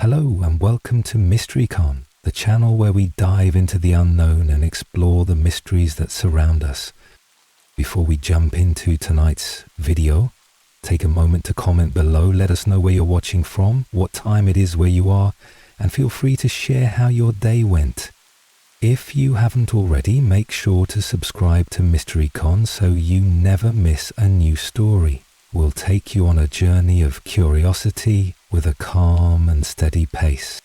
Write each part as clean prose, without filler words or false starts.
Hello and welcome to MysteryCon, the channel where we dive into the unknown and explore the mysteries that surround us. Before we jump into tonight's video, take a moment to comment below, let us know where you're watching from, what time it is where you are, and feel free to share how your day went. If you haven't already, make sure to subscribe to MysteryCon so you never miss a new story. We'll take you on a journey of curiosity with a calm and steady pace.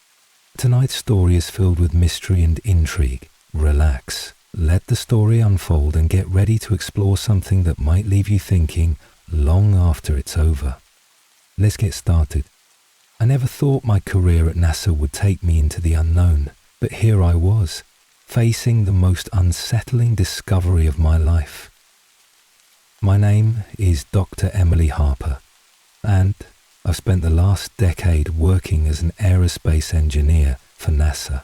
Tonight's story is filled with mystery and intrigue. Relax, let the story unfold and get ready to explore something that might leave you thinking long after it's over. Let's get started. I never thought my career at NASA would take me into the unknown, but here I was, facing the most unsettling discovery of my life. My name is Dr. Emily Harper, and I've spent the last decade working as an aerospace engineer for NASA.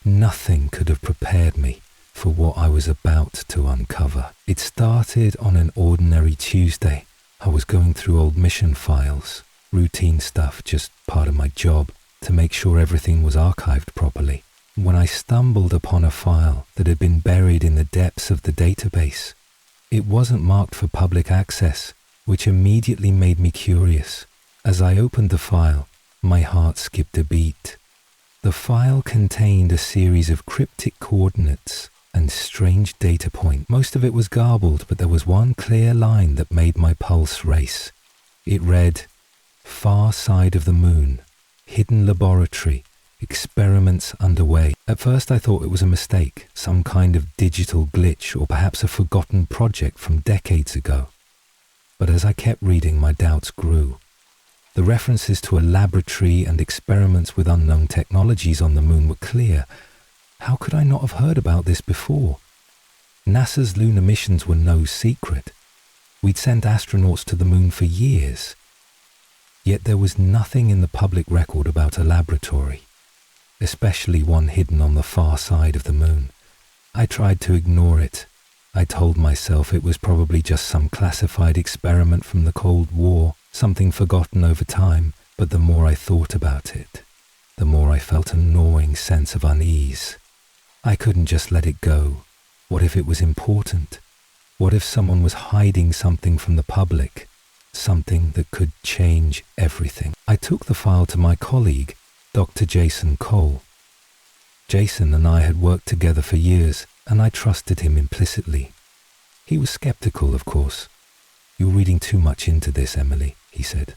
Nothing could have prepared me for what I was about to uncover. It started on an ordinary Tuesday. I was going through old mission files, routine stuff, just part of my job, to make sure everything was archived properly, when I stumbled upon a file that had been buried in the depths of the database. It wasn't marked for public access, which immediately made me curious. As I opened the file, my heart skipped a beat. The file contained a series of cryptic coordinates and strange data points. Most of it was garbled, but there was one clear line that made my pulse race. It read, "Far side of the moon, hidden laboratory, experiments underway." At first I thought it was a mistake, some kind of digital glitch or perhaps a forgotten project from decades ago. But as I kept reading, my doubts grew. The references to a laboratory and experiments with unknown technologies on the moon were clear. How could I not have heard about this before? NASA's lunar missions were no secret. We'd sent astronauts to the moon for years. Yet there was nothing in the public record about a laboratory, especially one hidden on the far side of the moon. I tried to ignore it. I told myself it was probably just some classified experiment from the Cold War, something forgotten over time, but the more I thought about it, the more I felt a gnawing sense of unease. I couldn't just let it go. What if it was important? What if someone was hiding something from the public? Something that could change everything. I took the file to my colleague, Dr. Jason Cole. Jason and I had worked together for years, and I trusted him implicitly. He was skeptical, of course. "You're reading too much into this, Emily," he said.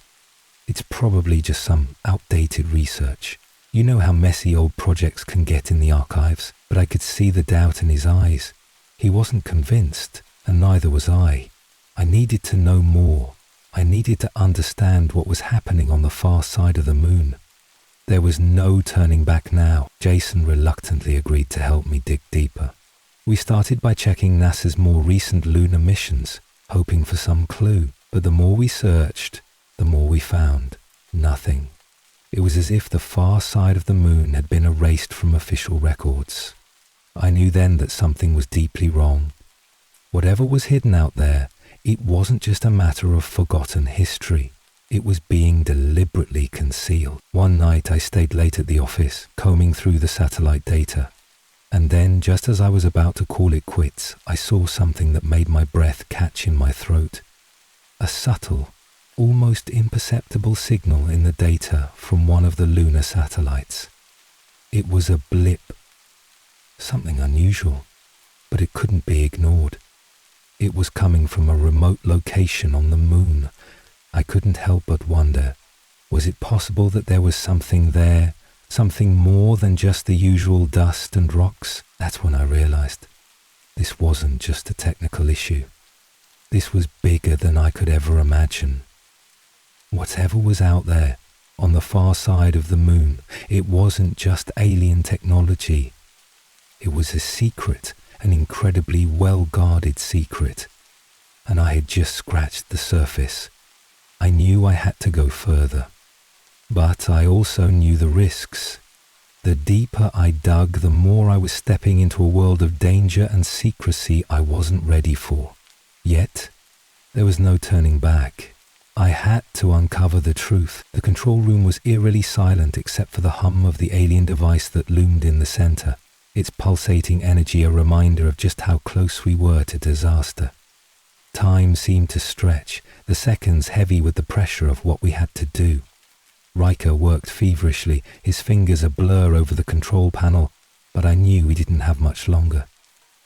"It's probably just some outdated research. You know how messy old projects can get in the archives." But I could see the doubt in his eyes. He wasn't convinced, and neither was I. I needed to know more. I needed to understand what was happening on the far side of the moon. There was no turning back now. Jason reluctantly agreed to help me dig deeper. We started by checking NASA's more recent lunar missions, hoping for some clue. But the more we searched, the more we found. Nothing. It was as if the far side of the moon had been erased from official records. I knew then that something was deeply wrong. Whatever was hidden out there, it wasn't just a matter of forgotten history. It was being deliberately concealed. One night I stayed late at the office, combing through the satellite data. And then, just as I was about to call it quits, I saw something that made my breath catch in my throat. A subtle, almost imperceptible signal in the data from one of the lunar satellites. It was a blip. Something unusual, but it couldn't be ignored. It was coming from a remote location on the moon. I couldn't help but wonder, was it possible that there was something there, something more than just the usual dust and rocks? That's when I realized this wasn't just a technical issue. This was bigger than I could ever imagine. Whatever was out there, on the far side of the moon, it wasn't just alien technology. It was a secret, an incredibly well-guarded secret. And I had just scratched the surface. I knew I had to go further. But I also knew the risks. The deeper I dug, the more I was stepping into a world of danger and secrecy I wasn't ready for. Yet, there was no turning back. I had to uncover the truth. The control room was eerily silent except for the hum of the alien device that loomed in the center, its pulsating energy a reminder of just how close we were to disaster. Time seemed to stretch, the seconds heavy with the pressure of what we had to do. Riker worked feverishly, his fingers a blur over the control panel, but I knew we didn't have much longer.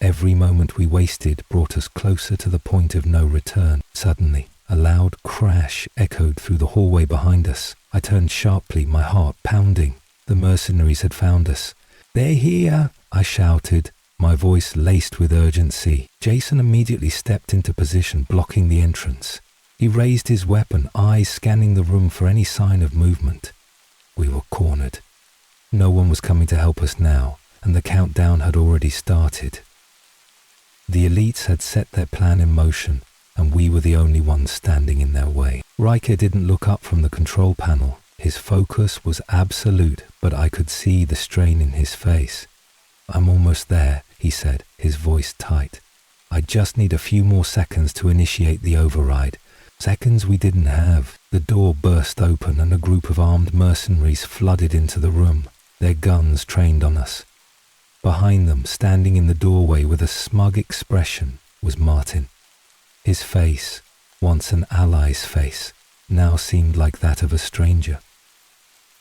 Every moment we wasted brought us closer to the point of no return. Suddenly, a loud crash echoed through the hallway behind us. I turned sharply, my heart pounding. The mercenaries had found us. "They're here!" I shouted, my voice laced with urgency. Jason immediately stepped into position, blocking the entrance. He raised his weapon, eyes scanning the room for any sign of movement. We were cornered. No one was coming to help us now, and the countdown had already started. The elites had set their plan in motion, and we were the only ones standing in their way. Riker didn't look up from the control panel. His focus was absolute, but I could see the strain in his face. "I'm almost there," he said, his voice tight. "I just need a few more seconds to initiate the override." Seconds we didn't have. The door burst open and a group of armed mercenaries flooded into the room, their guns trained on us. Behind them, standing in the doorway with a smug expression, was Martin. His face, once an ally's face, now seemed like that of a stranger.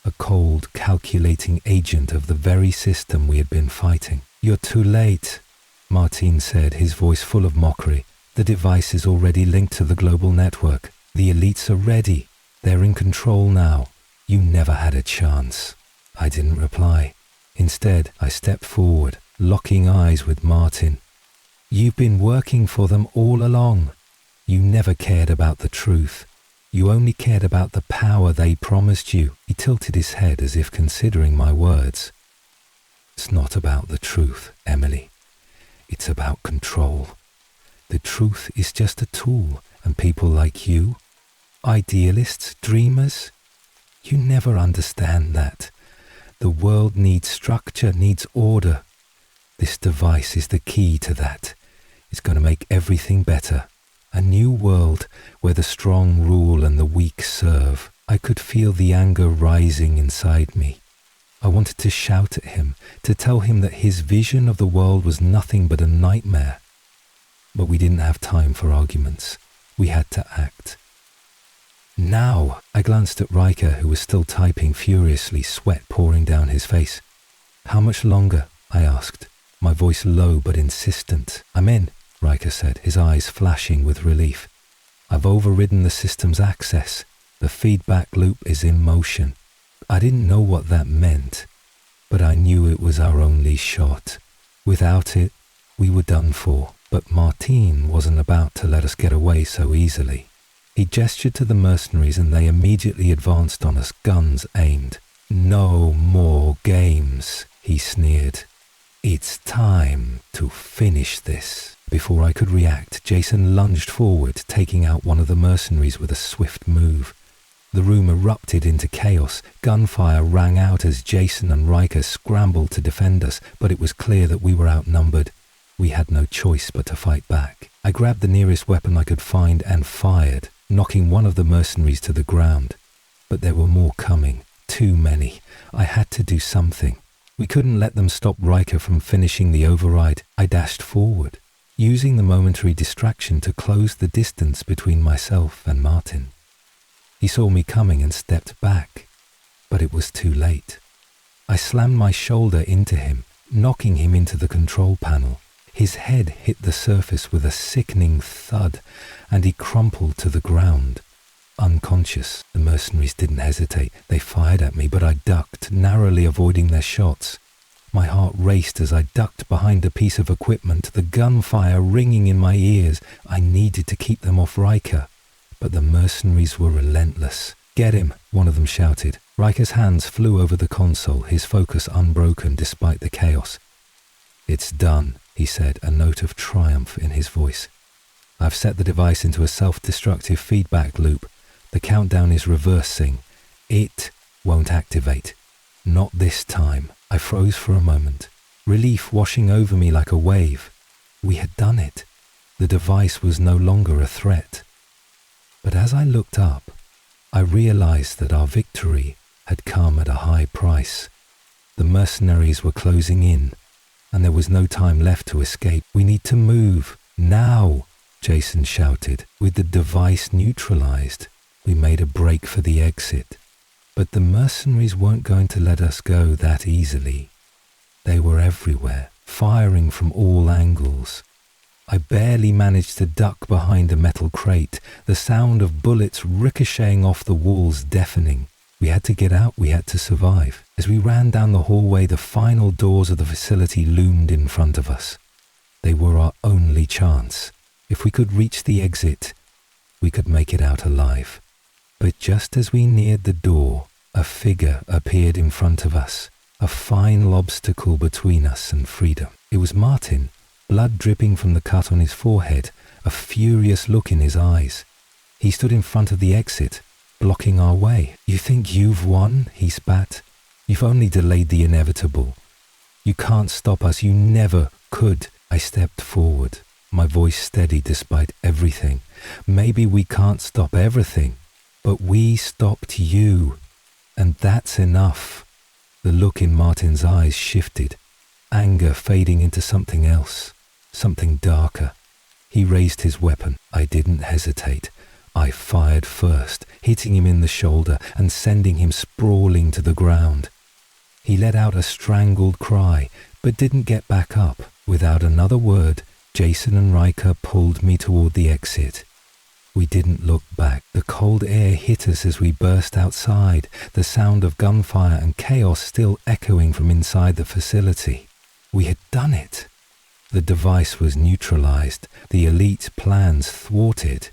A cold, calculating agent of the very system we had been fighting. "You're too late," Martin said, his voice full of mockery. "The device is already linked to the global network. The elites are ready. They're in control now. You never had a chance." I didn't reply. Instead, I stepped forward, locking eyes with Martin. "You've been working for them all along. You never cared about the truth. You only cared about the power they promised you." He tilted his head as if considering my words. "It's not about the truth, Emily. It's about control. The truth is just a tool, and people like you, idealists, dreamers, you never understand that. The world needs structure, needs order. This device is the key to that. It's going to make everything better. A new world where the strong rule and the weak serve." I could feel the anger rising inside me. I wanted to shout at him, to tell him that his vision of the world was nothing but a nightmare. But we didn't have time for arguments. We had to act. "Now!" I glanced at Riker, who was still typing furiously, sweat pouring down his face. "How much longer?" I asked, my voice low but insistent. "I'm in," Riker said, his eyes flashing with relief. "I've overridden the system's access. The feedback loop is in motion." I didn't know what that meant, but I knew it was our only shot. Without it, we were done for. But Martin wasn't about to let us get away so easily. He gestured to the mercenaries and they immediately advanced on us, guns aimed. "No more games," he sneered. "It's time to finish this." Before I could react, Jason lunged forward, taking out one of the mercenaries with a swift move. The room erupted into chaos. Gunfire rang out as Jason and Riker scrambled to defend us, but it was clear that we were outnumbered. We had no choice but to fight back. I grabbed the nearest weapon I could find and fired, knocking one of the mercenaries to the ground. But there were more coming. Too many. I had to do something. We couldn't let them stop Riker from finishing the override. I dashed forward, using the momentary distraction to close the distance between myself and Martin. He saw me coming and stepped back, but it was too late. I slammed my shoulder into him, knocking him into the control panel. His head hit the surface with a sickening thud, and he crumpled to the ground. Unconscious, the mercenaries didn't hesitate. They fired at me, but I ducked, narrowly avoiding their shots. My heart raced as I ducked behind a piece of equipment, the gunfire ringing in my ears. I needed to keep them off Riker, but the mercenaries were relentless. "Get him," one of them shouted. Riker's hands flew over the console, his focus unbroken despite the chaos. "It's done," he said, a note of triumph in his voice. "I've set the device into a self-destructive feedback loop. The countdown is reversing. It won't activate. Not this time." I froze for a moment, relief washing over me like a wave. We had done it. The device was no longer a threat. But as I looked up, I realized that our victory had come at a high price. The mercenaries were closing in, and there was no time left to escape. "We need to move, now!" Jason shouted. With the device neutralized, we made a break for the exit. But the mercenaries weren't going to let us go that easily. They were everywhere, firing from all angles. I barely managed to duck behind a metal crate, the sound of bullets ricocheting off the walls deafening. We had to get out, we had to survive. As we ran down the hallway, the final doors of the facility loomed in front of us. They were our only chance. If we could reach the exit, we could make it out alive. But just as we neared the door, a figure appeared in front of us, a final obstacle between us and freedom. It was Martin, blood dripping from the cut on his forehead, a furious look in his eyes. He stood in front of the exit, blocking our way. "You think you've won?" he spat. "You've only delayed the inevitable. You can't stop us. You never could." I stepped forward, my voice steady despite everything. "Maybe we can't stop everything, but we stopped you, and that's enough." The look in Martin's eyes shifted, anger fading into something else, something darker. He raised his weapon. I didn't hesitate. I fired first, hitting him in the shoulder and sending him sprawling to the ground. He let out a strangled cry, but didn't get back up. Without another word, Jason and Riker pulled me toward the exit. We didn't look back. The cold air hit us as we burst outside, the sound of gunfire and chaos still echoing from inside the facility. We had done it. The device was neutralized, the elite's plans thwarted.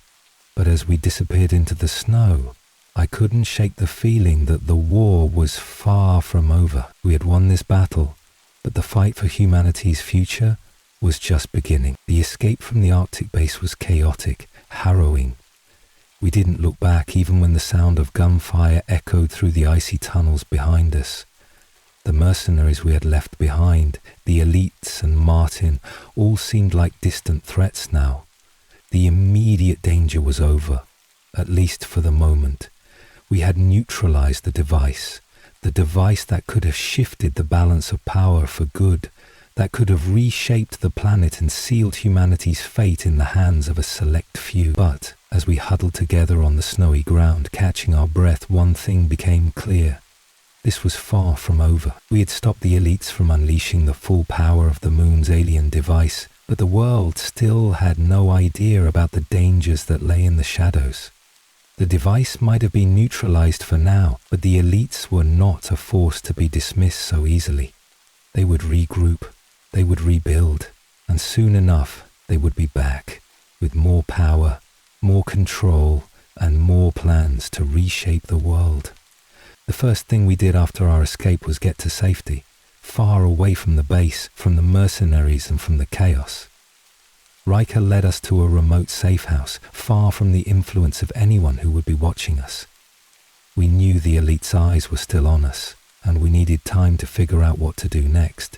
But as we disappeared into the snow, I couldn't shake the feeling that the war was far from over. We had won this battle, but the fight for humanity's future was just beginning. The escape from the Arctic base was chaotic, harrowing. We didn't look back even when the sound of gunfire echoed through the icy tunnels behind us. The mercenaries we had left behind, the elites and Martin, all seemed like distant threats now. The immediate danger was over, at least for the moment. We had neutralized the device that could have shifted the balance of power for good, that could have reshaped the planet and sealed humanity's fate in the hands of a select few. But as we huddled together on the snowy ground, catching our breath, one thing became clear. This was far from over. We had stopped the elites from unleashing the full power of the moon's alien device, but the world still had no idea about the dangers that lay in the shadows. The device might have been neutralized for now, but the elites were not a force to be dismissed so easily. They would regroup, they would rebuild, and soon enough they would be back, with more power, more control, and more plans to reshape the world. The first thing we did after our escape was get to safety, far away from the base, from the mercenaries and from the chaos. Riker led us to a remote safe house, far from the influence of anyone who would be watching us. We knew the elite's eyes were still on us, and we needed time to figure out what to do next.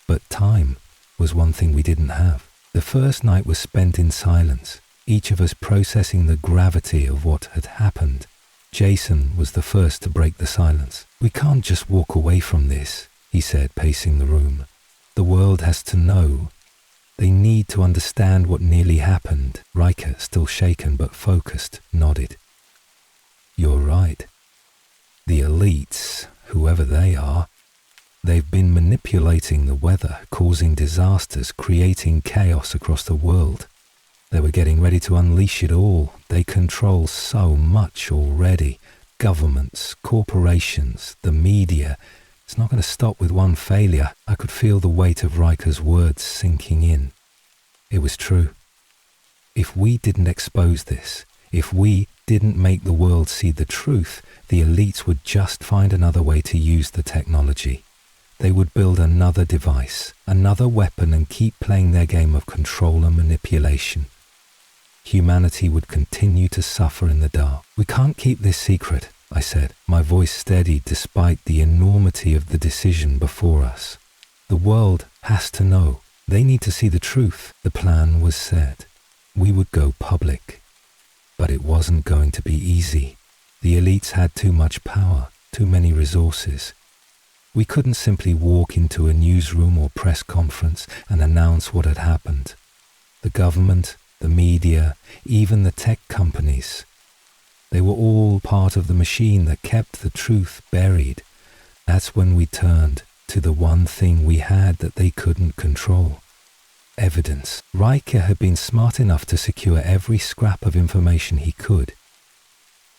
But time was one thing we didn't have. The first night was spent in silence, each of us processing the gravity of what had happened. Jason was the first to break the silence. "We can't just walk away from this," he said, pacing the room. "The world has to know. They need to understand what nearly happened." Riker, still shaken but focused, nodded. "You're right. The elites, whoever they are, they've been manipulating the weather, causing disasters, creating chaos across the world. They were getting ready to unleash it all. They control so much already. Governments, corporations, the media. It's not going to stop with one failure." I could feel the weight of Riker's words sinking in. It was true. If we didn't expose this, if we didn't make the world see the truth, the elites would just find another way to use the technology. They would build another device, another weapon, and keep playing their game of control and manipulation. Humanity would continue to suffer in the dark. "We can't keep this secret," I said, my voice steady despite the enormity of the decision before us. "The world has to know. They need to see the truth." The plan was set. We would go public. But it wasn't going to be easy. The elites had too much power, too many resources. We couldn't simply walk into a newsroom or press conference and announce what had happened. The government, the media, even the tech companies, they were all part of the machine that kept the truth buried. That's when we turned to the one thing we had that they couldn't control: evidence. Riker had been smart enough to secure every scrap of information he could.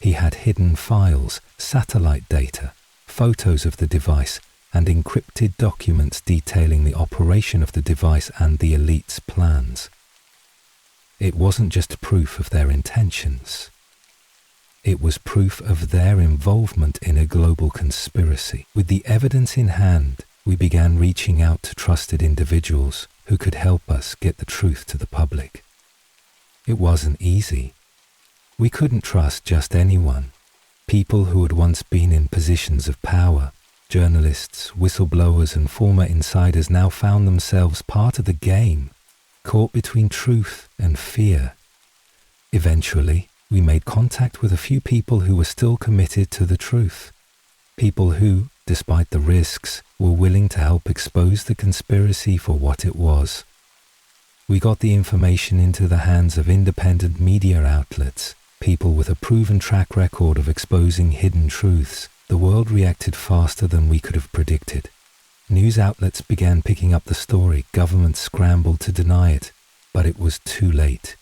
He had hidden files, satellite data, photos of the device, and encrypted documents detailing the operation of the device and the elite's plans. It wasn't just proof of their intentions. It was proof of their involvement in a global conspiracy. With the evidence in hand, we began reaching out to trusted individuals who could help us get the truth to the public. It wasn't easy. We couldn't trust just anyone. People who had once been in positions of power, journalists, whistleblowers, and former insiders now found themselves part of the game, caught between truth and fear. Eventually, we made contact with a few people who were still committed to the truth. People who, despite the risks, were willing to help expose the conspiracy for what it was. We got the information into the hands of independent media outlets, people with a proven track record of exposing hidden truths. The world reacted faster than we could have predicted. News outlets began picking up the story, governments scrambled to deny it, but it was too late.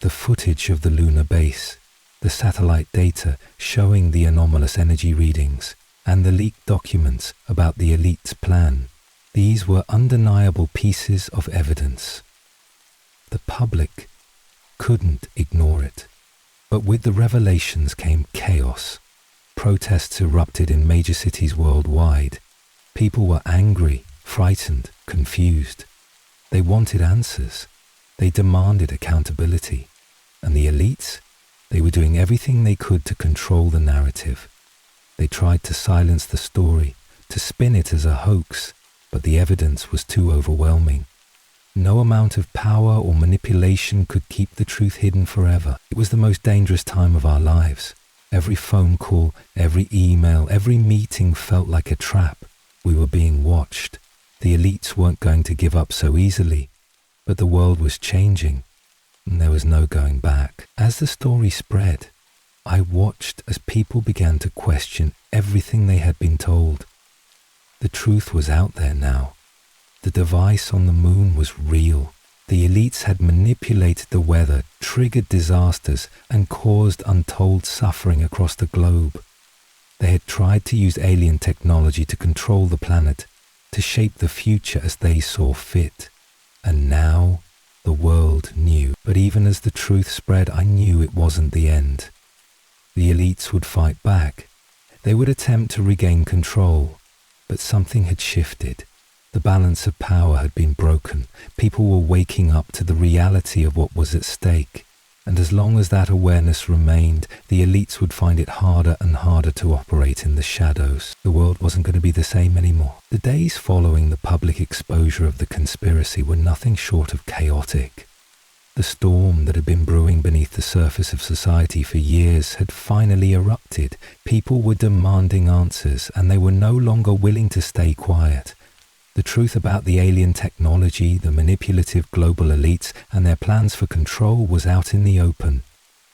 The footage of the lunar base, the satellite data showing the anomalous energy readings, and the leaked documents about the elite's plan, these were undeniable pieces of evidence. The public couldn't ignore it. But with the revelations came chaos. Protests erupted in major cities worldwide. People were angry, frightened, confused. They wanted answers. They demanded accountability. And the elites? They were doing everything they could to control the narrative. They tried to silence the story, to spin it as a hoax, but the evidence was too overwhelming. No amount of power or manipulation could keep the truth hidden forever. It was the most dangerous time of our lives. Every phone call, every email, every meeting felt like a trap. We were being watched. The elites weren't going to give up so easily, but the world was changing, and there was no going back. As the story spread, I watched as people began to question everything they had been told. The truth was out there now. The device on the moon was real. The elites had manipulated the weather, triggered disasters, and caused untold suffering across the globe. They had tried to use alien technology to control the planet, to shape the future as they saw fit. And now, the world knew. But even as the truth spread, I knew it wasn't the end. The elites would fight back. They would attempt to regain control. But something had shifted. The balance of power had been broken. People were waking up to the reality of what was at stake. And as long as that awareness remained, the elites would find it harder and harder to operate in the shadows. The world wasn't going to be the same anymore. The days following the public exposure of the conspiracy were nothing short of chaotic. The storm that had been brewing beneath the surface of society for years had finally erupted. People were demanding answers, and they were no longer willing to stay quiet. The truth about the alien technology, the manipulative global elites, and their plans for control was out in the open.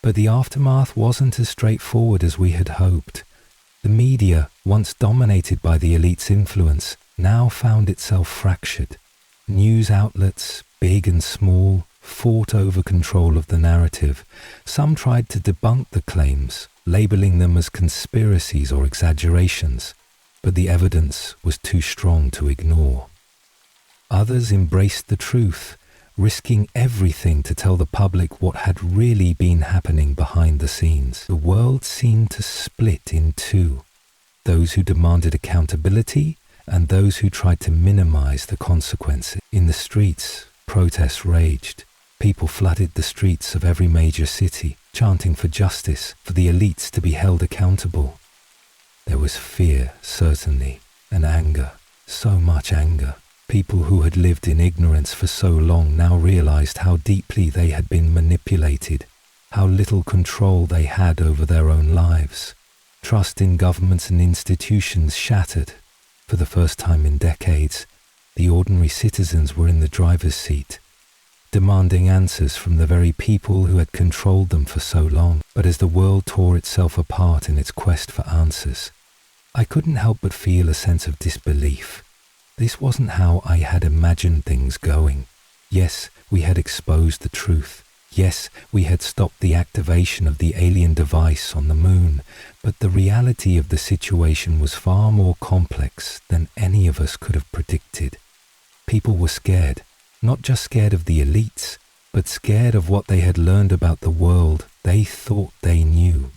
But the aftermath wasn't as straightforward as we had hoped. The media, once dominated by the elite's influence, now found itself fractured. News outlets, big and small, fought over control of the narrative. Some tried to debunk the claims, labeling them as conspiracies or exaggerations. But the evidence was too strong to ignore. Others embraced the truth, risking everything to tell the public what had really been happening behind the scenes. The world seemed to split in two: those who demanded accountability and those who tried to minimize the consequences. In the streets, protests raged. People flooded the streets of every major city, chanting for justice, for the elites to be held accountable. There was fear, certainly, and anger, so much anger. People who had lived in ignorance for so long now realized how deeply they had been manipulated. how little control they had over their own lives. Trust in governments and institutions shattered. For the first time in decades, the ordinary citizens were in the driver's seat, demanding answers from the very people who had controlled them for so long. But as the world tore itself apart in its quest for answers, I couldn't help but feel a sense of disbelief. This wasn't how I had imagined things going. Yes, we had exposed the truth. Yes, we had stopped the activation of the alien device on the moon, but the reality of the situation was far more complex than any of us could have predicted. People were scared, not just scared of the elites, but scared of what they had learned about the world they thought they knew.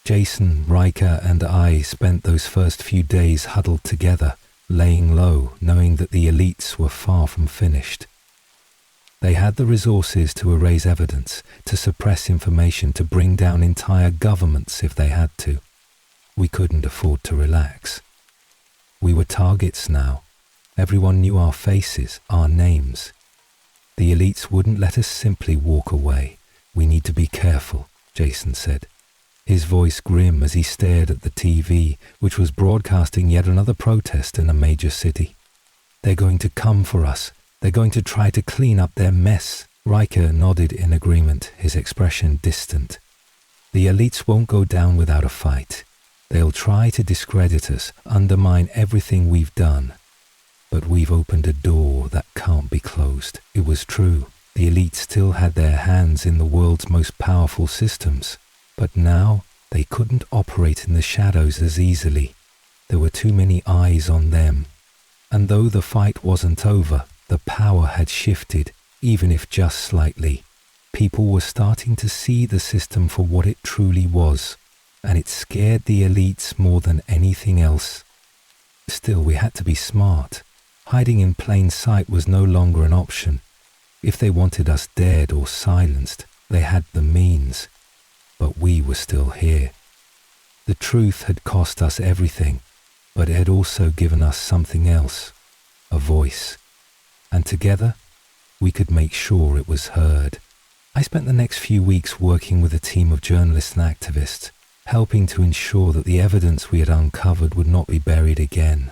Jason, Riker, and I spent those first few days huddled together, laying low, knowing that the elites were far from finished. They had the resources to erase evidence, to suppress information, to bring down entire governments if they had to. We couldn't afford to relax. We were targets now. Everyone knew our faces, our names. The elites wouldn't let us simply walk away. We need to be careful, Jason said, his voice grim as he stared at the TV, which was broadcasting yet another protest in a major city. They're going to come for us. They're going to try to clean up their mess. Riker nodded in agreement, his expression distant. The elites won't go down without a fight. They'll try to discredit us, undermine everything we've done. But we've opened a door that can't be closed. It was true. The elites still had their hands in the world's most powerful systems. But now they couldn't operate in the shadows as easily. There were too many eyes on them. And though the fight wasn't over, the power had shifted, even if just slightly. People were starting to see the system for what it truly was, and it scared the elites more than anything else. Still, we had to be smart. Hiding in plain sight was no longer an option. If they wanted us dead or silenced, they had the means. But we were still here. The truth had cost us everything, but it had also given us something else, a voice. And together, we could make sure it was heard. I spent the next few weeks working with a team of journalists and activists, helping to ensure that the evidence we had uncovered would not be buried again.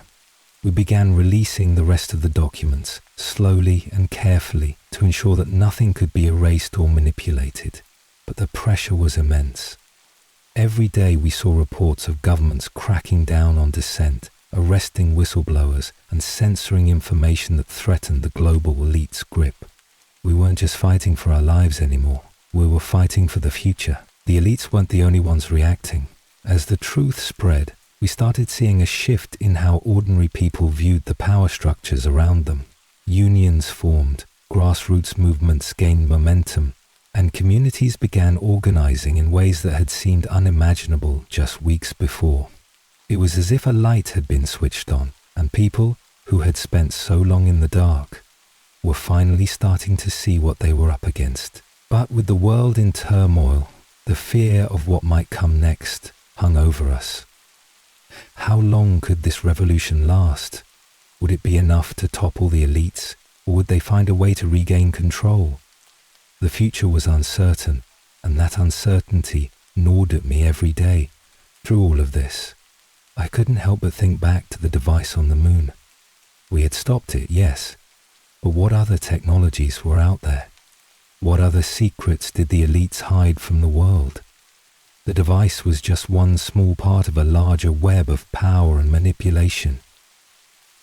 We began releasing the rest of the documents, slowly and carefully, to ensure that nothing could be erased or manipulated. But the pressure was immense. Every day we saw reports of governments cracking down on dissent, arresting whistleblowers, and censoring information that threatened the global elite's grip. We weren't just fighting for our lives anymore. We were fighting for the future. The elites weren't the only ones reacting. As the truth spread, we started seeing a shift in how ordinary people viewed the power structures around them. Unions formed, grassroots movements gained momentum, and communities began organizing in ways that had seemed unimaginable just weeks before. It was as if a light had been switched on, and people who had spent so long in the dark were finally starting to see what they were up against. But with the world in turmoil, the fear of what might come next hung over us. How long could this revolution last? Would it be enough to topple the elites, or would they find a way to regain control? The future was uncertain, and that uncertainty gnawed at me every day. Through all of this, I couldn't help but think back to the device on the moon. We had stopped it, yes, but what other technologies were out there? What other secrets did the elites hide from the world? The device was just one small part of a larger web of power and manipulation.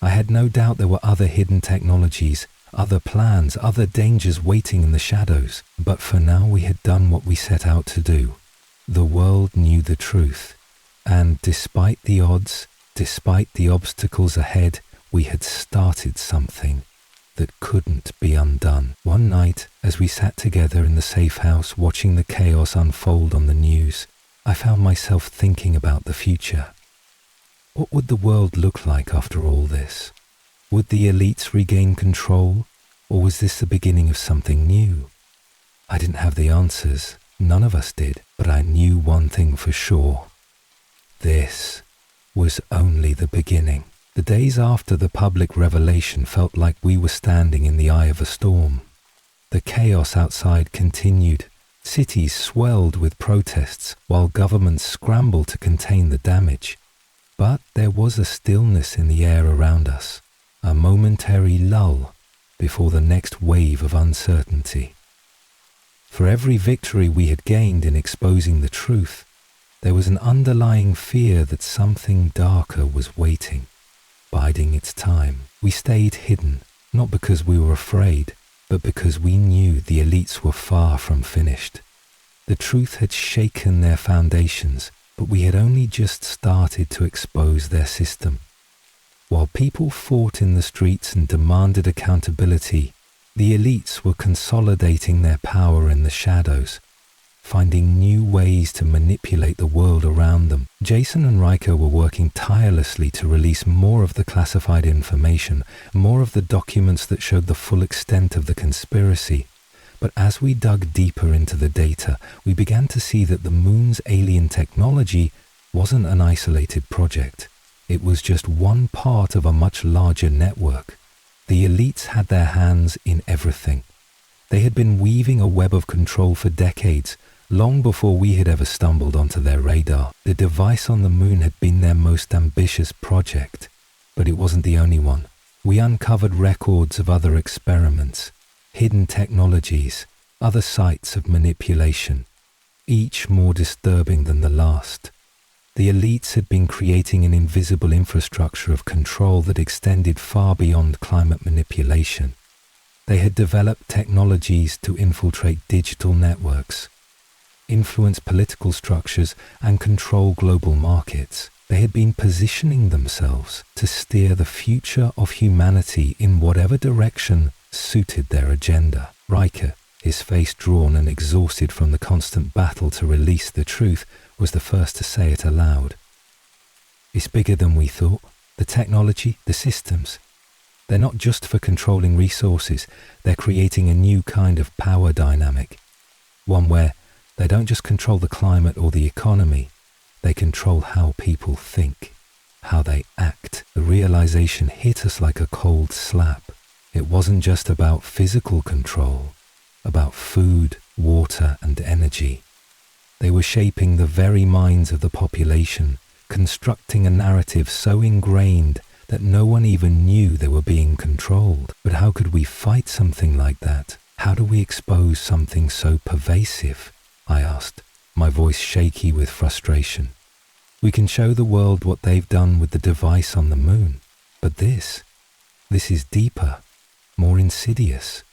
I had no doubt there were other hidden technologies, other plans, other dangers waiting in the shadows, but for now we had done what we set out to do. The world knew the truth, and despite the odds, despite the obstacles ahead, we had started something that couldn't be undone. One night, as we sat together in the safe house watching the chaos unfold on the news, I found myself thinking about the future. What would the world look like after all this? Would the elites regain control, or was this the beginning of something new? I didn't have the answers, none of us did, but I knew one thing for sure. This was only the beginning. The days after the public revelation felt like we were standing in the eye of a storm. The chaos outside continued, Cities swelled with protests while governments scrambled to contain the damage. But there was a stillness in the air around us, a momentary lull before the next wave of uncertainty. For every victory we had gained in exposing the truth, there was an underlying fear that something darker was waiting, biding its time. We stayed hidden, not because we were afraid, but because we knew the elites were far from finished. The truth had shaken their foundations, but we had only just started to expose their system. While people fought in the streets and demanded accountability, the elites were consolidating their power in the shadows, finding new ways to manipulate the world around them. Jason and Riker were working tirelessly to release more of the classified information, more of the documents that showed the full extent of the conspiracy. But as we dug deeper into the data, we began to see that the moon's alien technology wasn't an isolated project. It was just one part of a much larger network. The elites had their hands in everything. They had been weaving a web of control for decades, long before we had ever stumbled onto their radar. The device on the moon had been their most ambitious project, but it wasn't the only one. We uncovered records of other experiments, hidden technologies, other sites of manipulation, each more disturbing than the last. The elites had been creating an invisible infrastructure of control that extended far beyond climate manipulation. They had developed technologies to infiltrate digital networks, influence political structures, and control global markets. They had been positioning themselves to steer the future of humanity in whatever direction suited their agenda. Riker, his face drawn and exhausted from the constant battle to release the truth, was the first to say it aloud. It's bigger than we thought. The technology, the systems. They're not just for controlling resources. They're creating a new kind of power dynamic. One where they don't just control the climate or the economy. They control how people think, how they act. The realization hit us like a cold slap. It wasn't just about physical control, about food, water, and energy. They were shaping the very minds of the population, constructing a narrative so ingrained that no one even knew they were being controlled. But how could we fight something like that? How do we expose something so pervasive? I asked, my voice shaky with frustration. We can show the world what they've done with the device on the moon, but this is deeper, more insidious.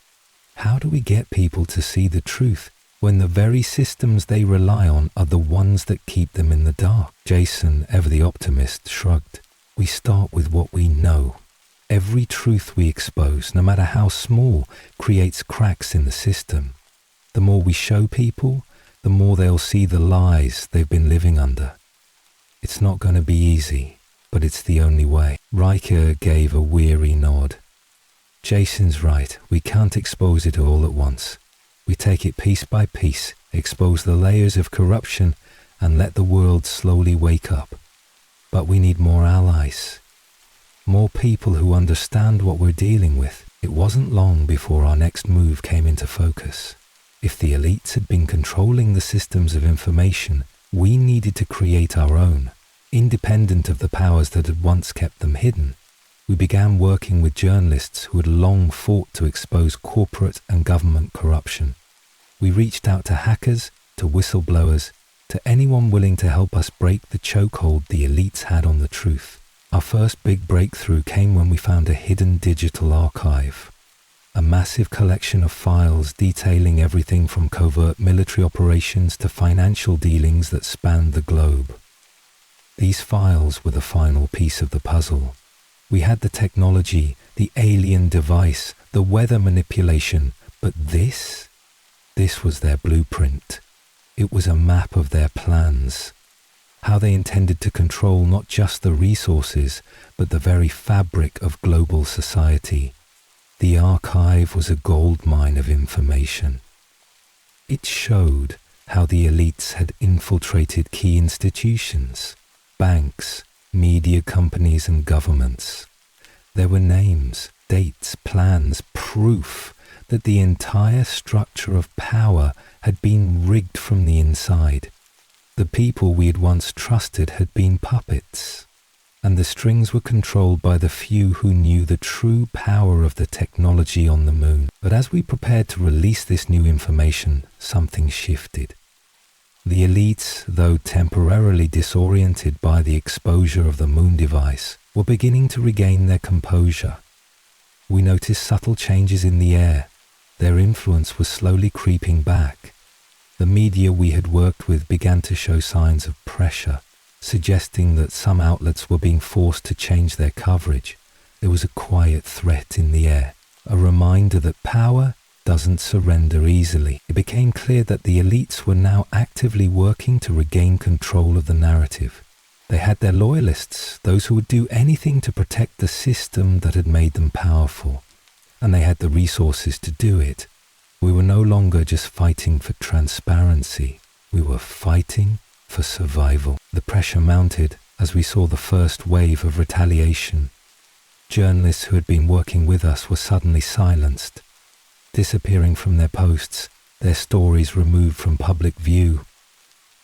How do we get people to see the truth when the very systems they rely on are the ones that keep them in the dark? Jason, ever the optimist, shrugged. We start with what we know. Every truth we expose, no matter how small, creates cracks in the system. The more we show people, the more they'll see the lies they've been living under. It's not going to be easy, but it's the only way. Riker gave a weary nod. Jason's right, we can't expose it all at once. We take it piece by piece, expose the layers of corruption, and let the world slowly wake up. But we need more allies. More people who understand what we're dealing with. It wasn't long before our next move came into focus. If the elites had been controlling the systems of information, we needed to create our own, independent of the powers that had once kept them hidden. We began working with journalists who had long fought to expose corporate and government corruption. We reached out to hackers, to whistleblowers, to anyone willing to help us break the chokehold the elites had on the truth. Our first big breakthrough came when we found a hidden digital archive, a massive collection of files detailing everything from covert military operations to financial dealings that spanned the globe. These files were the final piece of the puzzle. We had the technology, the alien device, the weather manipulation, but this was their blueprint. It was a map of their plans, how they intended to control not just the resources, but the very fabric of global society. The archive was a goldmine of information. It showed how the elites had infiltrated key institutions, banks, media companies and governments. There were names, dates, plans, proof, that the entire structure of power had been rigged from the inside. The people we had once trusted had been puppets, and the strings were controlled by the few who knew the true power of the technology on the moon. But as we prepared to release this new information, something shifted. The elites, though temporarily disoriented by the exposure of the moon device, were beginning to regain their composure. We noticed subtle changes in the air. Their influence was slowly creeping back. The media we had worked with began to show signs of pressure, suggesting that some outlets were being forced to change their coverage. There was a quiet threat in the air, a reminder that power doesn't surrender easily. It became clear that the elites were now actively working to regain control of the narrative. They had their loyalists, those who would do anything to protect the system that had made them powerful, and they had the resources to do it. We were no longer just fighting for transparency. We were fighting for survival. The pressure mounted as we saw the first wave of retaliation. Journalists who had been working with us were suddenly silenced, disappearing from their posts, their stories removed from public view.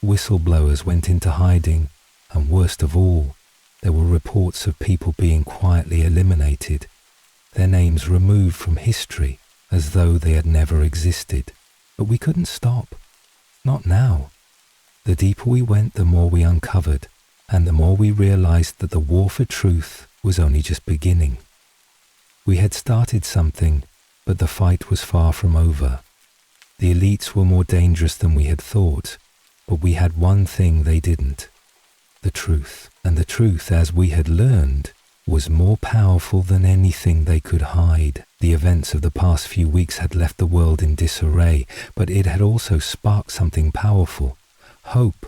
Whistleblowers went into hiding, and worst of all, there were reports of people being quietly eliminated, their names removed from history as though they had never existed. But we couldn't stop. Not now. The deeper we went, the more we uncovered, and the more we realized that the war for truth was only just beginning. We had started something, but the fight was far from over. The elites were more dangerous than we had thought, but we had one thing they didn't: the truth. And the truth, as we had learned, was more powerful than anything they could hide. The events of the past few weeks had left the world in disarray, but it had also sparked something powerful: hope.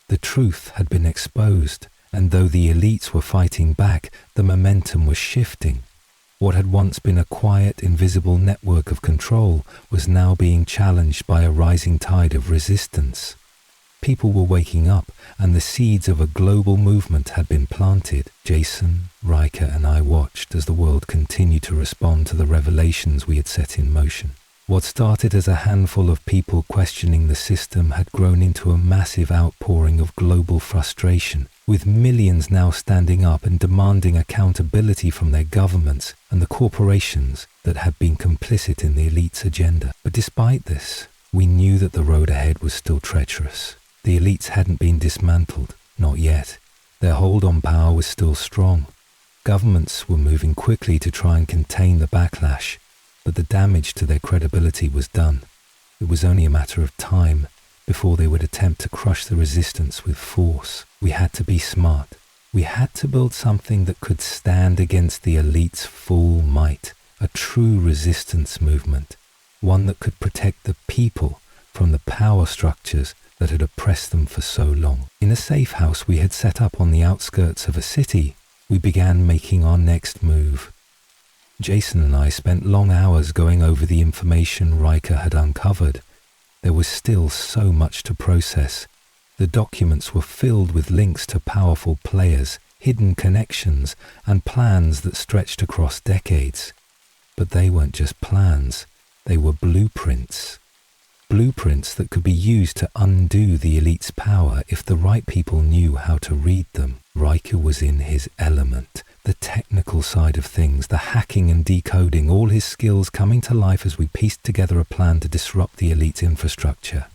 The truth had been exposed, and though the elites were fighting back, the momentum was shifting. What had once been a quiet, invisible network of control was now being challenged by a rising tide of resistance. People were waking up, and the seeds of a global movement had been planted. Jason, Riker, and I watched as the world continued to respond to the revelations we had set in motion. What started as a handful of people questioning the system had grown into a massive outpouring of global frustration, with millions now standing up and demanding accountability from their governments and the corporations that had been complicit in the elite's agenda. But despite this, we knew that the road ahead was still treacherous. The elites hadn't been dismantled, not yet. Their hold on power was still strong. Governments were moving quickly to try and contain the backlash, but the damage to their credibility was done. It was only a matter of time before they would attempt to crush the resistance with force. We had to be smart. We had to build something that could stand against the elite's full might, a true resistance movement, one that could protect the people from the power structures that had oppressed them for so long. In a safe house we had set up on the outskirts of a city, we began making our next move. Jason and I spent long hours going over the information Riker had uncovered. There was still so much to process. The documents were filled with links to powerful players, hidden connections, and plans that stretched across decades. But they weren't just plans, they were blueprints. Blueprints that could be used to undo the elite's power if the right people knew how to read them. Riker was in his element. The technical side of things, the hacking and decoding, all his skills coming to life as we pieced together a plan to disrupt the elite's infrastructure.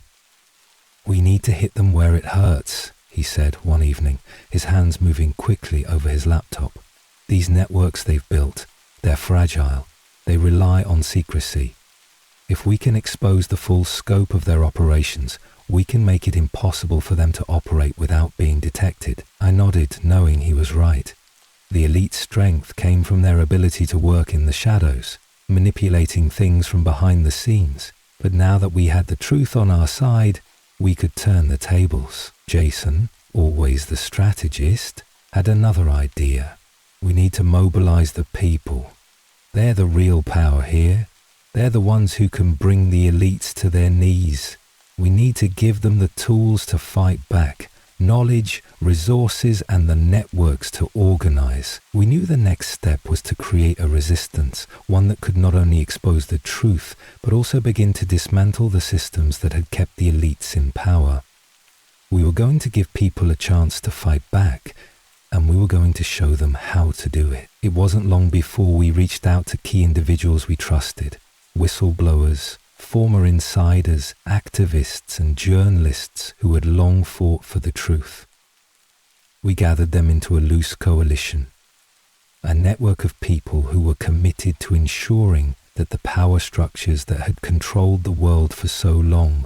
"We need to hit them where it hurts," he said one evening, his hands moving quickly over his laptop. "These networks they've built, they're fragile. They rely on secrecy. If we can expose the full scope of their operations, we can make it impossible for them to operate without being detected." I nodded, knowing he was right. The elite's strength came from their ability to work in the shadows, manipulating things from behind the scenes. But now that we had the truth on our side, we could turn the tables. Jason, always the strategist, had another idea. We need to mobilize the people. They're the real power here. They're the ones who can bring the elites to their knees. We need to give them the tools to fight back, knowledge, resources, and the networks to organize. We knew the next step was to create a resistance, one that could not only expose the truth, but also begin to dismantle the systems that had kept the elites in power. We were going to give people a chance to fight back, and we were going to show them how to do it. It wasn't long before we reached out to key individuals we trusted, whistleblowers, former insiders, activists, and journalists who had long fought for the truth. We gathered them into a loose coalition, a network of people who were committed to ensuring that the power structures that had controlled the world for so long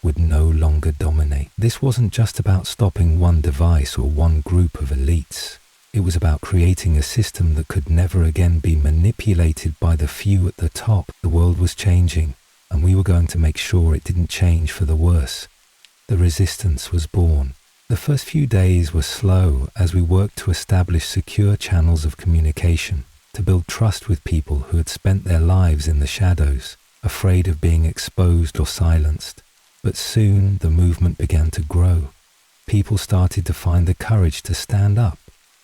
would no longer dominate. This wasn't just about stopping one device or one group of elites. It was about creating a system that could never again be manipulated by the few at the top. The world was changing, and we were going to make sure it didn't change for the worse. The resistance was born. The first few days were slow as we worked to establish secure channels of communication, to build trust with people who had spent their lives in the shadows, afraid of being exposed or silenced. But soon the movement began to grow. People started to find the courage to stand up,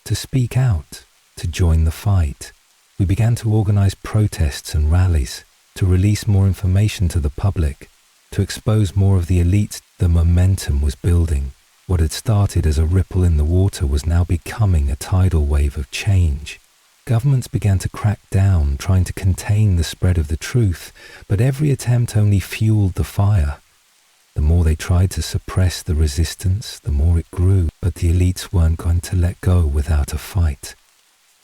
to speak out, to join the fight. We began to organize protests and rallies, to release more information to the public, to expose more of the elites. The momentum was building. What had started as a ripple in the water was now becoming a tidal wave of change. Governments began to crack down, trying to contain the spread of the truth, but every attempt only fueled the fire. The more they tried to suppress the resistance, the more it grew, but the elites weren't going to let go without a fight.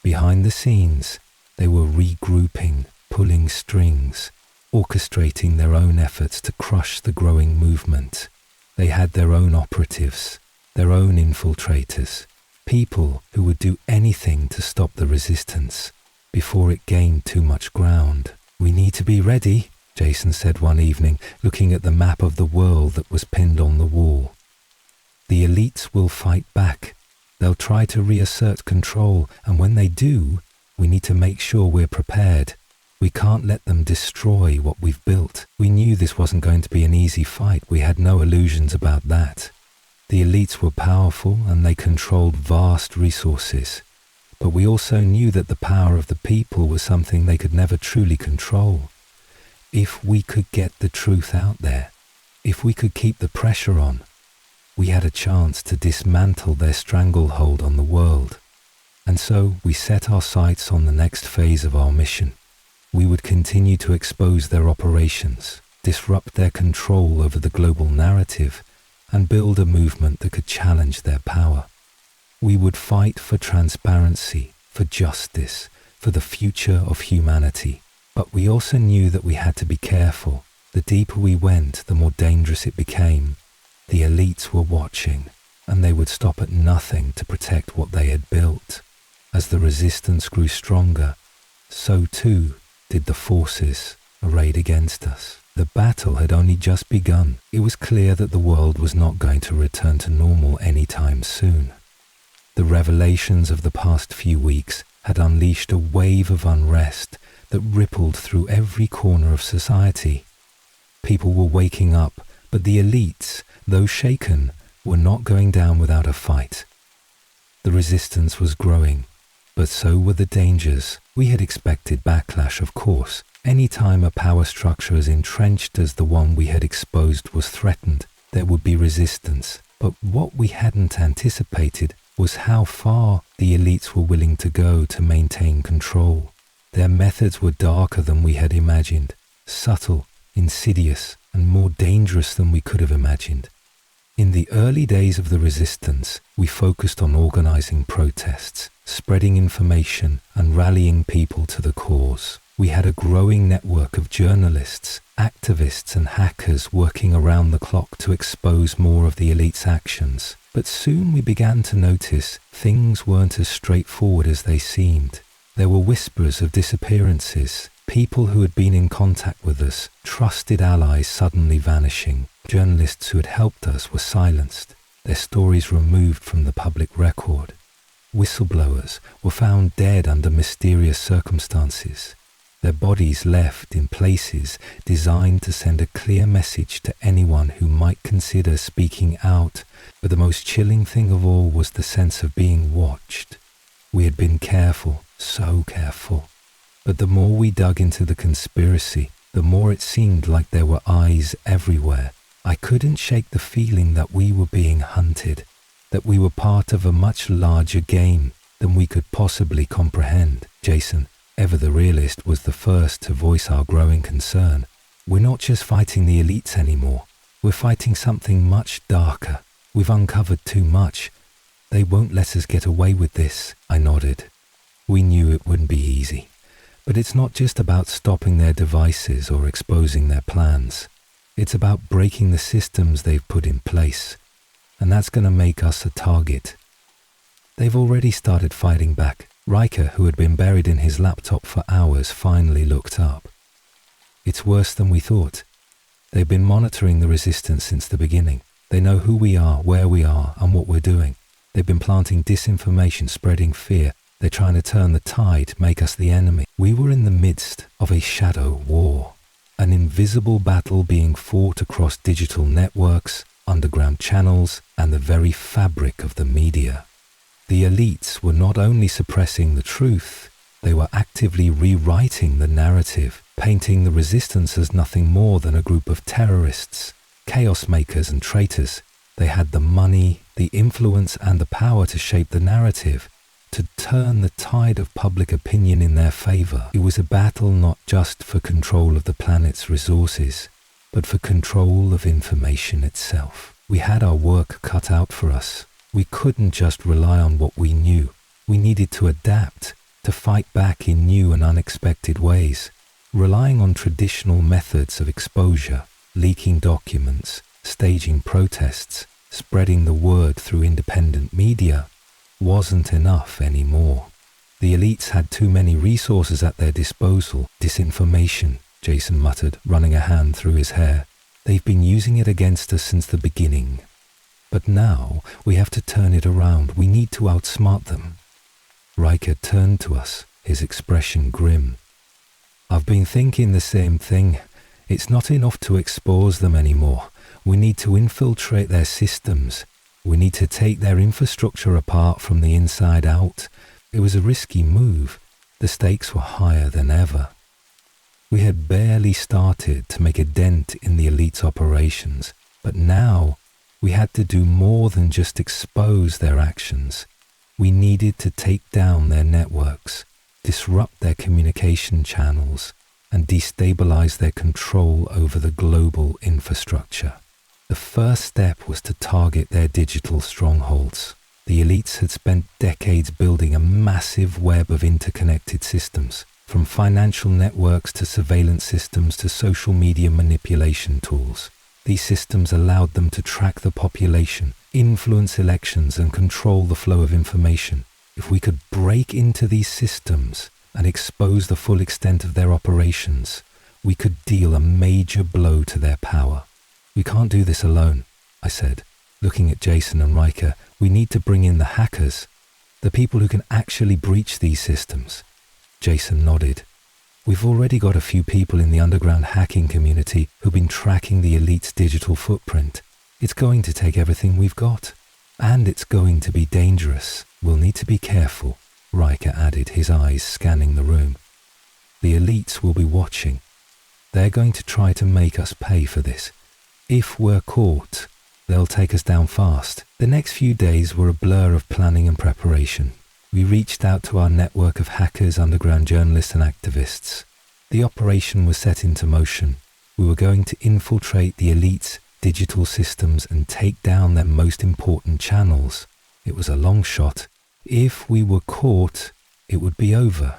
Behind the scenes, they were regrouping, pulling strings, orchestrating their own efforts to crush the growing movement. They had their own operatives, their own infiltrators, people who would do anything to stop the resistance before it gained too much ground. "We need to be ready," Jason said one evening, looking at the map of the world that was pinned on the wall. "The elites will fight back. They'll try to reassert control, and when they do, we need to make sure we're prepared. We can't let them destroy what we've built." We knew this wasn't going to be an easy fight. We had no illusions about that. The elites were powerful and they controlled vast resources. But we also knew that the power of the people was something they could never truly control. If we could get the truth out there, if we could keep the pressure on, we had a chance to dismantle their stranglehold on the world. And so we set our sights on the next phase of our mission. We would continue to expose their operations, disrupt their control over the global narrative, and build a movement that could challenge their power. We would fight for transparency, for justice, for the future of humanity. But we also knew that we had to be careful. The deeper we went, the more dangerous it became. The elites were watching, and they would stop at nothing to protect what they had built. As the resistance grew stronger, so too did the forces arrayed against us. The battle had only just begun. It was clear that the world was not going to return to normal anytime soon. The revelations of the past few weeks had unleashed a wave of unrest that rippled through every corner of society. People were waking up, but the elites, though shaken, were not going down without a fight. The resistance was growing, but so were the dangers. We had expected backlash, of course. Any time a power structure as entrenched as the one we had exposed was threatened, there would be resistance. But what we hadn't anticipated was how far the elites were willing to go to maintain control. Their methods were darker than we had imagined, subtle, insidious, and more dangerous than we could have imagined. In the early days of the resistance, we focused on organizing protests, spreading information, and rallying people to the cause. We had a growing network of journalists, activists, and hackers working around the clock to expose more of the elite's actions. But soon we began to notice things weren't as straightforward as they seemed. There were whispers of disappearances, people who had been in contact with us, trusted allies suddenly vanishing. Journalists who had helped us were silenced, their stories removed from the public record. Whistleblowers were found dead under mysterious circumstances. their bodies left in places designed to send a clear message to anyone who might consider speaking out. But the most chilling thing of all was the sense of being watched. We had been careful, so careful. But the more we dug into the conspiracy, the more it seemed like there were eyes everywhere. I couldn't shake the feeling that we were being hunted, that we were part of a much larger game than we could possibly comprehend. Jason, ever the realist, was the first to voice our growing concern. We're not just fighting the elites anymore. We're fighting something much darker. We've uncovered too much. They won't let us get away with this. I nodded. We knew it wouldn't be easy. But it's not just about stopping their devices or exposing their plans. It's about breaking the systems they've put in place. And that's going to make us a target. They've already started fighting back. Riker, who had been buried in his laptop for hours, finally looked up. It's worse than we thought. They've been monitoring the resistance since the beginning. They know who we are, where we are, and what we're doing. They've been planting disinformation, spreading fear. They're trying to turn the tide, make us the enemy. We were in the midst of a shadow war, an invisible battle being fought across digital networks, underground channels, and the very fabric of the media. The elites were not only suppressing the truth, they were actively rewriting the narrative, painting the resistance as nothing more than a group of terrorists, chaos makers and traitors. They had the money, the influence, and the power to shape the narrative, to turn the tide of public opinion in their favor. It was a battle not just for control of the planet's resources, but for control of information itself. We had our work cut out for us. We couldn't just rely on what we knew. We needed to adapt, to fight back in new and unexpected ways. Relying on traditional methods of exposure, leaking documents, staging protests, spreading the word through independent media, wasn't enough anymore. The elites had too many resources at their disposal. Disinformation, Jason muttered, running a hand through his hair. They've been using it against us since the beginning. But now we have to turn it around. We need to outsmart them. Riker turned to us, his expression grim. I've been thinking the same thing. It's not enough to expose them anymore. We need to infiltrate their systems. We need to take their infrastructure apart from the inside out. It was a risky move. The stakes were higher than ever. We had barely started to make a dent in the elite's operations, but now we had to do more than just expose their actions. We needed to take down their networks, disrupt their communication channels, and destabilize their control over the global infrastructure. The first step was to target their digital strongholds. The elites had spent decades building a massive web of interconnected systems, from financial networks to surveillance systems to social media manipulation tools. These systems allowed them to track the population, influence elections, and control the flow of information. If we could break into these systems and expose the full extent of their operations, we could deal a major blow to their power. We can't do this alone, I said, looking at Jason and Riker. We need to bring in the hackers, the people who can actually breach these systems. Jason nodded. We've already got a few people in the underground hacking community who've been tracking the elite's digital footprint. It's going to take everything we've got. And it's going to be dangerous. We'll need to be careful, Riker added, his eyes scanning the room. The elites will be watching. They're going to try to make us pay for this. If we're caught, they'll take us down fast. The next few days were a blur of planning and preparation. We reached out to our network of hackers, underground journalists and activists. The operation was set into motion. We were going to infiltrate the elite's digital systems and take down their most important channels. It was a long shot. If we were caught, it would be over.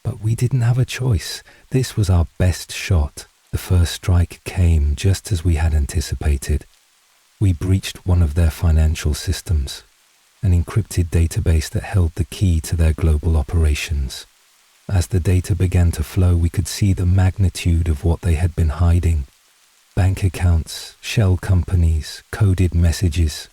But we didn't have a choice. This was our best shot. The first strike came just as we had anticipated. We breached one of their financial systems, an encrypted database that held the key to their global operations. As the data began to flow, we could see the magnitude of what they had been hiding. Bank accounts, shell companies, coded messages.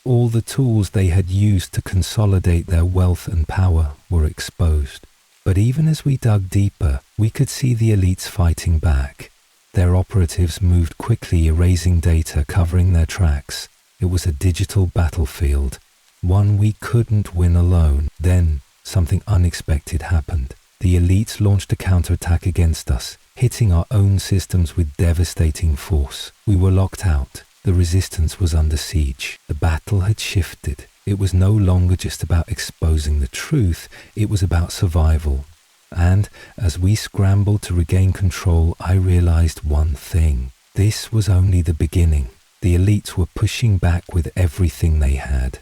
All the tools they had used to consolidate their wealth and power were exposed. But even as we dug deeper, we could see the elites fighting back. Their operatives moved quickly, erasing data, covering their tracks. It was a digital battlefield, one we couldn't win alone. Then something unexpected happened. The elites launched a counterattack against us, hitting our own systems with devastating force. We were locked out. The resistance was under siege. The battle had shifted. It was no longer just about exposing the truth, it was about survival. And as we scrambled to regain control, I realized one thing. This was only the beginning. The elites were pushing back with everything they had.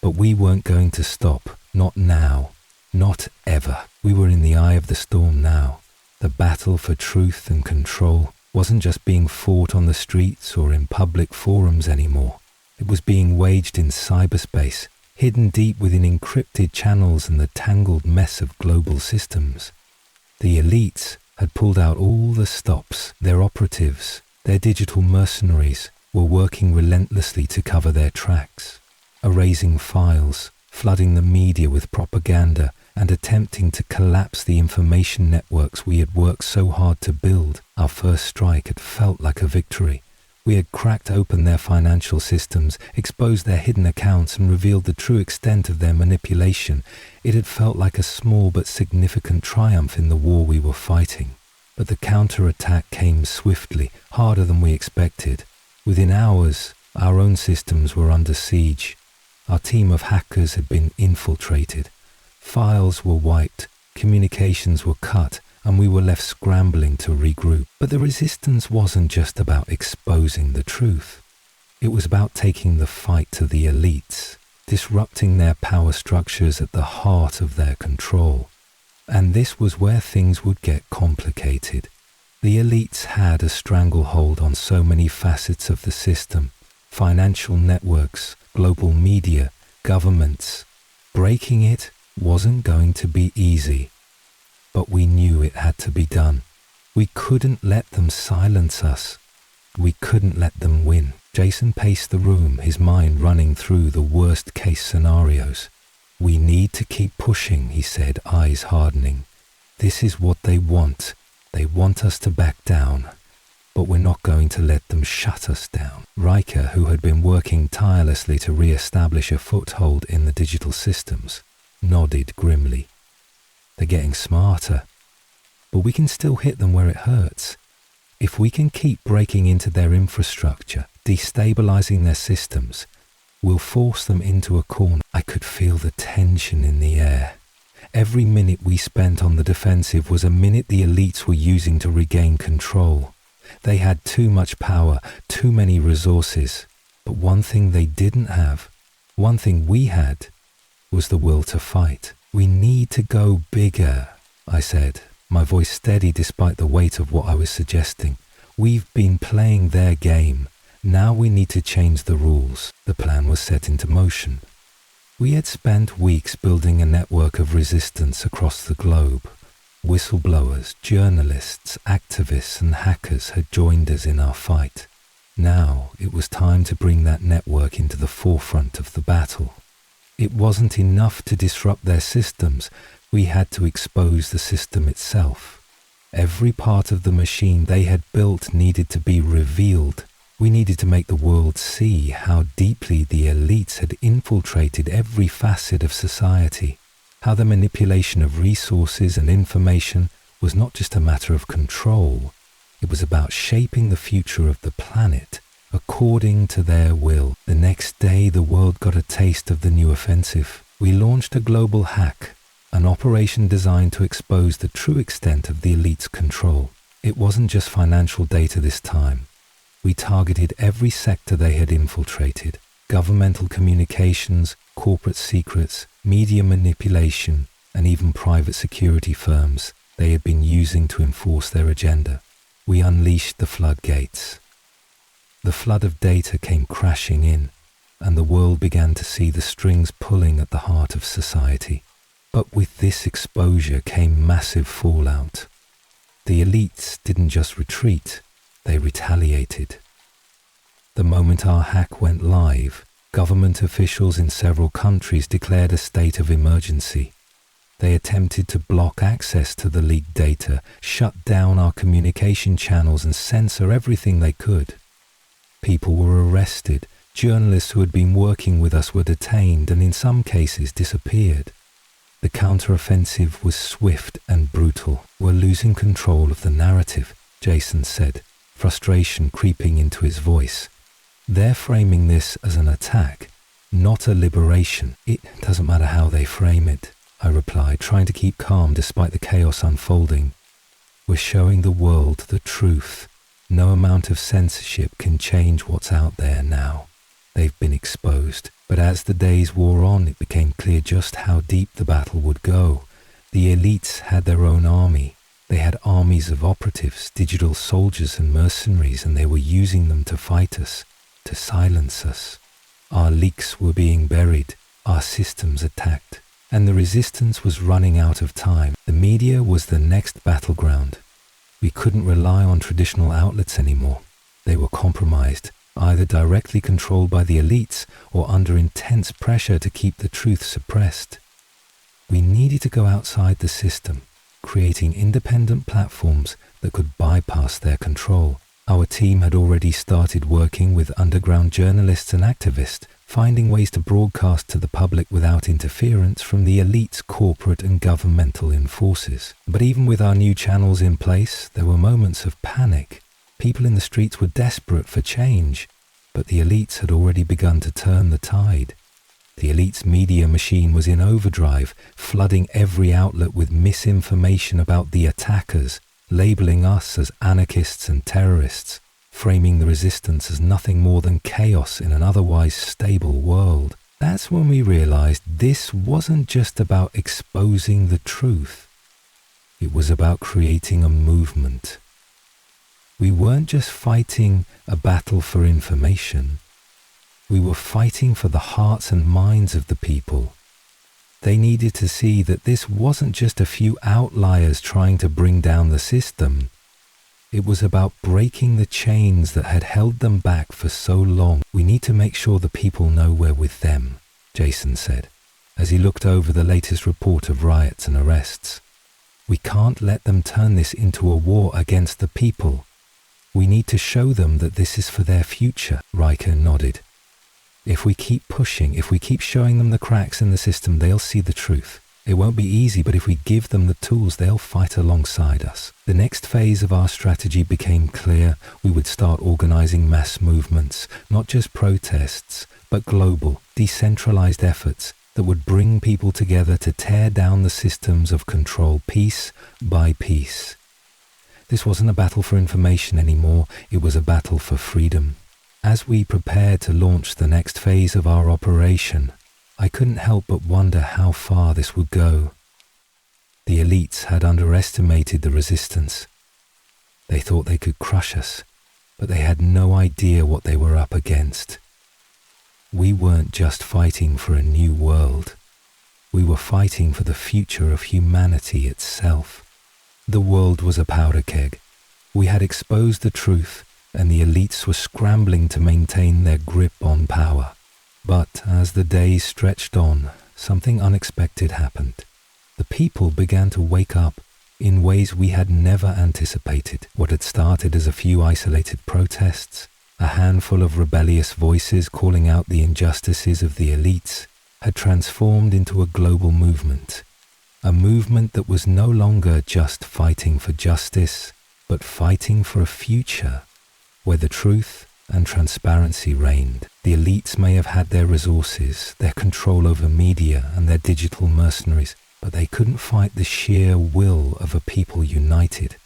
But we weren't going to stop. Not now. Not ever. We were in the eye of the storm now. The battle for truth and control wasn't just being fought on the streets or in public forums anymore. It was being waged in cyberspace, hidden deep within encrypted channels and the tangled mess of global systems. The elites had pulled out all the stops. Their operatives, their digital mercenaries, were working relentlessly to cover their tracks, erasing files, flooding the media with propaganda, and attempting to collapse the information networks we had worked so hard to build. Our first strike had felt like a victory. We had cracked open their financial systems, exposed their hidden accounts, and revealed the true extent of their manipulation. It had felt like a small but significant triumph in the war we were fighting. But the counterattack came swiftly, harder than we expected. Within hours, our own systems were under siege. Our team of hackers had been infiltrated. Files were wiped, communications were cut, and we were left scrambling to regroup. But the resistance wasn't just about exposing the truth. It was about taking the fight to the elites, disrupting their power structures at the heart of their control. And this was where things would get complicated. The elites had a stranglehold on so many facets of the system: financial networks, global media, governments. Breaking it wasn't going to be easy, but we knew it had to be done. We couldn't let them silence us. We couldn't let them win. Jason paced the room, his mind running through the worst-case scenarios. "We need to keep pushing," he said, eyes hardening. "This is what they want. They want us to back down. But we're not going to let them shut us down." Riker, who had been working tirelessly to re-establish a foothold in the digital systems, nodded grimly. "They're getting smarter, but we can still hit them where it hurts. If we can keep breaking into their infrastructure, destabilizing their systems, we'll force them into a corner." I could feel the tension in the air. Every minute we spent on the defensive was a minute the elites were using to regain control. They had too much power, too many resources. But one thing they didn't have, one thing we had, was the will to fight. "We need to go bigger," I said, my voice steady despite the weight of what I was suggesting. "We've been playing their game. Now we need to change the rules." The plan was set into motion. We had spent weeks building a network of resistance across the globe. Whistleblowers, journalists, activists, and hackers had joined us in our fight. Now it was time to bring that network into the forefront of the battle. It wasn't enough to disrupt their systems. We had to expose the system itself. Every part of the machine they had built needed to be revealed. We needed to make the world see how deeply the elites had infiltrated every facet of society, how the manipulation of resources and information was not just a matter of control. It was about shaping the future of the planet according to their will. The next day, the world got a taste of the new offensive. We launched a global hack, an operation designed to expose the true extent of the elite's control. It wasn't just financial data this time. We targeted every sector they had infiltrated: governmental communications, corporate secrets, media manipulation, and even private security firms they had been using to enforce their agenda. We unleashed the floodgates. The flood of data came crashing in, and the world began to see the strings pulling at the heart of society. But with this exposure came massive fallout. The elites didn't just retreat, they retaliated. The moment our hack went live, government officials in several countries declared a state of emergency. They attempted to block access to the leaked data, shut down our communication channels, and censor everything they could. People were arrested. Journalists who had been working with us were detained and in some cases disappeared. The counteroffensive was swift and brutal. "We're losing control of the narrative," Jason said, frustration creeping into his voice. "They're framing this as an attack, not a liberation. It doesn't matter how they frame it," I replied, trying to keep calm despite the chaos unfolding. "We're showing the world the truth. No amount of censorship can change what's out there now. They've been exposed." But as the days wore on, it became clear just how deep the battle would go. The elites had their own army. They had armies of operatives, digital soldiers and mercenaries, and they were using them to fight us, to silence us. Our leaks were being buried, our systems attacked, and the resistance was running out of time. The media was the next battleground. We couldn't rely on traditional outlets anymore. They were compromised, either directly controlled by the elites or under intense pressure to keep the truth suppressed. We needed to go outside the system, creating independent platforms that could bypass their control. Our team had already started working with underground journalists and activists, finding ways to broadcast to the public without interference from the elites' corporate and governmental enforcers. But even with our new channels in place, there were moments of panic. People in the streets were desperate for change, but the elites had already begun to turn the tide. The elites' media machine was in overdrive, flooding every outlet with misinformation about the attackers, labeling us as anarchists and terrorists, framing the resistance as nothing more than chaos in an otherwise stable world. That's when we realized this wasn't just about exposing the truth. It was about creating a movement. We weren't just fighting a battle for information. We were fighting for the hearts and minds of the people. They needed to see that this wasn't just a few outliers trying to bring down the system. It was about breaking the chains that had held them back for so long. "We need to make sure the people know we're with them," Jason said, as he looked over the latest report of riots and arrests. "We can't let them turn this into a war against the people. We need to show them that this is for their future." Riker nodded. "If we keep pushing, if we keep showing them the cracks in the system, they'll see the truth. It won't be easy, but if we give them the tools, they'll fight alongside us." The next phase of our strategy became clear. We would start organizing mass movements, not just protests, but global, decentralized efforts that would bring people together to tear down the systems of control piece by piece. This wasn't a battle for information anymore, it was a battle for freedom. As we prepared to launch the next phase of our operation, I couldn't help but wonder how far this would go. The elites had underestimated the resistance. They thought they could crush us, but they had no idea what they were up against. We weren't just fighting for a new world. We were fighting for the future of humanity itself. The world was a powder keg. We had exposed the truth, and the elites were scrambling to maintain their grip on power. But as the days stretched on, something unexpected happened. The people began to wake up in ways we had never anticipated. What had started as a few isolated protests, a handful of rebellious voices calling out the injustices of the elites, had transformed into a global movement. A movement that was no longer just fighting for justice, but fighting for a future where the truth and transparency reigned. The elites may have had their resources, their control over media and their digital mercenaries, but they couldn't fight the sheer will of a people united.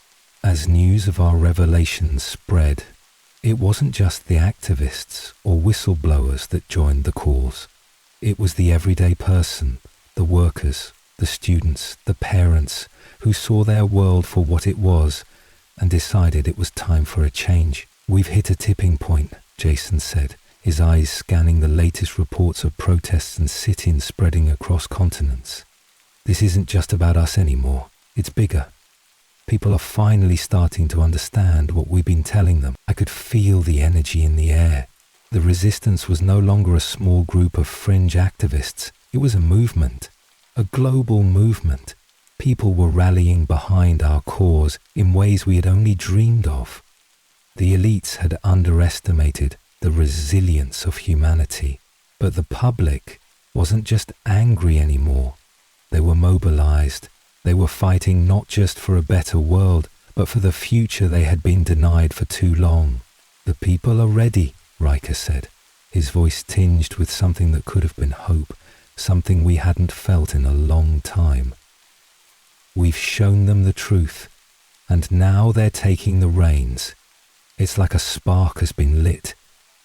As news of our revelations spread, it wasn't just the activists or whistleblowers that joined the cause. It was the everyday person, the workers, the students, the parents, who saw their world for what it was and decided it was time for a change. "We've hit a tipping point," Jason said, his eyes scanning the latest reports of protests and sit-ins spreading across continents. "This isn't just about us anymore. It's bigger. People are finally starting to understand what we've been telling them." I could feel the energy in the air. The resistance was no longer a small group of fringe activists. It was a movement a global movement. People were rallying behind our cause in ways we had only dreamed of. The elites had underestimated the resilience of humanity, but the public wasn't just angry anymore. They were mobilized. They were fighting not just for a better world, but for the future they had been denied for too long. The people are ready, Riker said, his voice tinged with something that could have been hope, something we hadn't felt in a long time. We've shown them the truth, and now they're taking the reins. It's like a spark has been lit,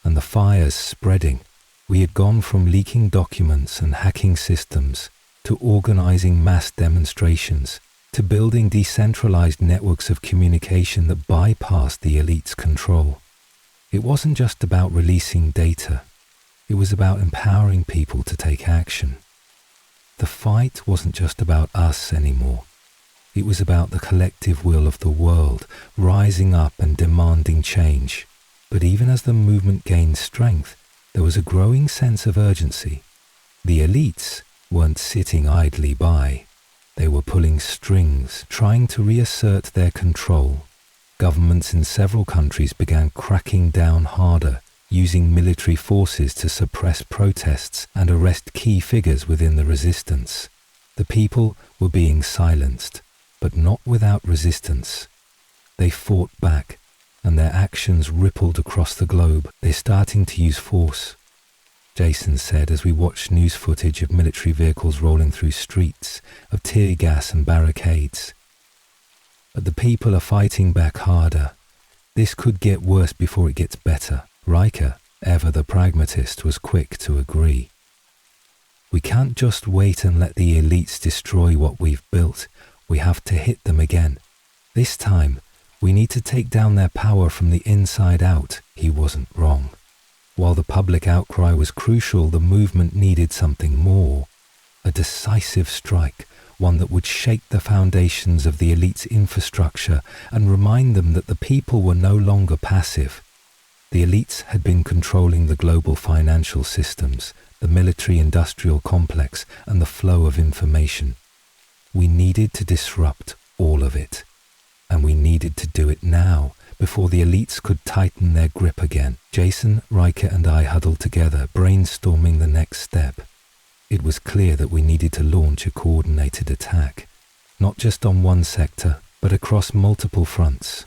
and the fire's spreading. We had gone from leaking documents and hacking systems to organizing mass demonstrations, to building decentralized networks of communication that bypassed the elite's control. It wasn't just about releasing data. It was about empowering people to take action. The fight wasn't just about us anymore. It was about the collective will of the world, rising up and demanding change. But even as the movement gained strength, there was a growing sense of urgency. The elites weren't sitting idly by. They were pulling strings, trying to reassert their control. Governments in several countries began cracking down harder, using military forces to suppress protests and arrest key figures within the resistance. The people were being silenced, but not without resistance. They fought back, and their actions rippled across the globe. They're starting to use force, Jason said as we watched news footage of military vehicles rolling through streets, of tear gas and barricades. But the people are fighting back harder. This could get worse before it gets better. Riker, ever the pragmatist, was quick to agree. We can't just wait and let the elites destroy what we've built. We have to hit them again. This time, we need to take down their power from the inside out. He wasn't wrong. While the public outcry was crucial, the movement needed something more. A decisive strike, one that would shake the foundations of the elite's infrastructure and remind them that the people were no longer passive. The elites had been controlling the global financial systems, the military-industrial complex, and the flow of information. We needed to disrupt all of it, and we needed to do it now, before the elites could tighten their grip again. Jason, Riker, and I huddled together, brainstorming the next step. It was clear that we needed to launch a coordinated attack, not just on one sector, but across multiple fronts.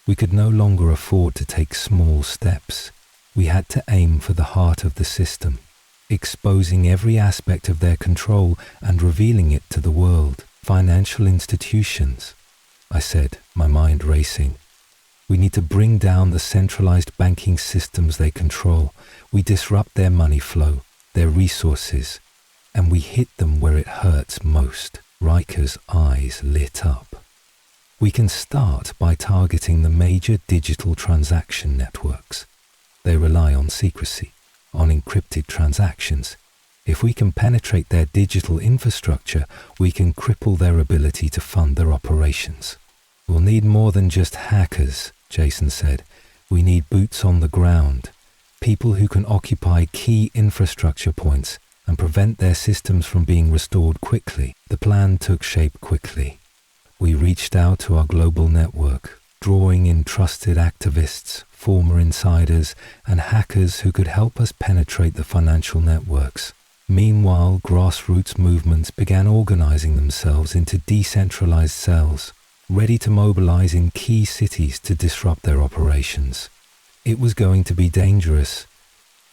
We could no longer afford to take small steps. We had to aim for the heart of the system, exposing every aspect of their control and revealing it to the world. Financial institutions, I said, my mind racing. We need to bring down the centralized banking systems they control. We disrupt their money flow, their resources, and we hit them where it hurts most. Riker's eyes lit up. We can start by targeting the major digital transaction networks. They rely on secrecy, on encrypted transactions. If we can penetrate their digital infrastructure, we can cripple their ability to fund their operations. We'll need more than just hackers, Jason said. We need boots on the ground, people who can occupy key infrastructure points and prevent their systems from being restored quickly. The plan took shape quickly. We reached out to our global network, drawing in trusted activists, former insiders, and hackers who could help us penetrate the financial networks. Meanwhile, grassroots movements began organizing themselves into decentralized cells, ready to mobilize in key cities to disrupt their operations. It was going to be dangerous,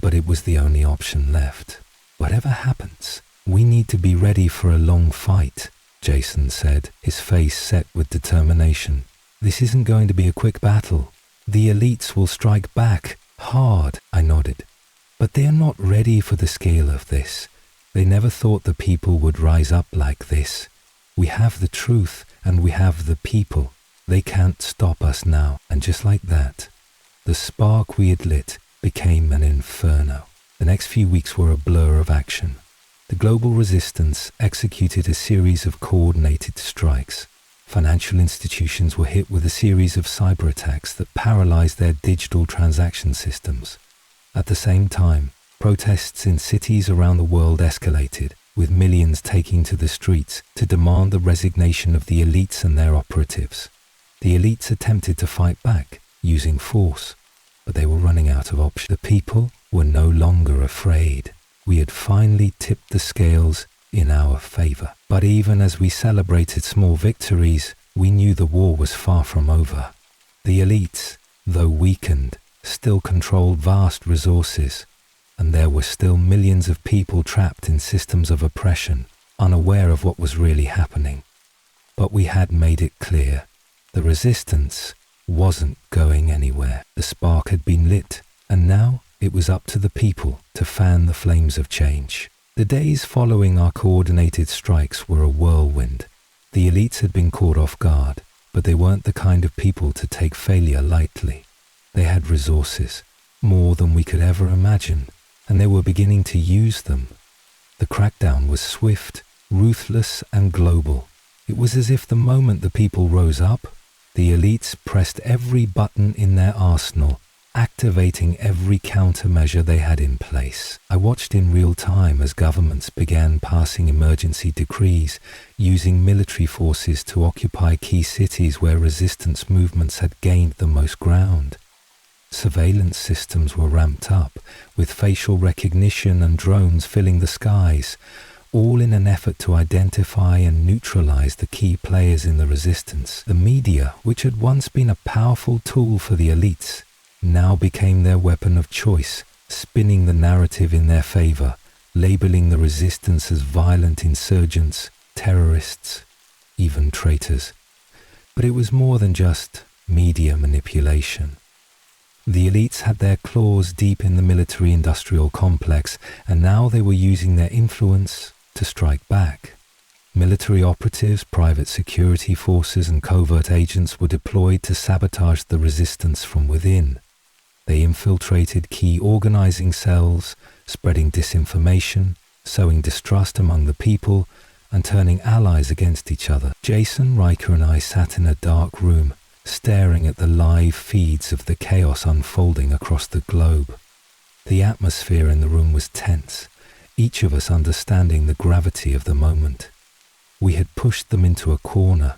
but it was the only option left. Whatever happens, we need to be ready for a long fight, Jason said, his face set with determination. This isn't going to be a quick battle. The elites will strike back hard, I nodded. But they are not ready for the scale of this. They never thought the people would rise up like this. We have the truth and we have the people. They can't stop us now. And just like that, the spark we had lit became an inferno. The next few weeks were a blur of action. The global resistance executed a series of coordinated strikes. Financial institutions were hit with a series of cyber attacks that paralyzed their digital transaction systems. At the same time, protests in cities around the world escalated. with millions taking to the streets to demand the resignation of the elites and their operatives. The elites attempted to fight back using force, but they were running out of options. The people were no longer afraid. We had finally tipped the scales in our favor. But even as we celebrated small victories, we knew the war was far from over. The elites, though weakened, still controlled vast resources, and there were still millions of people trapped in systems of oppression, unaware of what was really happening. But we had made it clear, the resistance wasn't going anywhere. The spark had been lit, and now it was up to the people to fan the flames of change. The days following our coordinated strikes were a whirlwind. The elites had been caught off guard, but they weren't the kind of people to take failure lightly. They had resources, more than we could ever imagine, and they were beginning to use them. The crackdown was swift, ruthless, and global. It was as if the moment the people rose up, the elites pressed every button in their arsenal, activating every countermeasure they had in place. I watched in real time as governments began passing emergency decrees, using military forces to occupy key cities where resistance movements had gained the most ground. Surveillance systems were ramped up, with facial recognition and drones filling the skies, all in an effort to identify and neutralize the key players in the resistance. The media, which had once been a powerful tool for the elites, now became their weapon of choice, spinning the narrative in their favor, labeling the resistance as violent insurgents, terrorists, even traitors. But it was more than just media manipulation. The elites had their claws deep in the military-industrial complex, and now they were using their influence to strike back. Military operatives, private security forces, and covert agents were deployed to sabotage the resistance from within. They infiltrated key organizing cells, spreading disinformation, sowing distrust among the people, and turning allies against each other. Jason, Riker, and I sat in a dark room, staring at the live feeds of the chaos unfolding across the globe. The atmosphere in the room was tense, each of us understanding the gravity of the moment. We had pushed them into a corner,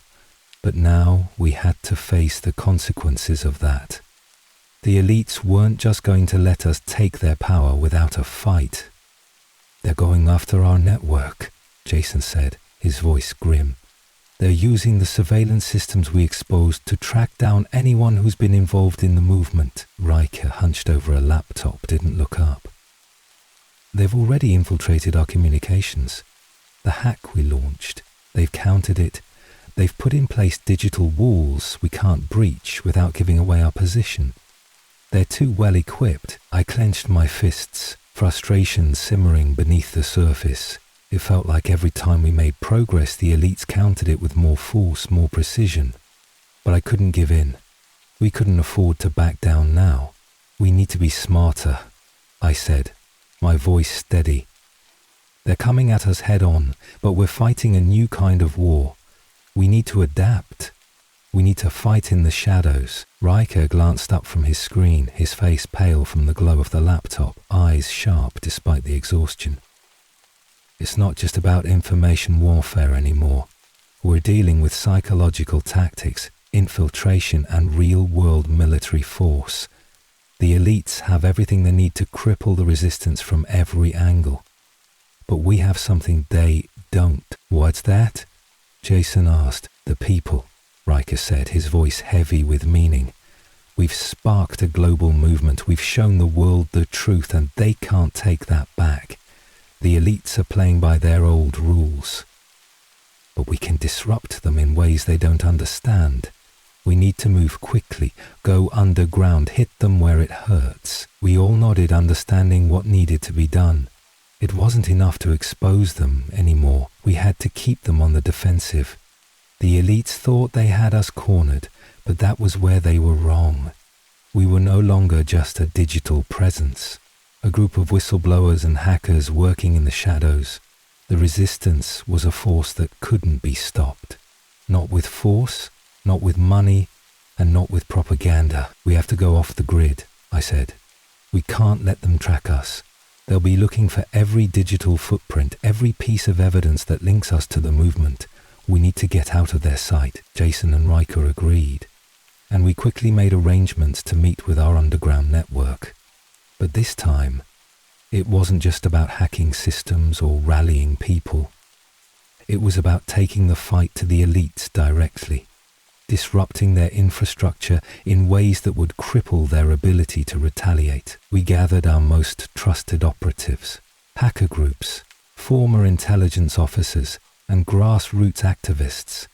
but now we had to face the consequences of that. The elites weren't just going to let us take their power without a fight. "They're going after our network," Jason said, his voice grim. "They're using the surveillance systems we exposed to track down anyone who's been involved in the movement." Riker, hunched over a laptop, didn't look up. "They've already infiltrated our communications. The hack we launched, they've countered it. They've put in place digital walls we can't breach without giving away our position. They're too well equipped." I clenched my fists, frustration simmering beneath the surface. It felt like every time we made progress, the elites countered it with more force, more precision. But I couldn't give in. We couldn't afford to back down now. "We need to be smarter," I said, my voice steady. "They're coming at us head on, but we're fighting a new kind of war. We need to adapt. We need to fight in the shadows." Riker glanced up from his screen, his face pale from the glow of the laptop, eyes sharp despite the exhaustion. "It's not just about information warfare anymore. We're dealing with psychological tactics, infiltration, and real-world military force. The elites have everything they need to cripple the resistance from every angle. But we have something they don't." "What's that?" Jason asked. "The people," Riker said, his voice heavy with meaning. "We've sparked a global movement. We've shown the world the truth, and they can't take that back. The elites are playing by their old rules. But we can disrupt them in ways they don't understand. We need to move quickly, go underground, hit them where it hurts." We all nodded, understanding what needed to be done. It wasn't enough to expose them anymore. We had to keep them on the defensive. The elites thought they had us cornered, but that was where they were wrong. We were no longer just a digital presence, a group of whistleblowers and hackers working in the shadows. The resistance was a force that couldn't be stopped. Not with force, not with money, and not with propaganda. "We have to go off the grid," I said. "We can't let them track us. They'll be looking for every digital footprint, every piece of evidence that links us to the movement. We need to get out of their sight, Jason and Riker agreed. And we quickly made arrangements to meet with our underground network. But this time, it wasn't just about hacking systems or rallying people. It was about taking the fight to the elites directly, disrupting their infrastructure in ways that would cripple their ability to retaliate. We gathered our most trusted operatives, hacker groups, former intelligence officers, and grassroots activists.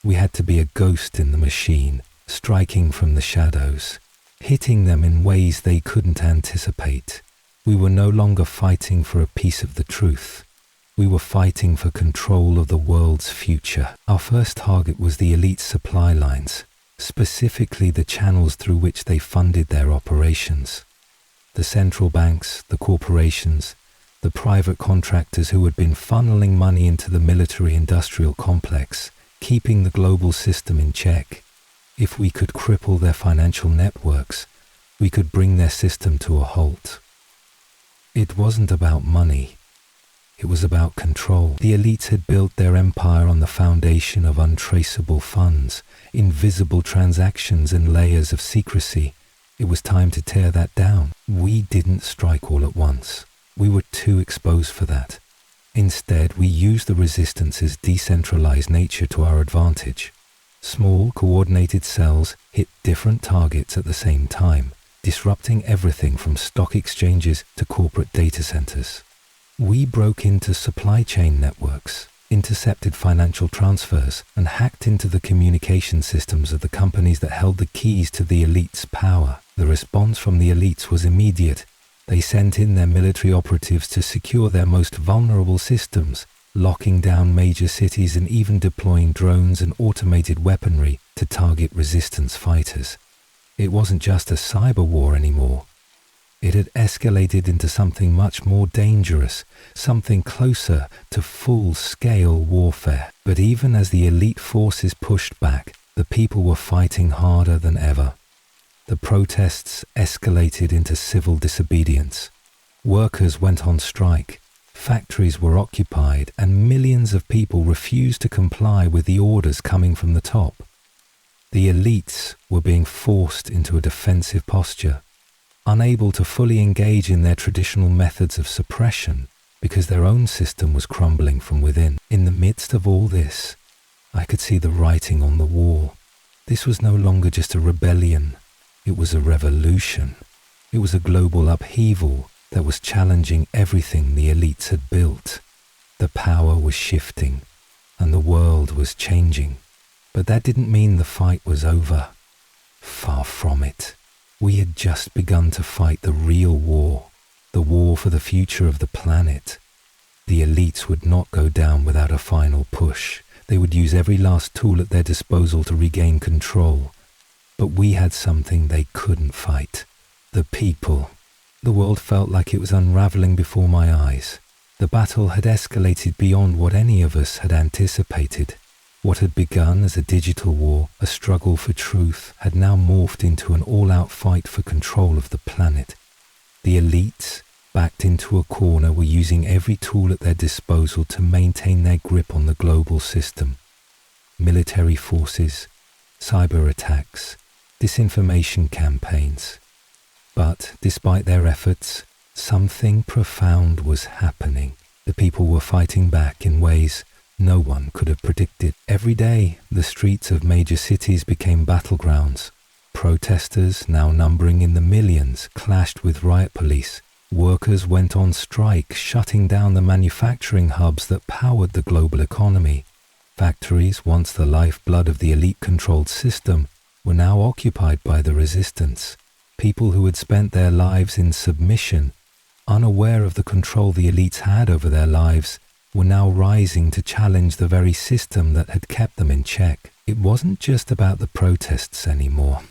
We had to be a ghost in the machine, striking from the shadows, hitting them in ways they couldn't anticipate. We were no longer fighting for a piece of the truth. We were fighting for control of the world's future. Our first target was the elite supply lines, specifically the channels through which they funded their operations. The central banks, the corporations, the private contractors who had been funneling money into the military-industrial complex, keeping the global system in check. If we could cripple their financial networks, we could bring their system to a halt. It wasn't about money. It was about control. The elites had built their empire on the foundation of untraceable funds, invisible transactions and layers of secrecy. It was time to tear that down. We didn't strike all at once. We were too exposed for that. Instead, we used the resistance's decentralized nature to our advantage. Small, coordinated cells hit different targets at the same time, disrupting everything from stock exchanges to corporate data centers. We broke into supply chain networks, intercepted financial transfers, and hacked into the communication systems of the companies that held the keys to the elites' power. The response from the elites was immediate. They sent in their military operatives to secure their most vulnerable systems, locking down major cities and even deploying drones and automated weaponry to target resistance fighters. It wasn't just a cyber war anymore. It had escalated into something much more dangerous, something closer to full-scale warfare. But even as the elite forces pushed back, the people were fighting harder than ever. The protests escalated into civil disobedience. Workers went on strike, factories were occupied, and millions of people refused to comply with the orders coming from the top. The elites were being forced into a defensive posture, unable to fully engage in their traditional methods of suppression because their own system was crumbling from within. In the midst of all this, I could see the writing on the wall. This was no longer just a rebellion. It was a revolution. It was a global upheaval that was challenging everything the elites had built. The power was shifting, and the world was changing. But that didn't mean the fight was over. Far from it. We had just begun to fight the real war, the war for the future of the planet. The elites would not go down without a final push. They would use every last tool at their disposal to regain control. But we had something they couldn't fight. The people. The world felt like it was unraveling before my eyes. The battle had escalated beyond what any of us had anticipated. What had begun as a digital war, a struggle for truth, had now morphed into an all-out fight for control of the planet. The elites, backed into a corner, were using every tool at their disposal to maintain their grip on the global system. Military forces, cyber attacks, disinformation campaigns. But despite their efforts, something profound was happening. The people were fighting back in ways no one could have predicted. Every day, the streets of major cities became battlegrounds. Protesters, now numbering in the millions, clashed with riot police. Workers went on strike, shutting down the manufacturing hubs that powered the global economy. Factories, once the lifeblood of the elite-controlled system, were now occupied by the resistance. People who had spent their lives in submission, unaware of the control the elites had over their lives, were now rising to challenge the very system that had kept them in check. It wasn't just about the protests anymore.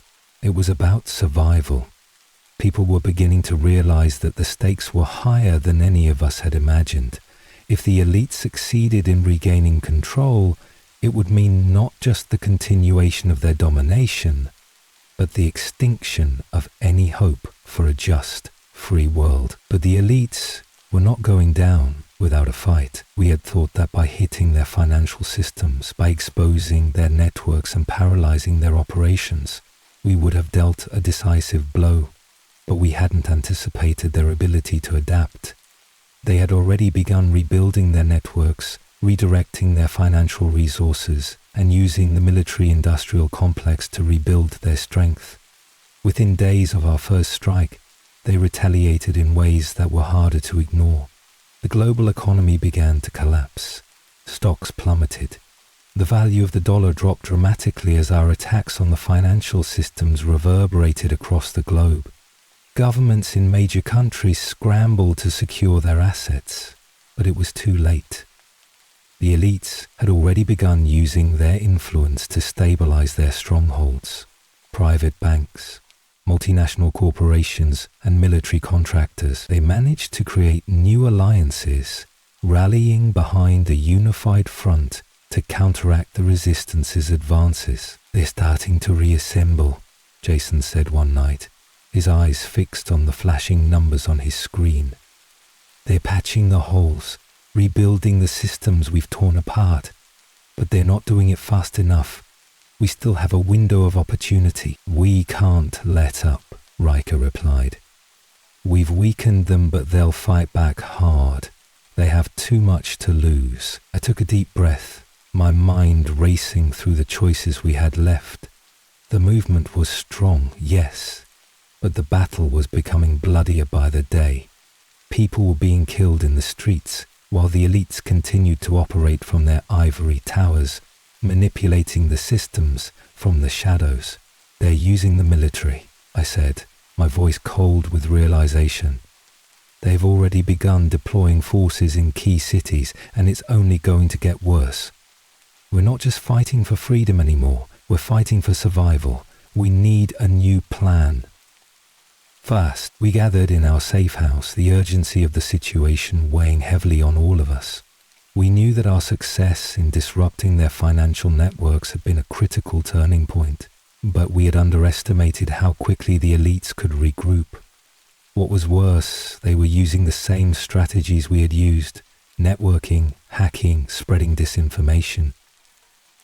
It was about survival. People were beginning to realize that the stakes were higher than any of us had imagined. If the elite succeeded in regaining control, it would mean not just the continuation of their domination, but the extinction of any hope for a just, free world. But the elites were not going down without a fight. We had thought that by hitting their financial systems, by exposing their networks and paralyzing their operations, we would have dealt a decisive blow, but we hadn't anticipated their ability to adapt. They had already begun rebuilding their networks, redirecting their financial resources, and using the military-industrial complex to rebuild their strength. Within days of our first strike, they retaliated in ways that were harder to ignore. The global economy began to collapse. Stocks plummeted. The value of the dollar dropped dramatically as our attacks on the financial systems reverberated across the globe. Governments in major countries scrambled to secure their assets, but it was too late. The elites had already begun using their influence to stabilize their strongholds. Private banks, multinational corporations, and military contractors, they managed to create new alliances, rallying behind a unified front to counteract the resistance's advances. "They're starting to reassemble," Jason said one night, his eyes fixed on the flashing numbers on his screen. "They're patching the holes, rebuilding the systems we've torn apart, but they're not doing it fast enough. We still have a window of opportunity." "We can't let up," Riker replied. "We've weakened them, but they'll fight back hard. They have too much to lose." I took a deep breath, my mind racing through the choices we had left. The movement was strong, yes, but the battle was becoming bloodier by the day. People were being killed in the streets, while the elites continued to operate from their ivory towers, manipulating the systems from the shadows. "They're using the military," I said, my voice cold with realization. "They've already begun deploying forces in key cities, and it's only going to get worse. We're not just fighting for freedom anymore, we're fighting for survival. We need a new plan." Fast, we gathered in our safe house, the urgency of the situation weighing heavily on all of us. We knew that our success in disrupting their financial networks had been a critical turning point, but we had underestimated how quickly the elites could regroup. What was worse, they were using the same strategies we had used: networking, hacking, spreading disinformation.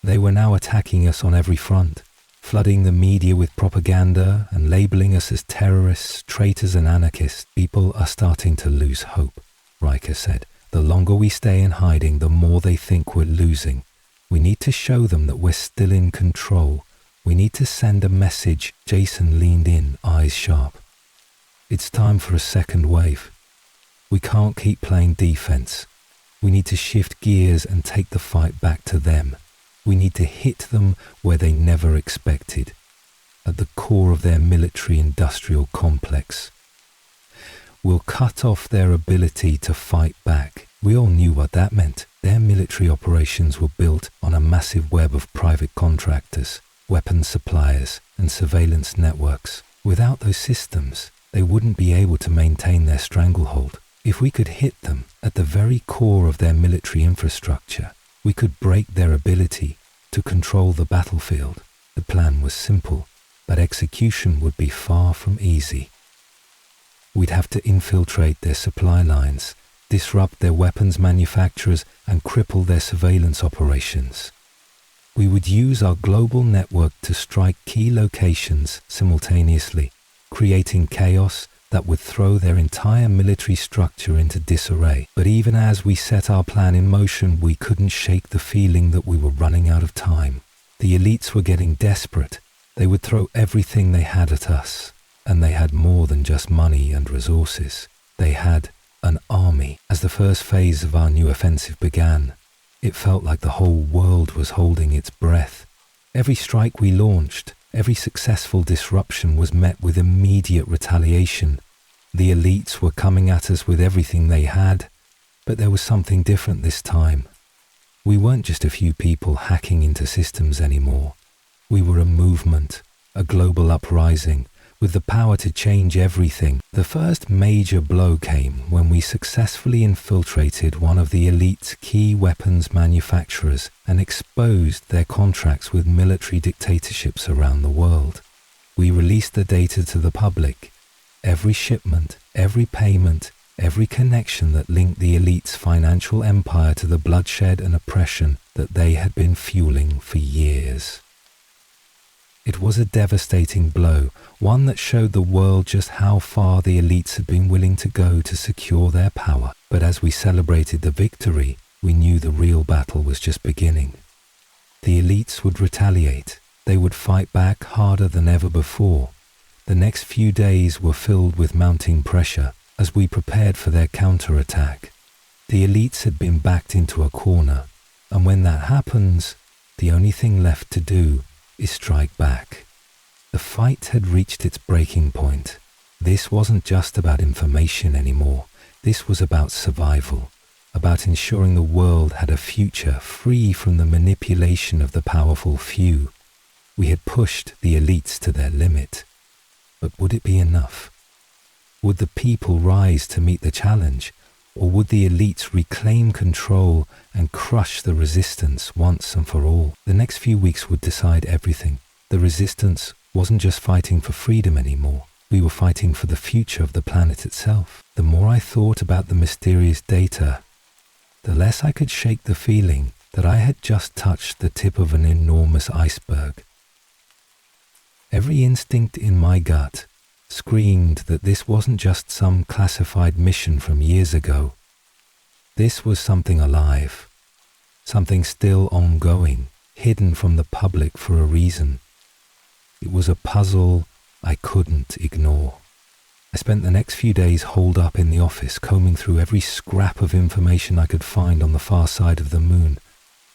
They were now attacking us on every front, flooding the media with propaganda and labeling us as terrorists, traitors and anarchists. "People are starting to lose hope," Riker said. "The longer we stay in hiding, the more they think we're losing. We need to show them that we're still in control. We need to send a message." Jason leaned in, eyes sharp. "It's time for a second wave. We can't keep playing defense. We need to shift gears and take the fight back to them. We need to hit them where they never expected, at the core of their military-industrial complex. We'll cut off their ability to fight back." We all knew what that meant. Their military operations were built on a massive web of private contractors, weapons suppliers, and surveillance networks. Without those systems, they wouldn't be able to maintain their stranglehold. If we could hit them at the very core of their military infrastructure, we could break their ability to control the battlefield. The plan was simple, but execution would be far from easy. We'd have to infiltrate their supply lines, disrupt their weapons manufacturers, and cripple their surveillance operations. We would use our global network to strike key locations simultaneously, creating chaos that would throw their entire military structure into disarray. But even as we set our plan in motion, we couldn't shake the feeling that we were running out of time. The elites were getting desperate. They would throw everything they had at us, and they had more than just money and resources. They had an army. As the first phase of our new offensive began, it felt like the whole world was holding its breath. Every strike we launched, every successful disruption was met with immediate retaliation. The elites were coming at us with everything they had, but there was something different this time. We weren't just a few people hacking into systems anymore. We were a movement, a global uprising, with the power to change everything. The first major blow came when we successfully infiltrated one of the elite's key weapons manufacturers and exposed their contracts with military dictatorships around the world. We released the data to the public. Every shipment, every payment, every connection that linked the elite's financial empire to the bloodshed and oppression that they had been fueling for years. It was a devastating blow, one that showed the world just how far the elites had been willing to go to secure their power. But as we celebrated the victory, we knew the real battle was just beginning. The elites would retaliate. They would fight back harder than ever before. The next few days were filled with mounting pressure as we prepared for their counterattack. The elites had been backed into a corner, and when that happens, the only thing left to do is strike back. The fight had reached its breaking point. This wasn't just about information anymore. This was about survival, about ensuring the world had a future free from the manipulation of the powerful few. We had pushed the elites to their limit. But would it be enough? Would the people rise to meet the challenge, or would the elites reclaim control and crush the resistance once and for all? The next few weeks would decide everything. The resistance wasn't just fighting for freedom anymore. We were fighting for the future of the planet itself. The more I thought about the mysterious data, the less I could shake the feeling that I had just touched the tip of an enormous iceberg. Every instinct in my gut screamed that this wasn't just some classified mission from years ago. This was something alive, something still ongoing, hidden from the public for a reason. It was a puzzle I couldn't ignore. I spent the next few days holed up in the office, combing through every scrap of information I could find on the far side of the moon.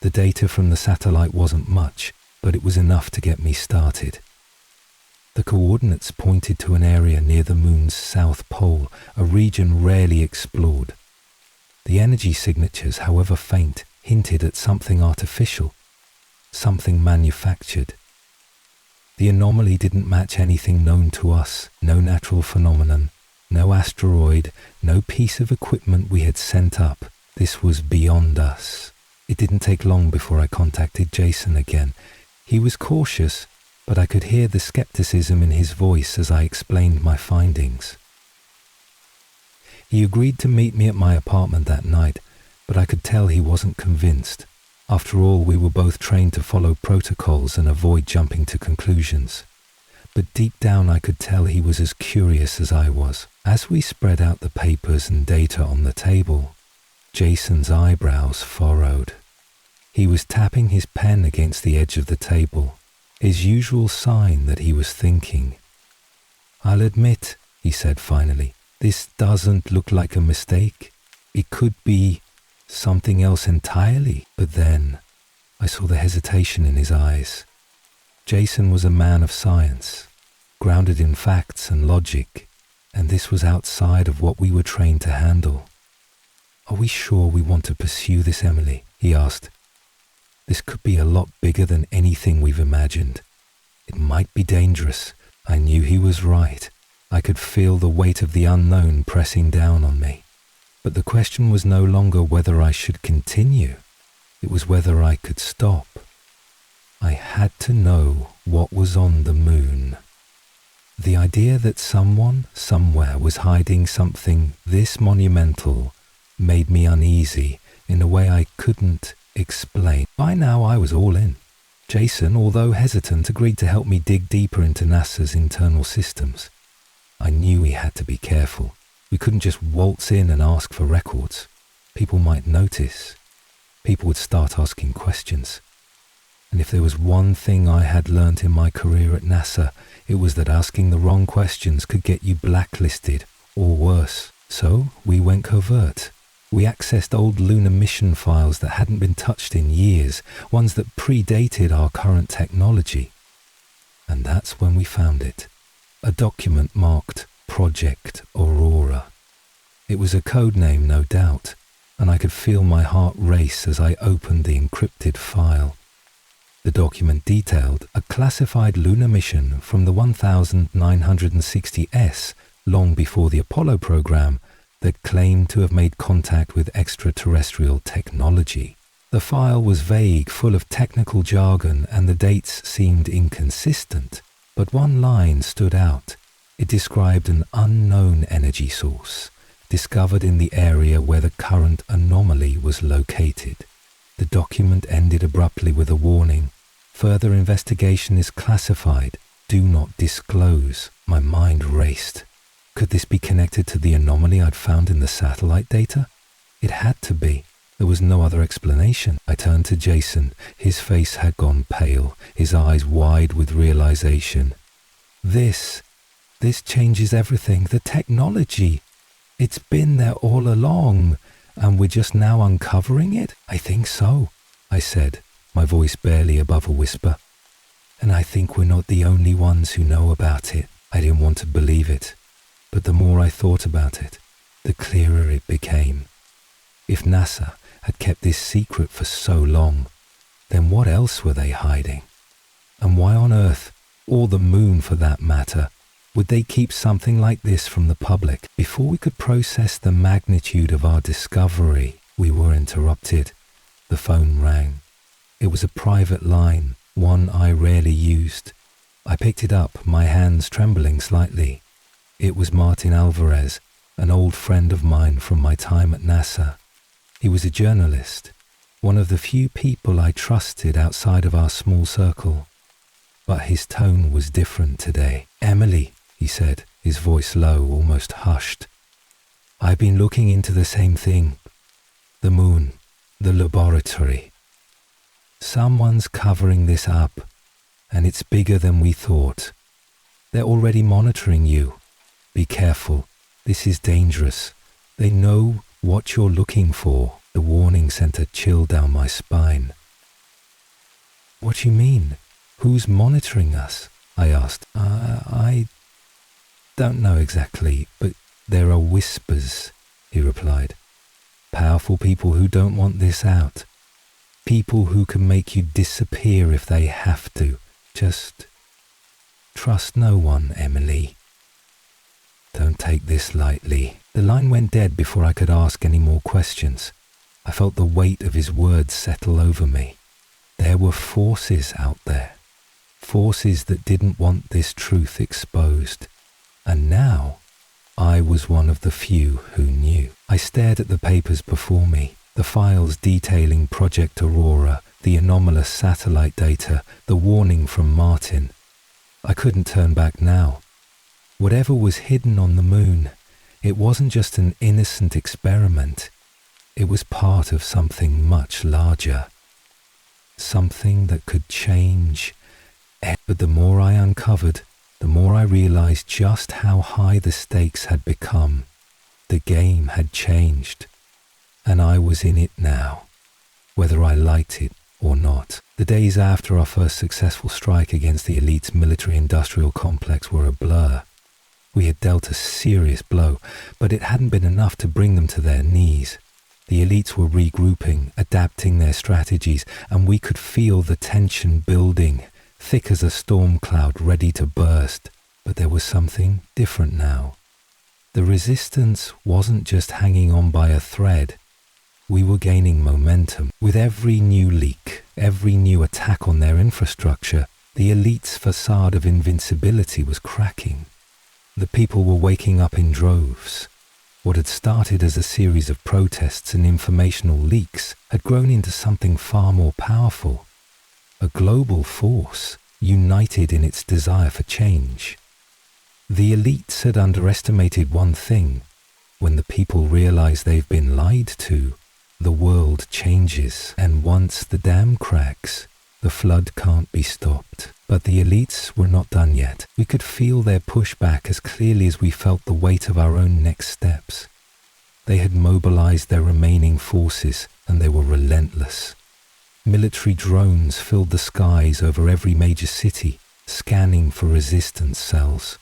The data from the satellite wasn't much, but it was enough to get me started. The coordinates pointed to an area near the moon's south pole, a region rarely explored. The energy signatures, however faint, hinted at something artificial, something manufactured. The anomaly didn't match anything known to us, no natural phenomenon, no asteroid, no piece of equipment we had sent up. This was beyond us. It didn't take long before I contacted Jason again. He was cautious, but I could hear the skepticism in his voice as I explained my findings. He agreed to meet me at my apartment that night, but I could tell he wasn't convinced. After all, we were both trained to follow protocols and avoid jumping to conclusions. But deep down I could tell he was as curious as I was. As we spread out the papers and data on the table, Jason's eyebrows furrowed. He was tapping his pen against the edge of the table, his usual sign that he was thinking. "I'll admit," he said finally, "this doesn't look like a mistake. It could be something else entirely." But then I saw the hesitation in his eyes. Jason was a man of science, grounded in facts and logic, and this was outside of what we were trained to handle. "Are we sure we want to pursue this, Emily?" he asked. "This could be a lot bigger than anything we've imagined. It might be dangerous." I knew he was right. I could feel the weight of the unknown pressing down on me. But the question was no longer whether I should continue. It was whether I could stop. I had to know what was on the moon. The idea that someone, somewhere, was hiding something this monumental made me uneasy in a way I couldn't explain. By now I was all in. Jason, although hesitant, agreed to help me dig deeper into NASA's internal systems. I knew we had to be careful. We couldn't just waltz in and ask for records. People might notice. People would start asking questions. And if there was one thing I had learnt in my career at NASA, it was that asking the wrong questions could get you blacklisted, or worse. So we went covert. We accessed old lunar mission files that hadn't been touched in years, ones that predated our current technology. And that's when we found it. A document marked Project Aurora. It was a code name, no doubt, and I could feel my heart race as I opened the encrypted file. The document detailed a classified lunar mission from the 1960S, long before the Apollo program, that claimed to have made contact with extraterrestrial technology. The file was vague, full of technical jargon, and the dates seemed inconsistent. But one line stood out. It described an unknown energy source, discovered in the area where the current anomaly was located. The document ended abruptly with a warning. Further investigation is classified. Do not disclose. My mind raced. Could this be connected to the anomaly I'd found in the satellite data? It had to be. There was no other explanation. I turned to Jason. His face had gone pale, his eyes wide with realization. This changes everything. The technology. It's been there all along, and we're just now uncovering it? I think so, I said, my voice barely above a whisper. And I think we're not the only ones who know about it. I didn't want to believe it, but the more I thought about it, the clearer it became. If NASA had kept this secret for so long, then what else were they hiding? And why on earth, or the moon for that matter, would they keep something like this from the public? Before we could process the magnitude of our discovery, we were interrupted. The phone rang. It was a private line, one I rarely used. I picked it up, my hands trembling slightly. It was Martin Alvarez, an old friend of mine from my time at NASA. He was a journalist, one of the few people I trusted outside of our small circle. But his tone was different today. "Emily," he said, his voice low, almost hushed. "I've been looking into the same thing. The moon, the laboratory. Someone's covering this up, and it's bigger than we thought. They're already monitoring you. Be careful. This is dangerous. They know what you're looking for." The warning sent a chill down my spine. "What do you mean? Who's monitoring us?" I asked. I don't know exactly, but there are whispers," he replied. "Powerful people who don't want this out. People who can make you disappear if they have to. Just trust no one, Emily. Don't take this lightly." The line went dead before I could ask any more questions. I felt the weight of his words settle over me. There were forces out there. Forces that didn't want this truth exposed. And now, I was one of the few who knew. I stared at the papers before me, the files detailing Project Aurora, the anomalous satellite data, the warning from Martin. I couldn't turn back now. Whatever was hidden on the moon, it wasn't just an innocent experiment. It was part of something much larger. Something that could change. But the more I uncovered, the more I realized just how high the stakes had become. The game had changed, and I was in it now, whether I liked it or not. The days after our first successful strike against the elite's military-industrial complex were a blur. We had dealt a serious blow, but it hadn't been enough to bring them to their knees. The elites were regrouping, adapting their strategies, and we could feel the tension building, thick as a storm cloud ready to burst. But there was something different now. The resistance wasn't just hanging on by a thread. We were gaining momentum. With every new leak, every new attack on their infrastructure, the elite's facade of invincibility was cracking. The people were waking up in droves. What had started as a series of protests and informational leaks had grown into something far more powerful. A global force, united in its desire for change. The elites had underestimated one thing. When the people realize they've been lied to, the world changes, and once the dam cracks, the flood can't be stopped. But the elites were not done yet. We could feel their pushback as clearly as we felt the weight of our own next steps. They had mobilized their remaining forces, and they were relentless. Military drones filled the skies over every major city, scanning for resistance cells.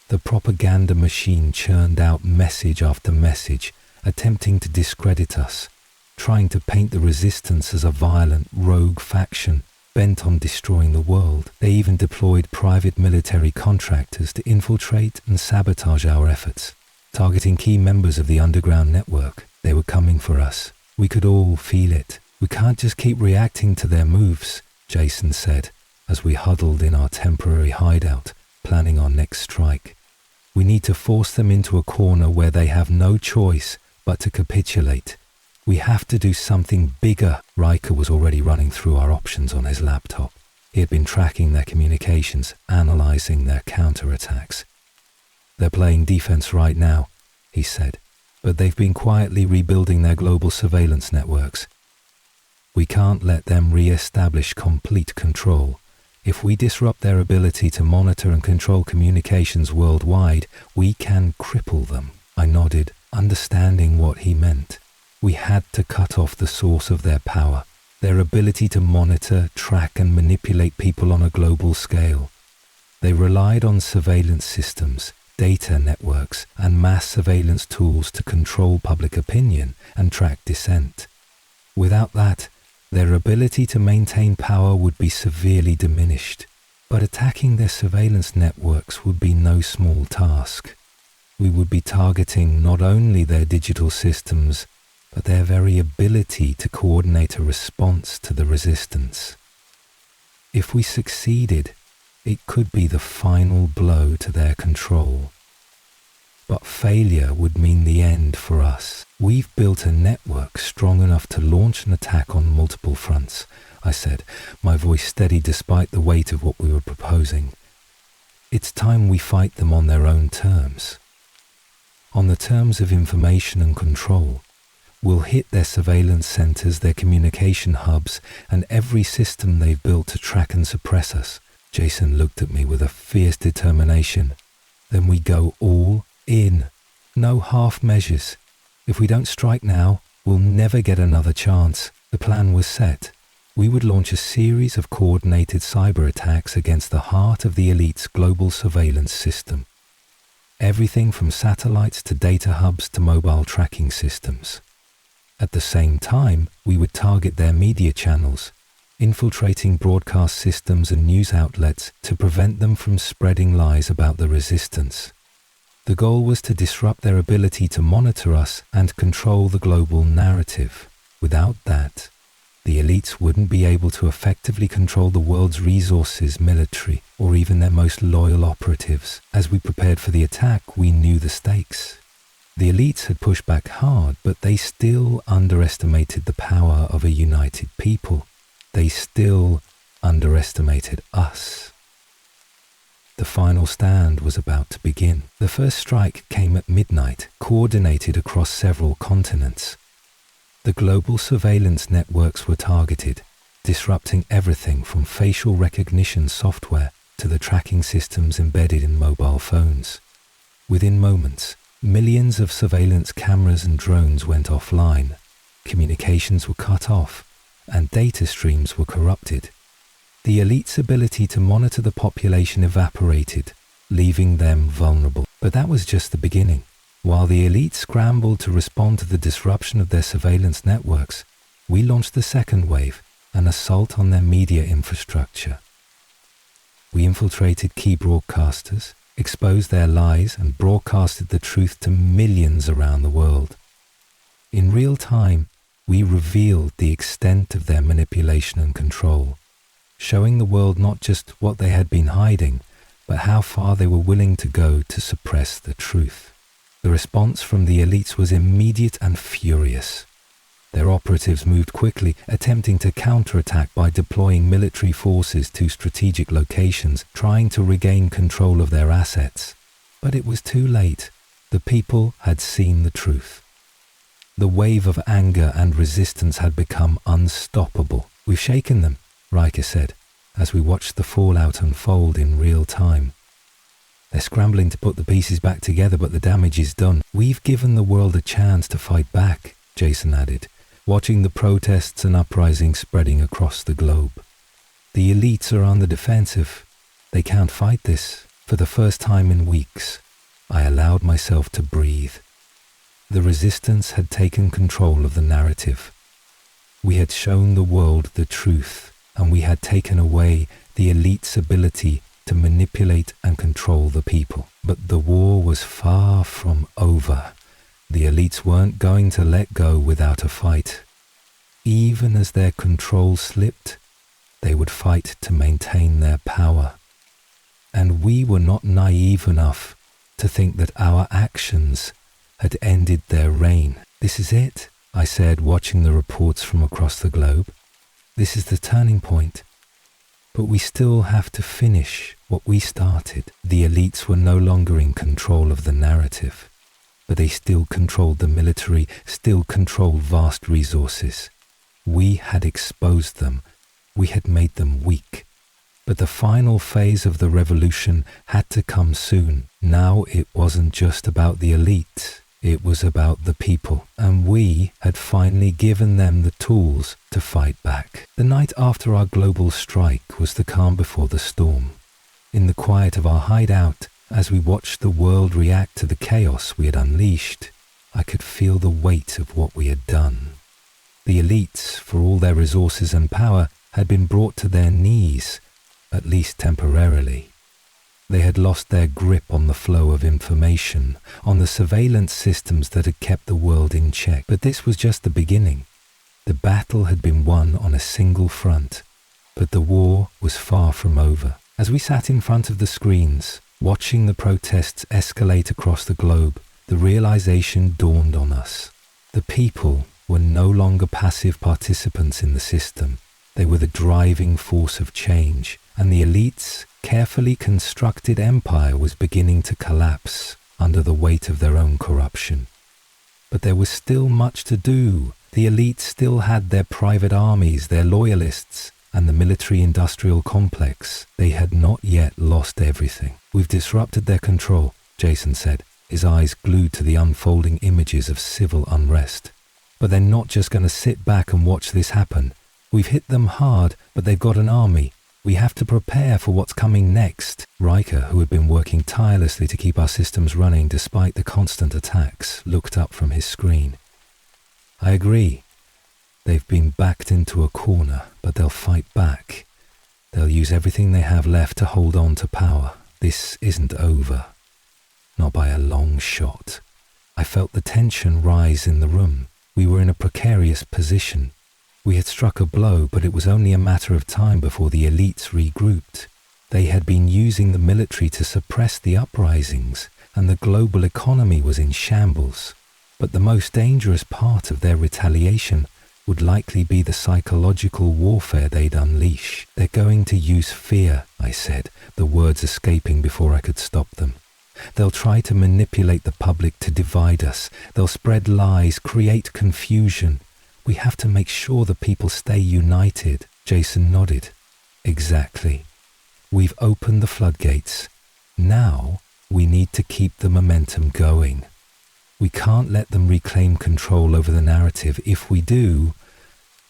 The propaganda machine churned out message after message, attempting to discredit us, trying to paint the resistance as a violent, rogue faction bent on destroying the world. They even deployed private military contractors to infiltrate and sabotage our efforts, targeting key members of the underground network. They were coming for us. We could all feel it. "We can't just keep reacting to their moves," Jason said, as we huddled in our temporary hideout, planning our next strike. We need to force them into a corner where they have no choice but to capitulate. We have to do something bigger. Riker was already running through our options on his laptop. He had been tracking their communications, analyzing their counterattacks. They're playing defense right now, he said, but they've been quietly rebuilding their global surveillance networks. We can't let them re-establish complete control. If we disrupt their ability to monitor and control communications worldwide, we can cripple them. I nodded, understanding what he meant. We had to cut off the source of their power, their ability to monitor, track, and manipulate people on a global scale. They relied on surveillance systems, data networks, and mass surveillance tools to control public opinion and track dissent. Without that, their ability to maintain power would be severely diminished. But attacking their surveillance networks would be no small task. We would be targeting not only their digital systems, but their very ability to coordinate a response to the resistance. If we succeeded, it could be the final blow to their control. But failure would mean the end for us. We've built a network strong enough to launch an attack on multiple fronts, I said, my voice steady despite the weight of what we were proposing. It's time we fight them on their own terms. On the terms of information and control. We'll hit their surveillance centers, their communication hubs, and every system they've built to track and suppress us. Jason looked at me with a fierce determination. Then we go all in. No half measures. If we don't strike now, we'll never get another chance. The plan was set. We would launch a series of coordinated cyber attacks against the heart of the elite's global surveillance system. Everything from satellites to data hubs to mobile tracking systems. At the same time, we would target their media channels, infiltrating broadcast systems and news outlets to prevent them from spreading lies about the resistance. The goal was to disrupt their ability to monitor us and control the global narrative. Without that, the elites wouldn't be able to effectively control the world's resources, military, or even their most loyal operatives. As we prepared for the attack, we knew the stakes. The elites had pushed back hard, but they still underestimated the power of a united people. They still underestimated us. The final stand was about to begin. The first strike came at midnight, coordinated across several continents. The global surveillance networks were targeted, disrupting everything from facial recognition software to the tracking systems embedded in mobile phones. Within moments, millions of surveillance cameras and drones went offline, communications were cut off, and data streams were corrupted. The elite's ability to monitor the population evaporated, leaving them vulnerable. But that was just the beginning. While the elite scrambled to respond to the disruption of their surveillance networks, we launched the second wave, an assault on their media infrastructure. We infiltrated key broadcasters, exposed their lies, and broadcasted the truth to millions around the world. In real time, we revealed the extent of their manipulation and control, showing the world not just what they had been hiding, but how far they were willing to go to suppress the truth. The response from the elites was immediate and furious. Their operatives moved quickly, attempting to counterattack by deploying military forces to strategic locations, trying to regain control of their assets. But it was too late. The people had seen the truth. The wave of anger and resistance had become unstoppable. "We've shaken them," Riker said, as we watched the fallout unfold in real time. "They're scrambling to put the pieces back together, but the damage is done. We've given the world a chance to fight back," Jason added, watching the protests and uprisings spreading across the globe. "The elites are on the defensive. They can't fight this." For the first time in weeks, I allowed myself to breathe. The resistance had taken control of the narrative. We had shown the world the truth, and we had taken away the elite's ability to manipulate and control the people. But the war was far from over. The elites weren't going to let go without a fight. Even as their control slipped, they would fight to maintain their power. And we were not naive enough to think that our actions had ended their reign. This is it, I said, watching the reports from across the globe. This is the turning point. But we still have to finish what we started. The elites were no longer in control of the narrative, but they still controlled the military, still controlled vast resources. We had exposed them. We had made them weak. But the final phase of the revolution had to come soon. Now it wasn't just about the elite. It was about the people, and we had finally given them the tools to fight back. The night after our global strike was the calm before the storm. In the quiet of our hideout, as we watched the world react to the chaos we had unleashed, I could feel the weight of what we had done. The elites, for all their resources and power, had been brought to their knees, at least temporarily. They had lost their grip on the flow of information, on the surveillance systems that had kept the world in check. But this was just the beginning. The battle had been won on a single front, but the war was far from over. As we sat in front of the screens, watching the protests escalate across the globe, the realization dawned on us. The people were no longer passive participants in the system. They were the driving force of change, and the elites' carefully constructed empire was beginning to collapse under the weight of their own corruption. But there was still much to do. The elites still had their private armies, their loyalists, and the military-industrial complex. They had not yet lost everything. We've disrupted their control, Jason said, his eyes glued to the unfolding images of civil unrest. But they're not just going to sit back and watch this happen. We've hit them hard, but they've got an army. We have to prepare for what's coming next. Riker, who had been working tirelessly to keep our systems running despite the constant attacks, looked up from his screen. I agree. They've been backed into a corner, but they'll fight back. They'll use everything they have left to hold on to power. This isn't over. Not by a long shot. I felt the tension rise in the room. We were in a precarious position. We had struck a blow, but it was only a matter of time before the elites regrouped. They had been using the military to suppress the uprisings, and the global economy was in shambles. But the most dangerous part of their retaliation would likely be the psychological warfare they'd unleash. They're going to use fear, I said, the words escaping before I could stop them. They'll try to manipulate the public to divide us. They'll spread lies, create confusion. We have to make sure the people stay united. Jason nodded. Exactly. We've opened the floodgates. Now we need to keep the momentum going. We can't let them reclaim control over the narrative. If we do,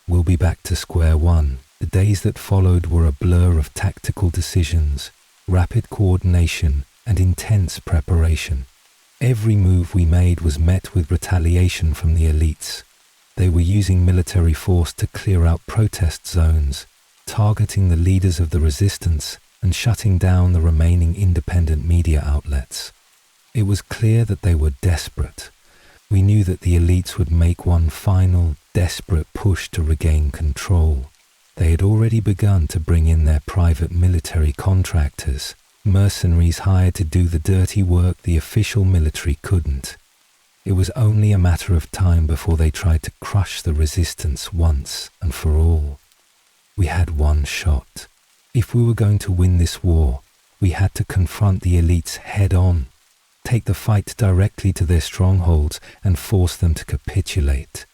we'll be back to square one. The days that followed were a blur of tactical decisions, rapid coordination, and intense preparation. Every move we made was met with retaliation from the elites. They were using military force to clear out protest zones, targeting the leaders of the resistance and shutting down the remaining independent media outlets. It was clear that they were desperate. We knew that the elites would make one final, desperate push to regain control. They had already begun to bring in their private military contractors, mercenaries hired to do the dirty work the official military couldn't. It was only a matter of time before they tried to crush the resistance once and for all. We had one shot. If we were going to win this war, we had to confront the elites head-on, take the fight directly to their strongholds and force them to capitulate.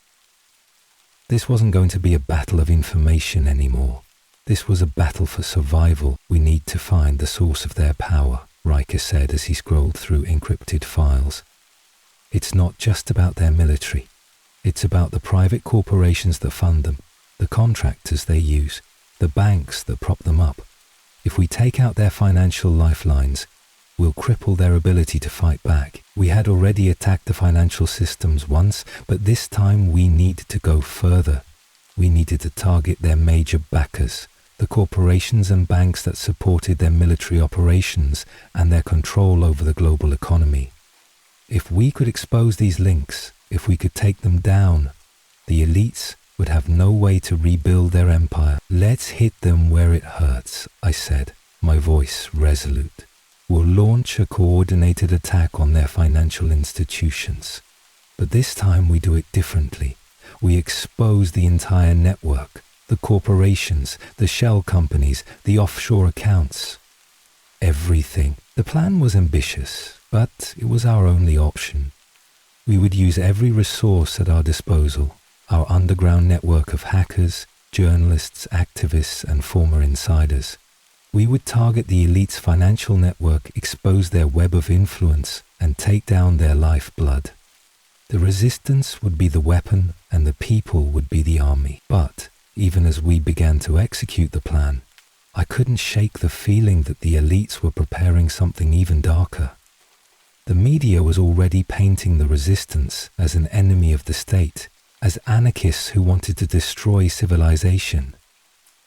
This wasn't going to be a battle of information anymore. This was a battle for survival. We need to find the source of their power, Riker said as he scrolled through encrypted files. It's not just about their military. It's about the private corporations that fund them, the contractors they use, the banks that prop them up. If we take out their financial lifelines, we'll cripple their ability to fight back. We had already attacked the financial systems once, but this time we needed to go further. We needed to target their major backers, the corporations and banks that supported their military operations and their control over the global economy. If we could expose these links, if we could take them down, the elites would have no way to rebuild their empire. Let's hit them where it hurts, I said, my voice resolute. We'll launch a coordinated attack on their financial institutions. But this time we do it differently. We expose the entire network, the corporations, the shell companies, the offshore accounts. Everything. The plan was ambitious, but it was our only option. We would use every resource at our disposal, our underground network of hackers, journalists, activists, and former insiders. We would target the elite's financial network, expose their web of influence, and take down their lifeblood. The resistance would be the weapon, and the people would be the army. But even as we began to execute the plan, I couldn't shake the feeling that the elites were preparing something even darker. The media was already painting the resistance as an enemy of the state, as anarchists who wanted to destroy civilization.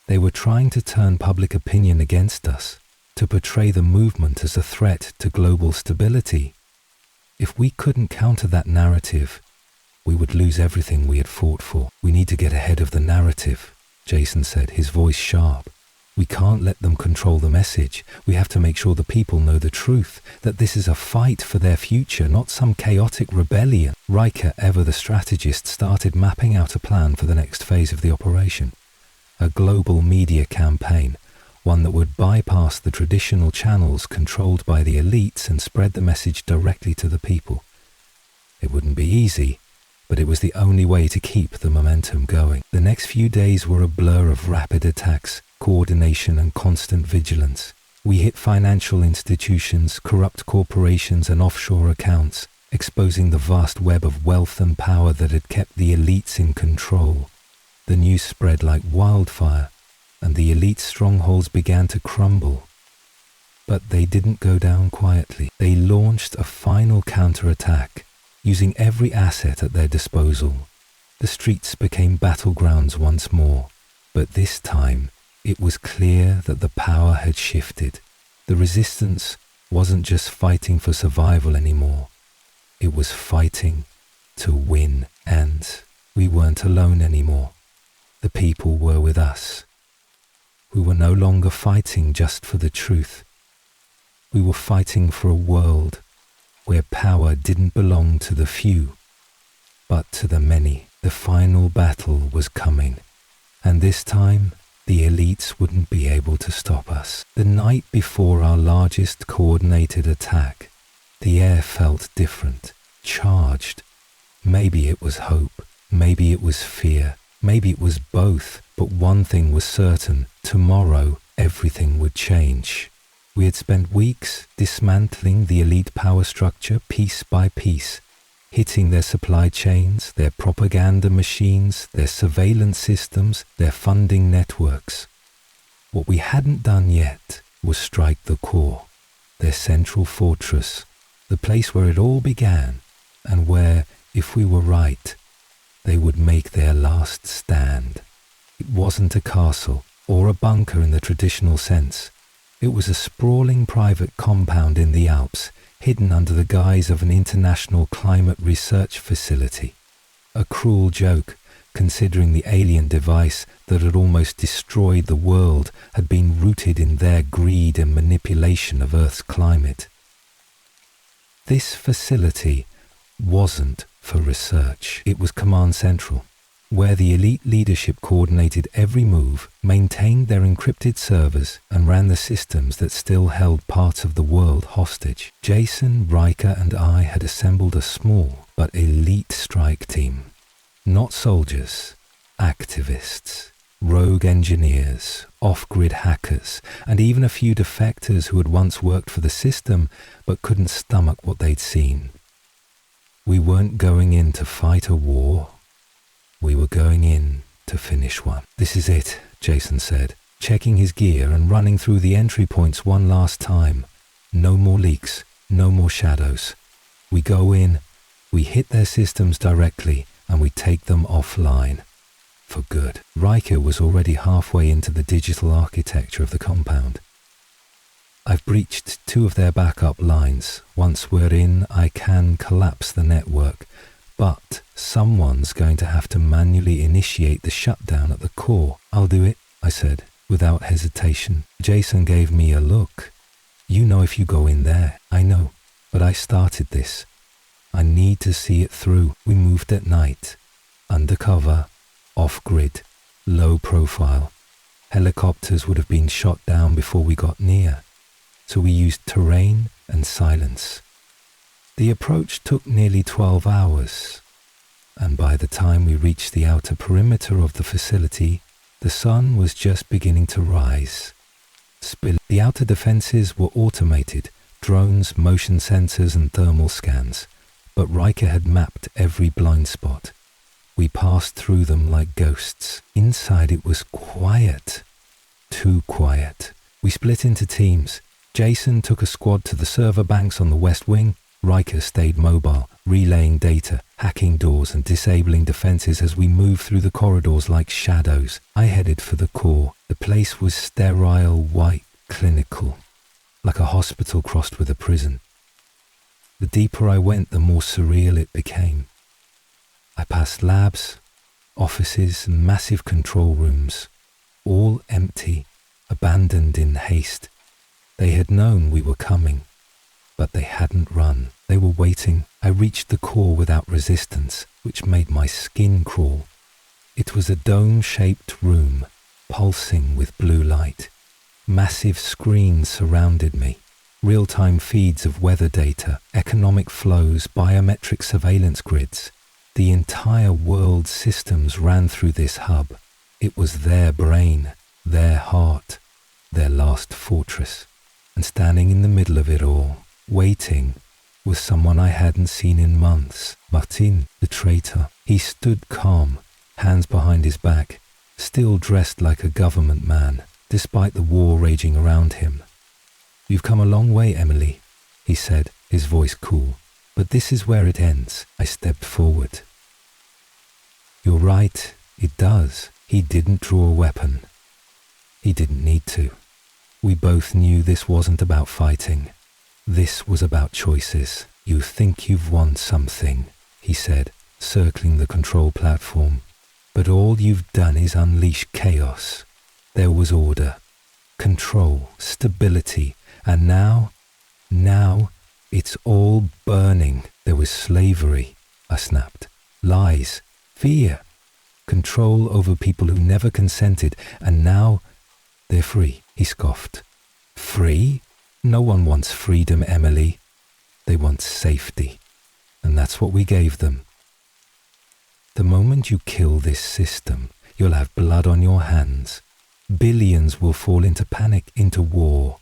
They were trying to turn public opinion against us, to portray the movement as a threat to global stability. If we couldn't counter that narrative, we would lose everything we had fought for. We need to get ahead of the narrative, Jason said, his voice sharp. We can't let them control the message. We have to make sure the people know the truth, that this is a fight for their future, not some chaotic rebellion. Riker, ever the strategist, started mapping out a plan for the next phase of the operation. A global media campaign, one that would bypass the traditional channels controlled by the elites and spread the message directly to the people. It wouldn't be easy, but it was the only way to keep the momentum going. The next few days were a blur of rapid attacks, coordination, and constant vigilance. We hit financial institutions, corrupt corporations, and offshore accounts, exposing the vast web of wealth and power that had kept the elites in control. The news spread like wildfire, and the elite strongholds began to crumble. But they didn't go down quietly. They launched a final counterattack, using every asset at their disposal. The streets became battlegrounds once more, but this time it was clear that the power had shifted. The resistance wasn't just fighting for survival anymore. It was fighting to win, and we weren't alone anymore. The people were with us. We were no longer fighting just for the truth. We were fighting for a world where power didn't belong to the few, but to the many. The final battle was coming, and this time the elites wouldn't be able to stop us. The night before our largest coordinated attack, the air felt different, charged. Maybe it was hope, maybe it was fear, maybe it was both, but one thing was certain: tomorrow everything would change. We had spent weeks dismantling the elite power structure piece by piece, hitting their supply chains, their propaganda machines, their surveillance systems, their funding networks. What we hadn't done yet was strike the core, their central fortress, the place where it all began, and where, if we were right, they would make their last stand. It wasn't a castle or a bunker in the traditional sense. It was a sprawling private compound in the Alps, hidden under the guise of an international climate research facility. A cruel joke, considering the alien device that had almost destroyed the world had been rooted in their greed and manipulation of Earth's climate. This facility wasn't for research. It was command central, where the elite leadership coordinated every move, maintained their encrypted servers, and ran the systems that still held parts of the world hostage. Jason, Riker, and I had assembled a small but elite strike team. Not soldiers, activists, rogue engineers, off-grid hackers, and even a few defectors who had once worked for the system but couldn't stomach what they'd seen. We weren't going in to fight a war. We were going in to finish one. "This is it," Jason said, checking his gear and running through the entry points one last time. No more leaks, no more shadows. We go in, we hit their systems directly, and we take them offline. For good. Riker was already halfway into the digital architecture of the compound. "I've breached 2 of their backup lines. Once we're in, I can collapse the network. But someone's going to have to manually initiate the shutdown at the core." "I'll do it," I said, without hesitation. Jason gave me a look. You know if you go in there, I know, but I started this. I need to see it through. We moved at night, undercover, off-grid, low profile. Helicopters would have been shot down before we got near, so we used terrain and silence. The approach took nearly 12 hours, and by the time we reached the outer perimeter of the facility, the sun was just beginning to rise. The outer defenses were automated, drones, motion sensors and thermal scans, but Riker had mapped every blind spot. We passed through them like ghosts. Inside it was quiet. Too quiet. We split into teams. Jason took a squad to the server banks on the west wing. Riker stayed mobile, relaying data, hacking doors and disabling defenses as we moved through the corridors like shadows. I headed for the core. The place was sterile, white, clinical, like a hospital crossed with a prison. The deeper I went, the more surreal it became. I passed labs, offices and massive control rooms, all empty, abandoned in haste. They had known we were coming, but they hadn't run. They were waiting. I reached the core without resistance, which made my skin crawl. It was a dome-shaped room, pulsing with blue light. Massive screens surrounded me. Real-time feeds of weather data, economic flows, biometric surveillance grids. The entire world's systems ran through this hub. It was their brain, their heart, their last fortress. And standing in the middle of it all, waiting, was someone I hadn't seen in months. Martin, the traitor. He stood calm, hands behind his back, still dressed like a government man, despite the war raging around him. "You've come a long way, Emily," he said, his voice cool. "But this is where it ends." I stepped forward. "You're right, it does." He didn't draw a weapon. He didn't need to. We both knew this wasn't about fighting. This was about choices. "You think you've won something," he said, circling the control platform. "But all you've done is unleash chaos." There was order, control, stability, and now it's all burning. There was slavery, I snapped. Lies, fear, control over people who never consented, and now they're free, he scoffed. Free? No one wants freedom, Emily. They want safety, and that's what we gave them. The moment you kill this system, you'll have blood on your hands. Billions will fall into panic, into war.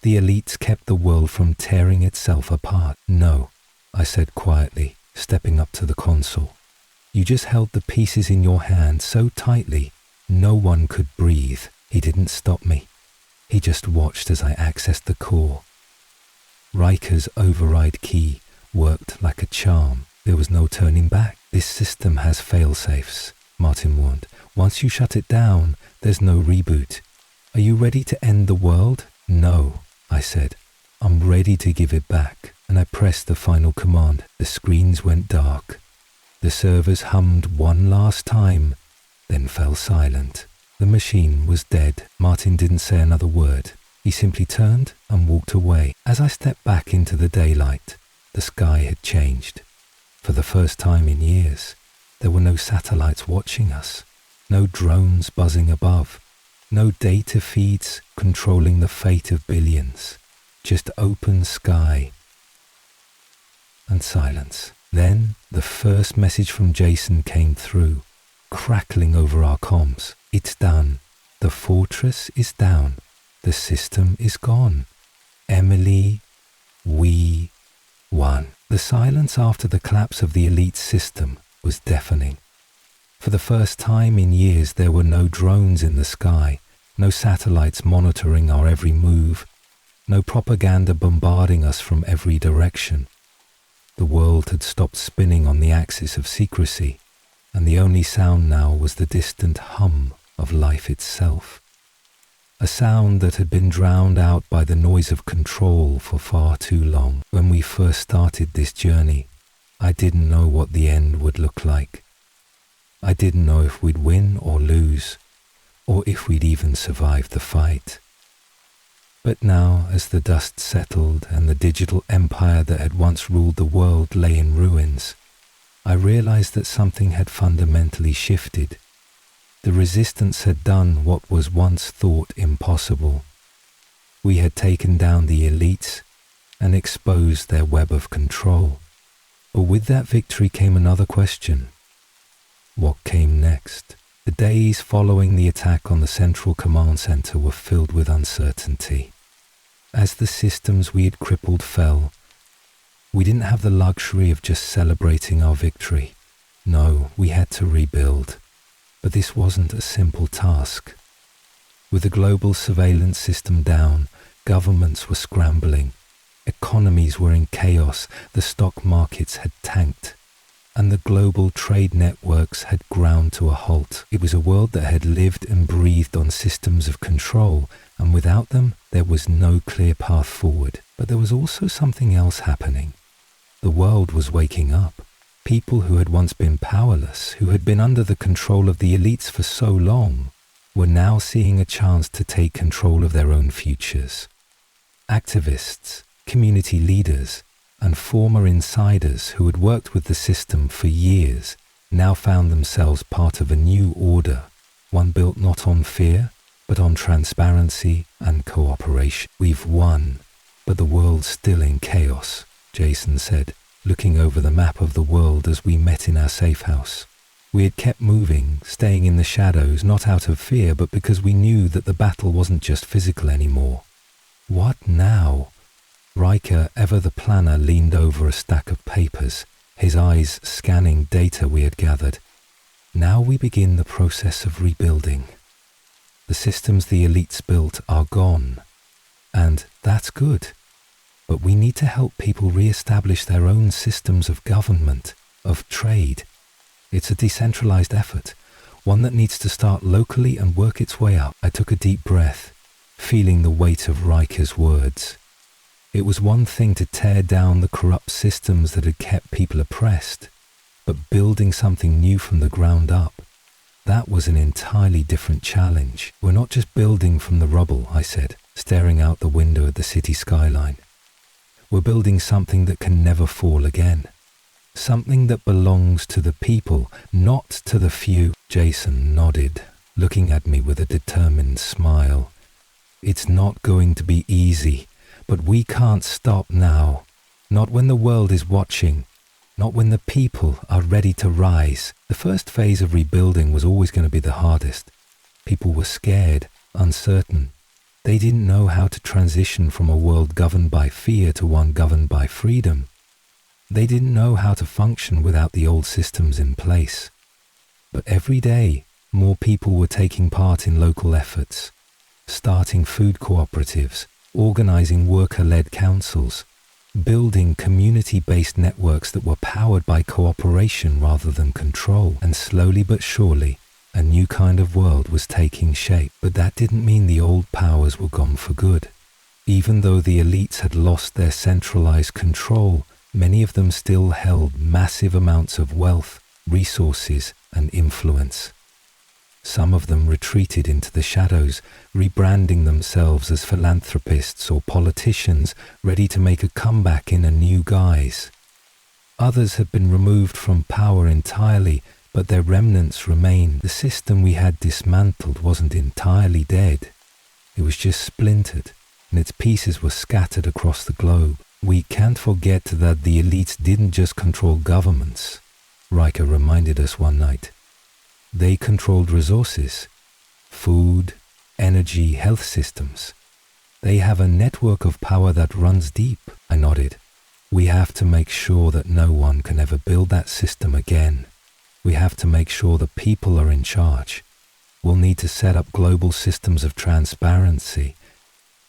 The elites kept the world from tearing itself apart. "No," I said quietly, stepping up to the console. "You just held the pieces in your hand so tightly, no one could breathe." He didn't stop me. He just watched as I accessed the core. Riker's override key worked like a charm. There was no turning back. "This system has fail-safes," Martin warned. "Once you shut it down, there's no reboot. Are you ready to end the world?" "No," I said. "I'm ready to give it back." And I pressed the final command. The screens went dark. The servers hummed one last time, then fell silent. The machine was dead. Martin didn't say another word. He simply turned and walked away. As I stepped back into the daylight, the sky had changed. For the first time in years, there were no satellites watching us, no drones buzzing above, no data feeds controlling the fate of billions, just open sky and silence. Then the first message from Jason came through, crackling over our comms. "It's done. The fortress is down. The system is gone. Emily, we won." The silence after the collapse of the elite system was deafening. For the first time in years, there were no drones in the sky, no satellites monitoring our every move, no propaganda bombarding us from every direction. The world had stopped spinning on the axis of secrecy, and the only sound now was the distant hum of life itself. A sound that had been drowned out by the noise of control for far too long. When we first started this journey, I didn't know what the end would look like. I didn't know if we'd win or lose, or if we'd even survive the fight. But now, as the dust settled and the digital empire that had once ruled the world lay in ruins, I realized that something had fundamentally shifted. The resistance had done what was once thought impossible. We had taken down the elites and exposed their web of control. But with that victory came another question. What came next? The days following the attack on the Central Command Center were filled with uncertainty. As the systems we had crippled fell, we didn't have the luxury of just celebrating our victory. No, we had to rebuild. But this wasn't a simple task. With the global surveillance system down, governments were scrambling, economies were in chaos, the stock markets had tanked, and the global trade networks had ground to a halt. It was a world that had lived and breathed on systems of control, and without them, there was no clear path forward. But there was also something else happening. The world was waking up. People who had once been powerless, who had been under the control of the elites for so long, were now seeing a chance to take control of their own futures. Activists, community leaders, and former insiders who had worked with the system for years now found themselves part of a new order, one built not on fear, but on transparency and cooperation. We've won, but the world's still in chaos, Jason said, looking over the map of the world as we met in our safe house. We had kept moving, staying in the shadows, not out of fear, but because we knew that the battle wasn't just physical anymore. What now? Riker, ever the planner, leaned over a stack of papers, his eyes scanning data we had gathered. Now we begin the process of rebuilding. The systems the elites built are gone, and that's good. But we need to help people re-establish their own systems of government, of trade. It's a decentralized effort, one that needs to start locally and work its way up. I took a deep breath, feeling the weight of Riker's words. It was one thing to tear down the corrupt systems that had kept people oppressed, but building something new from the ground up, that was an entirely different challenge. We're not just building from the rubble, I said, staring out the window at the city skyline. We're building something that can never fall again. Something that belongs to the people, not to the few. Jason nodded, looking at me with a determined smile. It's not going to be easy, but we can't stop now. Not when the world is watching. Not when the people are ready to rise. The first phase of rebuilding was always going to be the hardest. People were scared, uncertain. They didn't know how to transition from a world governed by fear to one governed by freedom. They didn't know how to function without the old systems in place. But every day, more people were taking part in local efforts, starting food cooperatives, organizing worker-led councils, building community-based networks that were powered by cooperation rather than control. And slowly but surely, a new kind of world was taking shape. But that didn't mean the old powers were gone for good. Even though the elites had lost their centralized control, many of them still held massive amounts of wealth, resources, and influence. Some of them retreated into the shadows, rebranding themselves as philanthropists or politicians ready to make a comeback in a new guise. Others had been removed from power entirely, but their remnants remained. The system we had dismantled wasn't entirely dead. It was just splintered, and its pieces were scattered across the globe. We can't forget that the elites didn't just control governments, Riker reminded us one night. They controlled resources, food, energy, health systems. They have a network of power that runs deep. I nodded. We have to make sure that no one can ever build that system again. We have to make sure the people are in charge. We'll need to set up global systems of transparency,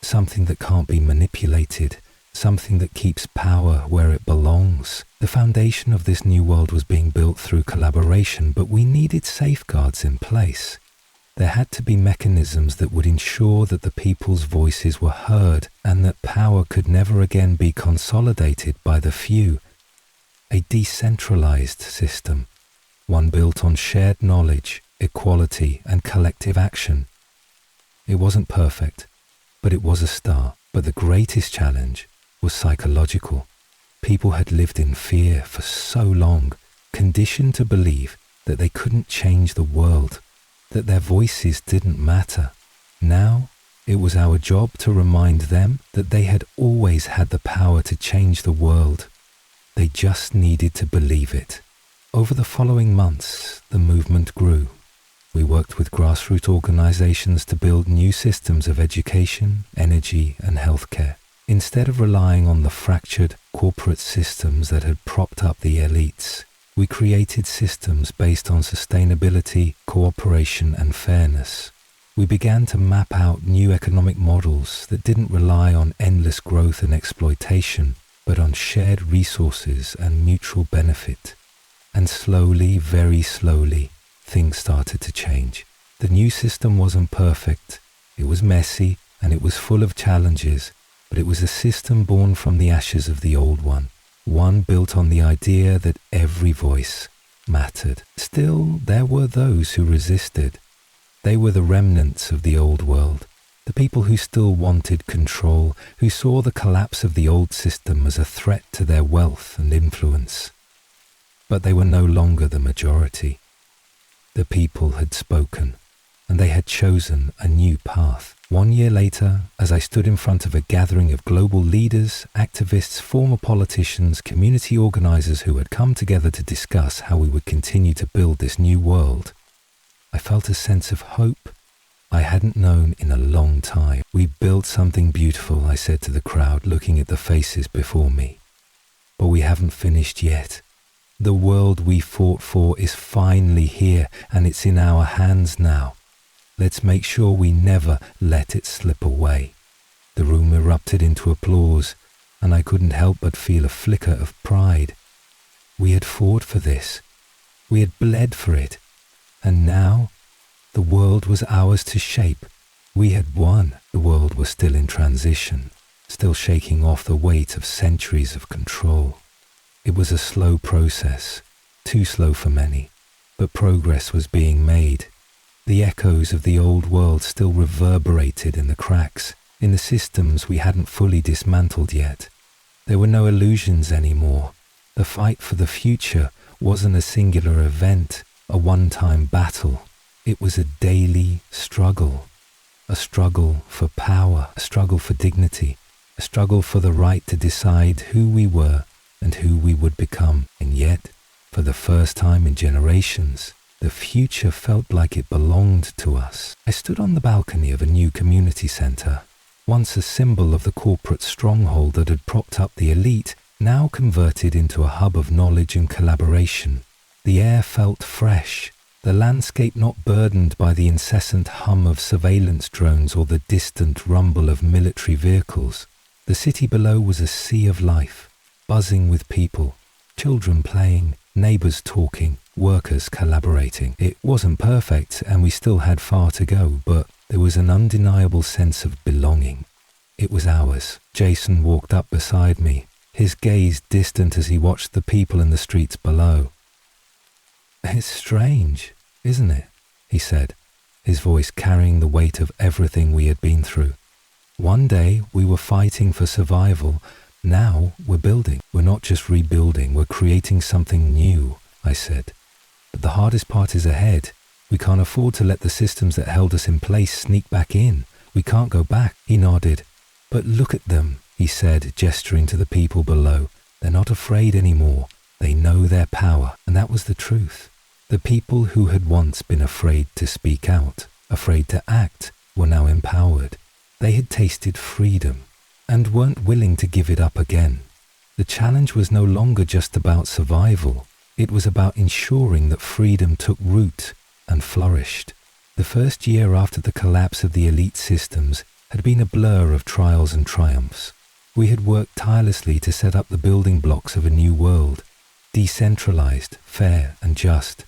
something that can't be manipulated, something that keeps power where it belongs. The foundation of this new world was being built through collaboration, but we needed safeguards in place. There had to be mechanisms that would ensure that the people's voices were heard and that power could never again be consolidated by the few. A decentralized system, one built on shared knowledge, equality, and collective action. It wasn't perfect, but it was a start. But the greatest challenge was psychological. People had lived in fear for so long, conditioned to believe that they couldn't change the world, that their voices didn't matter. Now, it was our job to remind them that they had always had the power to change the world. They just needed to believe it. Over the following months, the movement grew. We worked with grassroots organizations to build new systems of education, energy, and healthcare. Instead of relying on the fractured corporate systems that had propped up the elites, we created systems based on sustainability, cooperation, and fairness. We began to map out new economic models that didn't rely on endless growth and exploitation, but on shared resources and mutual benefit. And slowly, very slowly, things started to change. The new system wasn't perfect. It was messy and it was full of challenges, but it was a system born from the ashes of the old one built on the idea that every voice mattered. Still, there were those who resisted. They were the remnants of the old world, the people who still wanted control, who saw the collapse of the old system as a threat to their wealth and influence. But they were no longer the majority. The people had spoken, and they had chosen a new path. 1 year later, as I stood in front of a gathering of global leaders, activists, former politicians, community organizers who had come together to discuss how we would continue to build this new world, I felt a sense of hope I hadn't known in a long time. We built something beautiful, I said to the crowd, looking at the faces before me. But we haven't finished yet. The world we fought for is finally here, and it's in our hands now. Let's make sure we never let it slip away. The room erupted into applause, and I couldn't help but feel a flicker of pride. We had fought for this. We had bled for it. And now, the world was ours to shape. We had won. The world was still in transition, still shaking off the weight of centuries of control. It was a slow process, too slow for many, but progress was being made. The echoes of the old world still reverberated in the cracks, in the systems we hadn't fully dismantled yet. There were no illusions anymore. The fight for the future wasn't a singular event, a one-time battle. It was a daily struggle. A struggle for power, a struggle for dignity, a struggle for the right to decide who we were and who we would become. And yet, for the first time in generations, the future felt like it belonged to us. I stood on the balcony of a new community center, once a symbol of the corporate stronghold that had propped up the elite, now converted into a hub of knowledge and collaboration. The air felt fresh, the landscape not burdened by the incessant hum of surveillance drones or the distant rumble of military vehicles. The city below was a sea of life, buzzing with people, children playing, neighbors talking, workers collaborating. It wasn't perfect and we still had far to go, but there was an undeniable sense of belonging. It was ours. Jason walked up beside me, his gaze distant as he watched the people in the streets below. "It's strange, isn't it?" he said, his voice carrying the weight of everything we had been through. One day we were fighting for survival. Now we're building. We're not just rebuilding, we're creating something new, I said. But the hardest part is ahead. We can't afford to let the systems that held us in place sneak back in. We can't go back. He nodded. "But look at them," he said, gesturing to the people below. "They're not afraid anymore. They know their power." And that was the truth. The people who had once been afraid to speak out, afraid to act, were now empowered. They had tasted freedom and weren't willing to give it up again. The challenge was no longer just about survival. It was about ensuring that freedom took root and flourished. The first year after the collapse of the elite systems had been a blur of trials and triumphs. We had worked tirelessly to set up the building blocks of a new world, decentralized, fair, and just.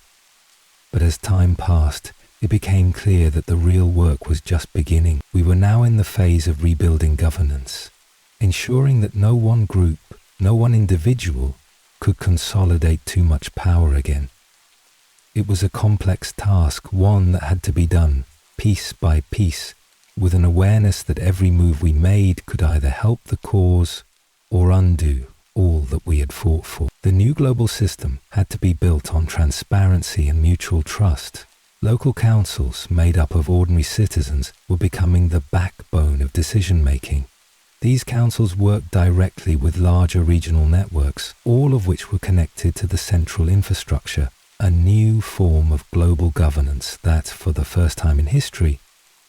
But as time passed, it became clear that the real work was just beginning. We were now in the phase of rebuilding governance, ensuring that no one group, no one individual could consolidate too much power again. It was a complex task, one that had to be done piece by piece, with an awareness that every move we made could either help the cause or undo all that we had fought for. The new global system had to be built on transparency and mutual trust. Local councils, made up of ordinary citizens, were becoming the backbone of decision-making. These councils worked directly with larger regional networks, all of which were connected to the central infrastructure, a new form of global governance that, for the first time in history,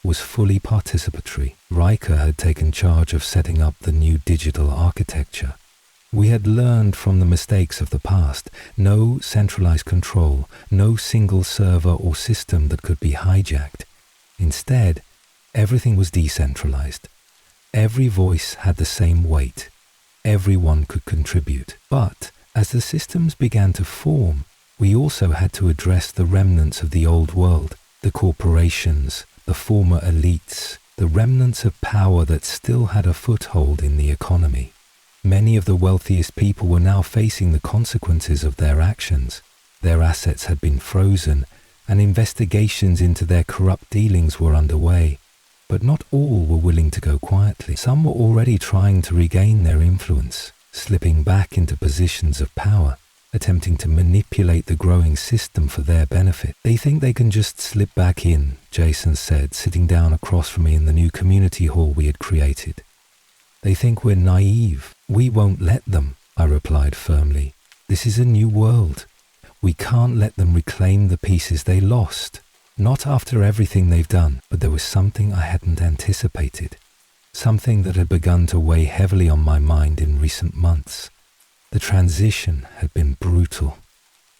was fully participatory. Riker had taken charge of setting up the new digital architecture. We had learned from the mistakes of the past: no centralized control, no single server or system that could be hijacked. Instead, everything was decentralized. Every voice had the same weight. Everyone could contribute. But as the systems began to form, we also had to address the remnants of the old world, the corporations, the former elites, the remnants of power that still had a foothold in the economy. Many of the wealthiest people were now facing the consequences of their actions. Their assets had been frozen, and investigations into their corrupt dealings were underway. But not all were willing to go quietly. Some were already trying to regain their influence, slipping back into positions of power, attempting to manipulate the growing system for their benefit. They think they can just slip back in, Jason said, sitting down across from me in the new community hall we had created. They think we're naive. We won't let them, I replied firmly. This is a new world. We can't let them reclaim the pieces they lost. Not after everything they've done, but there was something I hadn't anticipated. Something that had begun to weigh heavily on my mind in recent months. The transition had been brutal.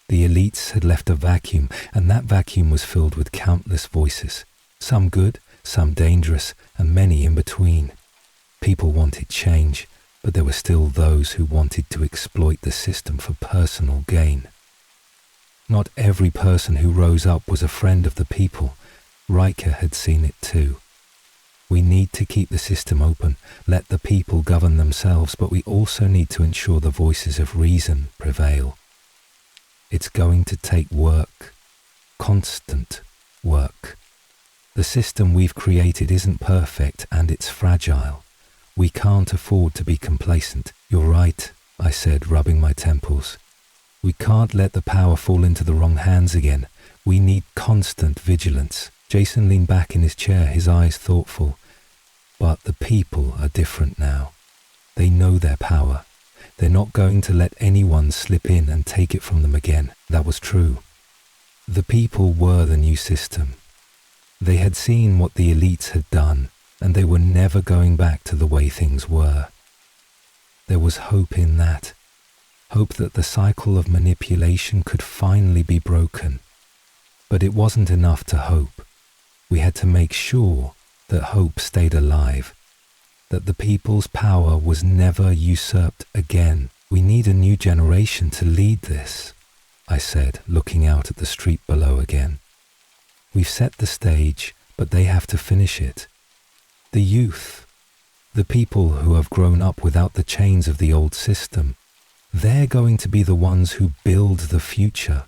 The elites had left a vacuum, and that vacuum was filled with countless voices. Some good, some dangerous, and many in between. People wanted change, but there were still those who wanted to exploit the system for personal gain. Not every person who rose up was a friend of the people. Riker had seen it too. We need to keep the system open, let the people govern themselves, but we also need to ensure the voices of reason prevail. It's going to take work, constant work. The system we've created isn't perfect and it's fragile. We can't afford to be complacent. You're right, I said, rubbing my temples. We can't let the power fall into the wrong hands again. We need constant vigilance. Jason leaned back in his chair, his eyes thoughtful. But the people are different now. They know their power. They're not going to let anyone slip in and take it from them again. That was true. The people were the new system. They had seen what the elites had done, and they were never going back to the way things were. There was hope in that. Hope that the cycle of manipulation could finally be broken. But it wasn't enough to hope. We had to make sure that hope stayed alive, that the people's power was never usurped again. We need a new generation to lead this, I said, looking out at the street below again. We've set the stage, but they have to finish it. The youth, the people who have grown up without the chains of the old system, they're going to be the ones who build the future.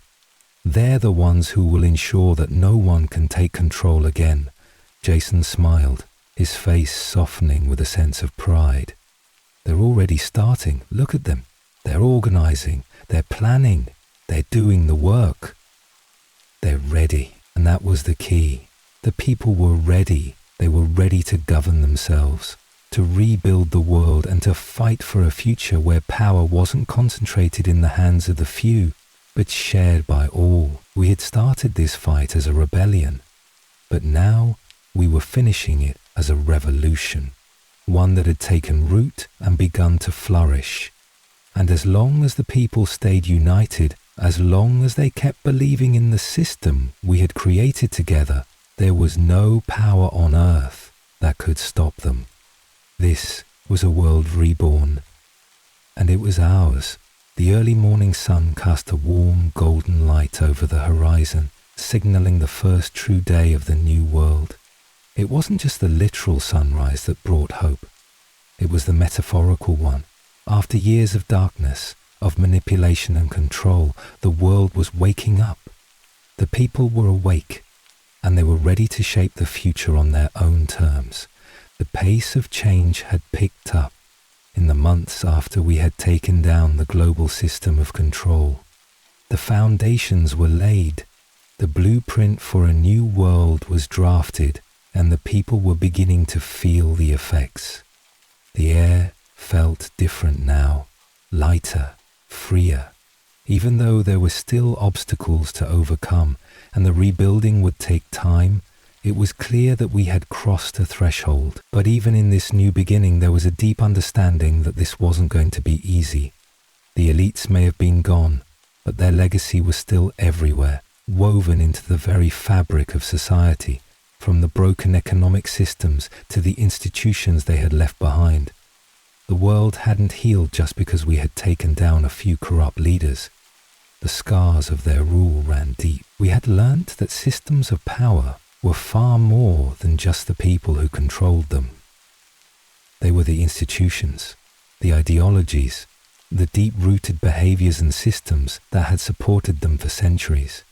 They're the ones who will ensure that no one can take control again. Jason smiled, his face softening with a sense of pride. They're already starting. Look at them. They're organizing. They're planning. They're doing the work. They're ready. And that was the key. The people were ready. They were ready to govern themselves, to rebuild the world and to fight for a future where power wasn't concentrated in the hands of the few, but shared by all. We had started this fight as a rebellion, but now we were finishing it as a revolution, one that had taken root and begun to flourish. And as long as the people stayed united, as long as they kept believing in the system we had created together, there was no power on earth that could stop them. This was a world reborn, and it was ours. The early morning sun cast a warm golden light over the horizon, signaling the first true day of the new world. It wasn't just the literal sunrise that brought hope. It was the metaphorical one. After years of darkness, of manipulation and control, the world was waking up. The people were awake, and they were ready to shape the future on their own terms. The pace of change had picked up in the months after we had taken down the global system of control. The foundations were laid, the blueprint for a new world was drafted, and the people were beginning to feel the effects. The air felt different now, lighter, freer. Even though there were still obstacles to overcome and the rebuilding would take time, it was clear that we had crossed a threshold. But even in this new beginning, there was a deep understanding that this wasn't going to be easy. The elites may have been gone, but their legacy was still everywhere, woven into the very fabric of society, from the broken economic systems to the institutions they had left behind. The world hadn't healed just because we had taken down a few corrupt leaders. The scars of their rule ran deep. We had learned that systems of power were far more than just the people who controlled them. They were the institutions, the ideologies, the deep-rooted behaviors and systems that had supported them for centuries.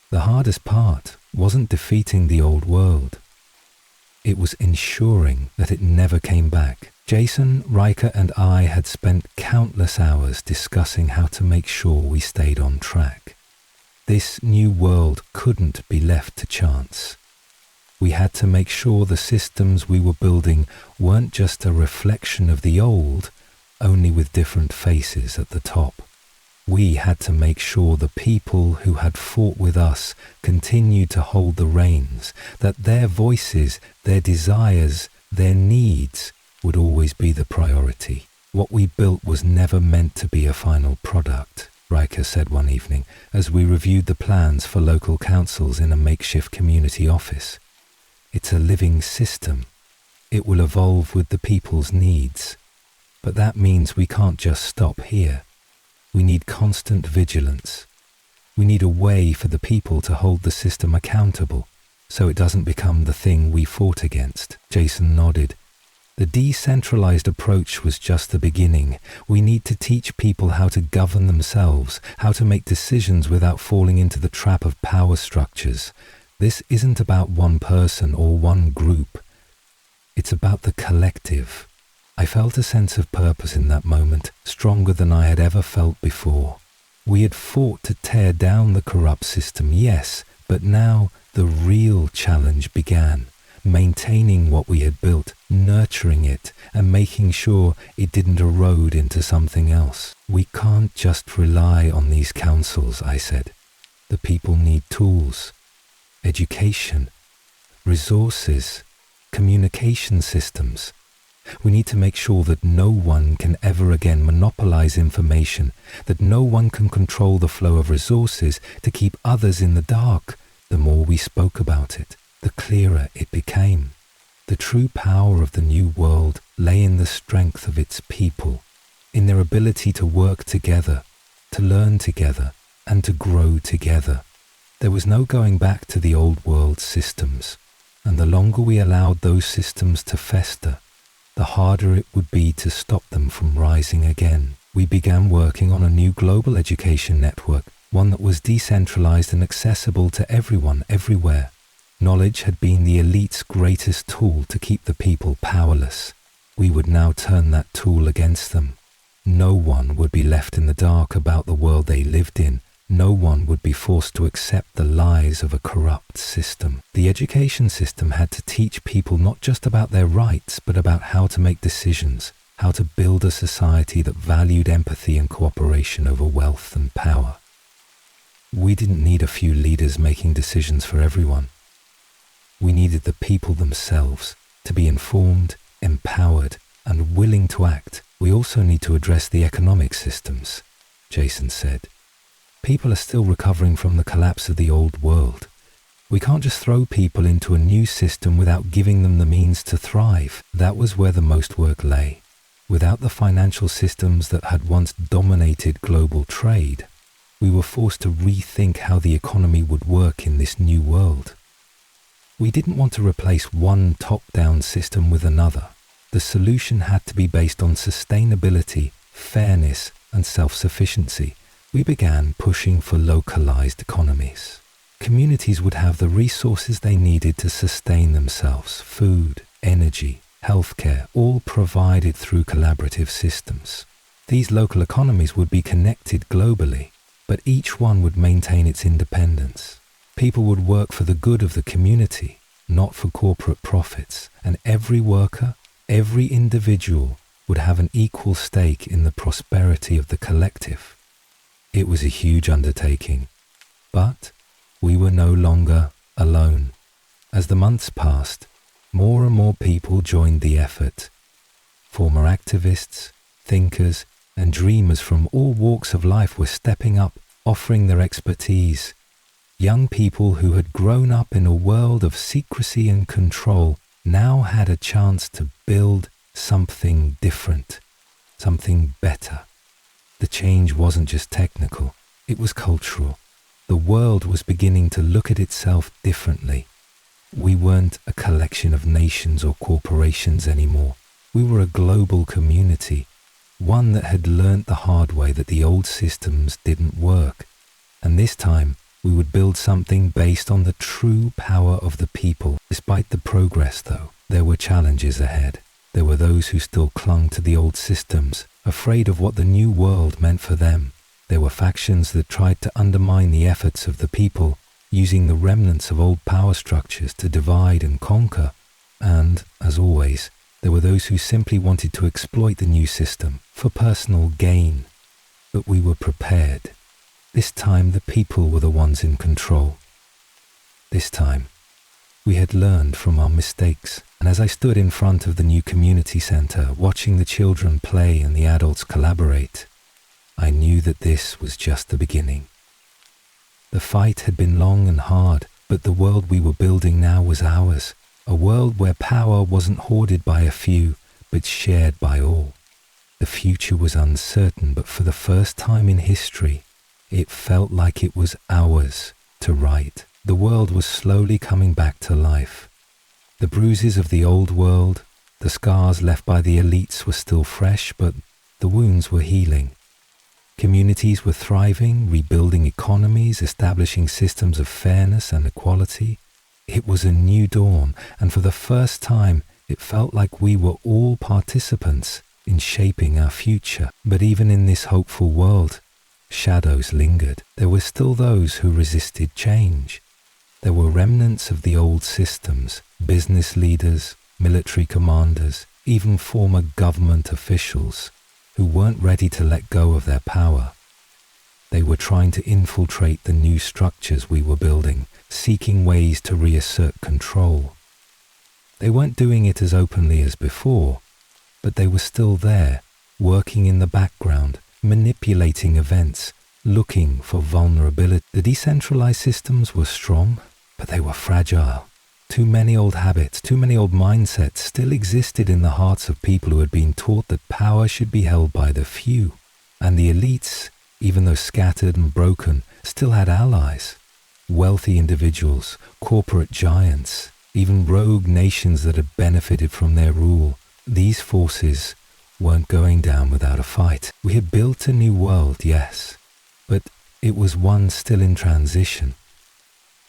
The hardest part wasn't defeating the old world. It was ensuring that it never came back. Jason, Riker, and I had spent countless hours discussing how to make sure we stayed on track. This new world couldn't be left to chance. We had to make sure the systems we were building weren't just a reflection of the old, only with different faces at the top. We had to make sure the people who had fought with us continued to hold the reins, that their voices, their desires, their needs would always be the priority. What we built was never meant to be a final product, Riker said one evening as we reviewed the plans for local councils in a makeshift community office. It's a living system. It will evolve with the people's needs. But that means we can't just stop here. We need constant vigilance. We need a way for the people to hold the system accountable so it doesn't become the thing we fought against. Jason nodded. The decentralized approach was just the beginning. We need to teach people how to govern themselves, how to make decisions without falling into the trap of power structures. This isn't about one person or one group. It's about the collective. I felt a sense of purpose in that moment, stronger than I had ever felt before. We had fought to tear down the corrupt system, yes, but now the real challenge began. Maintaining what we had built, nurturing it, and making sure it didn't erode into something else. We can't just rely on these councils, I said. The people need tools, education, resources, communication systems. We need to make sure that no one can ever again monopolize information, that no one can control the flow of resources to keep others in the dark. The more we spoke about it, the clearer it became. The true power of the new world lay in the strength of its people, in their ability to work together, to learn together, and to grow together. There was no going back to the old world systems, and the longer we allowed those systems to fester, the harder it would be to stop them from rising again. We began working on a new global education network, one that was decentralized and accessible to everyone, everywhere. Knowledge had been the elite's greatest tool to keep the people powerless. We would now turn that tool against them. No one would be left in the dark about the world they lived in. No one would be forced to accept the lies of a corrupt system. The education system had to teach people not just about their rights, but about how to make decisions, how to build a society that valued empathy and cooperation over wealth and power. We didn't need a few leaders making decisions for everyone. We needed the people themselves to be informed, empowered, and willing to act. We also need to address the economic systems, Jason said. People are still recovering from the collapse of the old world. We can't just throw people into a new system without giving them the means to thrive. That was where the most work lay. Without the financial systems that had once dominated global trade, we were forced to rethink how the economy would work in this new world. We didn't want to replace one top-down system with another. The solution had to be based on sustainability, fairness, and self-sufficiency. We began pushing for localized economies. Communities would have the resources they needed to sustain themselves: food, energy, healthcare, all provided through collaborative systems. These local economies would be connected globally, but each one would maintain its independence. People would work for the good of the community, not for corporate profits, and every worker, every individual would have an equal stake in the prosperity of the collective. It was a huge undertaking, but we were no longer alone. As the months passed, more and more people joined the effort. Former activists, thinkers, and dreamers from all walks of life were stepping up, offering their expertise. Young people who had grown up in a world of secrecy and control now had a chance to build something different, something better. The change wasn't just technical, it was cultural. The world was beginning to look at itself differently. We weren't a collection of nations or corporations anymore. We were a global community, one that had learnt the hard way that the old systems didn't work. And this time, we would build something based on the true power of the people. Despite the progress, though, there were challenges ahead. There were those who still clung to the old systems, afraid of what the new world meant for them. There were factions that tried to undermine the efforts of the people, using the remnants of old power structures to divide and conquer. And, as always, there were those who simply wanted to exploit the new system for personal gain. But we were prepared. This time the people were the ones in control. This time, we had learned from our mistakes, and as I stood in front of the new community center, watching the children play and the adults collaborate, I knew that this was just the beginning. The fight had been long and hard, but the world we were building now was ours, a world where power wasn't hoarded by a few, but shared by all. The future was uncertain, but for the first time in history, it felt like it was ours to write. The world was slowly coming back to life. The bruises of the old world, the scars left by the elites were still fresh, but the wounds were healing. Communities were thriving, rebuilding economies, establishing systems of fairness and equality. It was a new dawn, and for the first time, it felt like we were all participants in shaping our future. But even in this hopeful world, shadows lingered. There were still those who resisted change. There were remnants of the old systems, business leaders, military commanders, even former government officials, who weren't ready to let go of their power. They were trying to infiltrate the new structures we were building, seeking ways to reassert control. They weren't doing it as openly as before, but they were still there, working in the background, manipulating events, looking for vulnerability. The decentralized systems were strong, but they were fragile. Too many old habits, too many old mindsets still existed in the hearts of people who had been taught that power should be held by the few. And the elites, even though scattered and broken, still had allies. Wealthy individuals, corporate giants, even rogue nations that had benefited from their rule. These forces weren't going down without a fight. We had built a new world, yes, but it was one still in transition,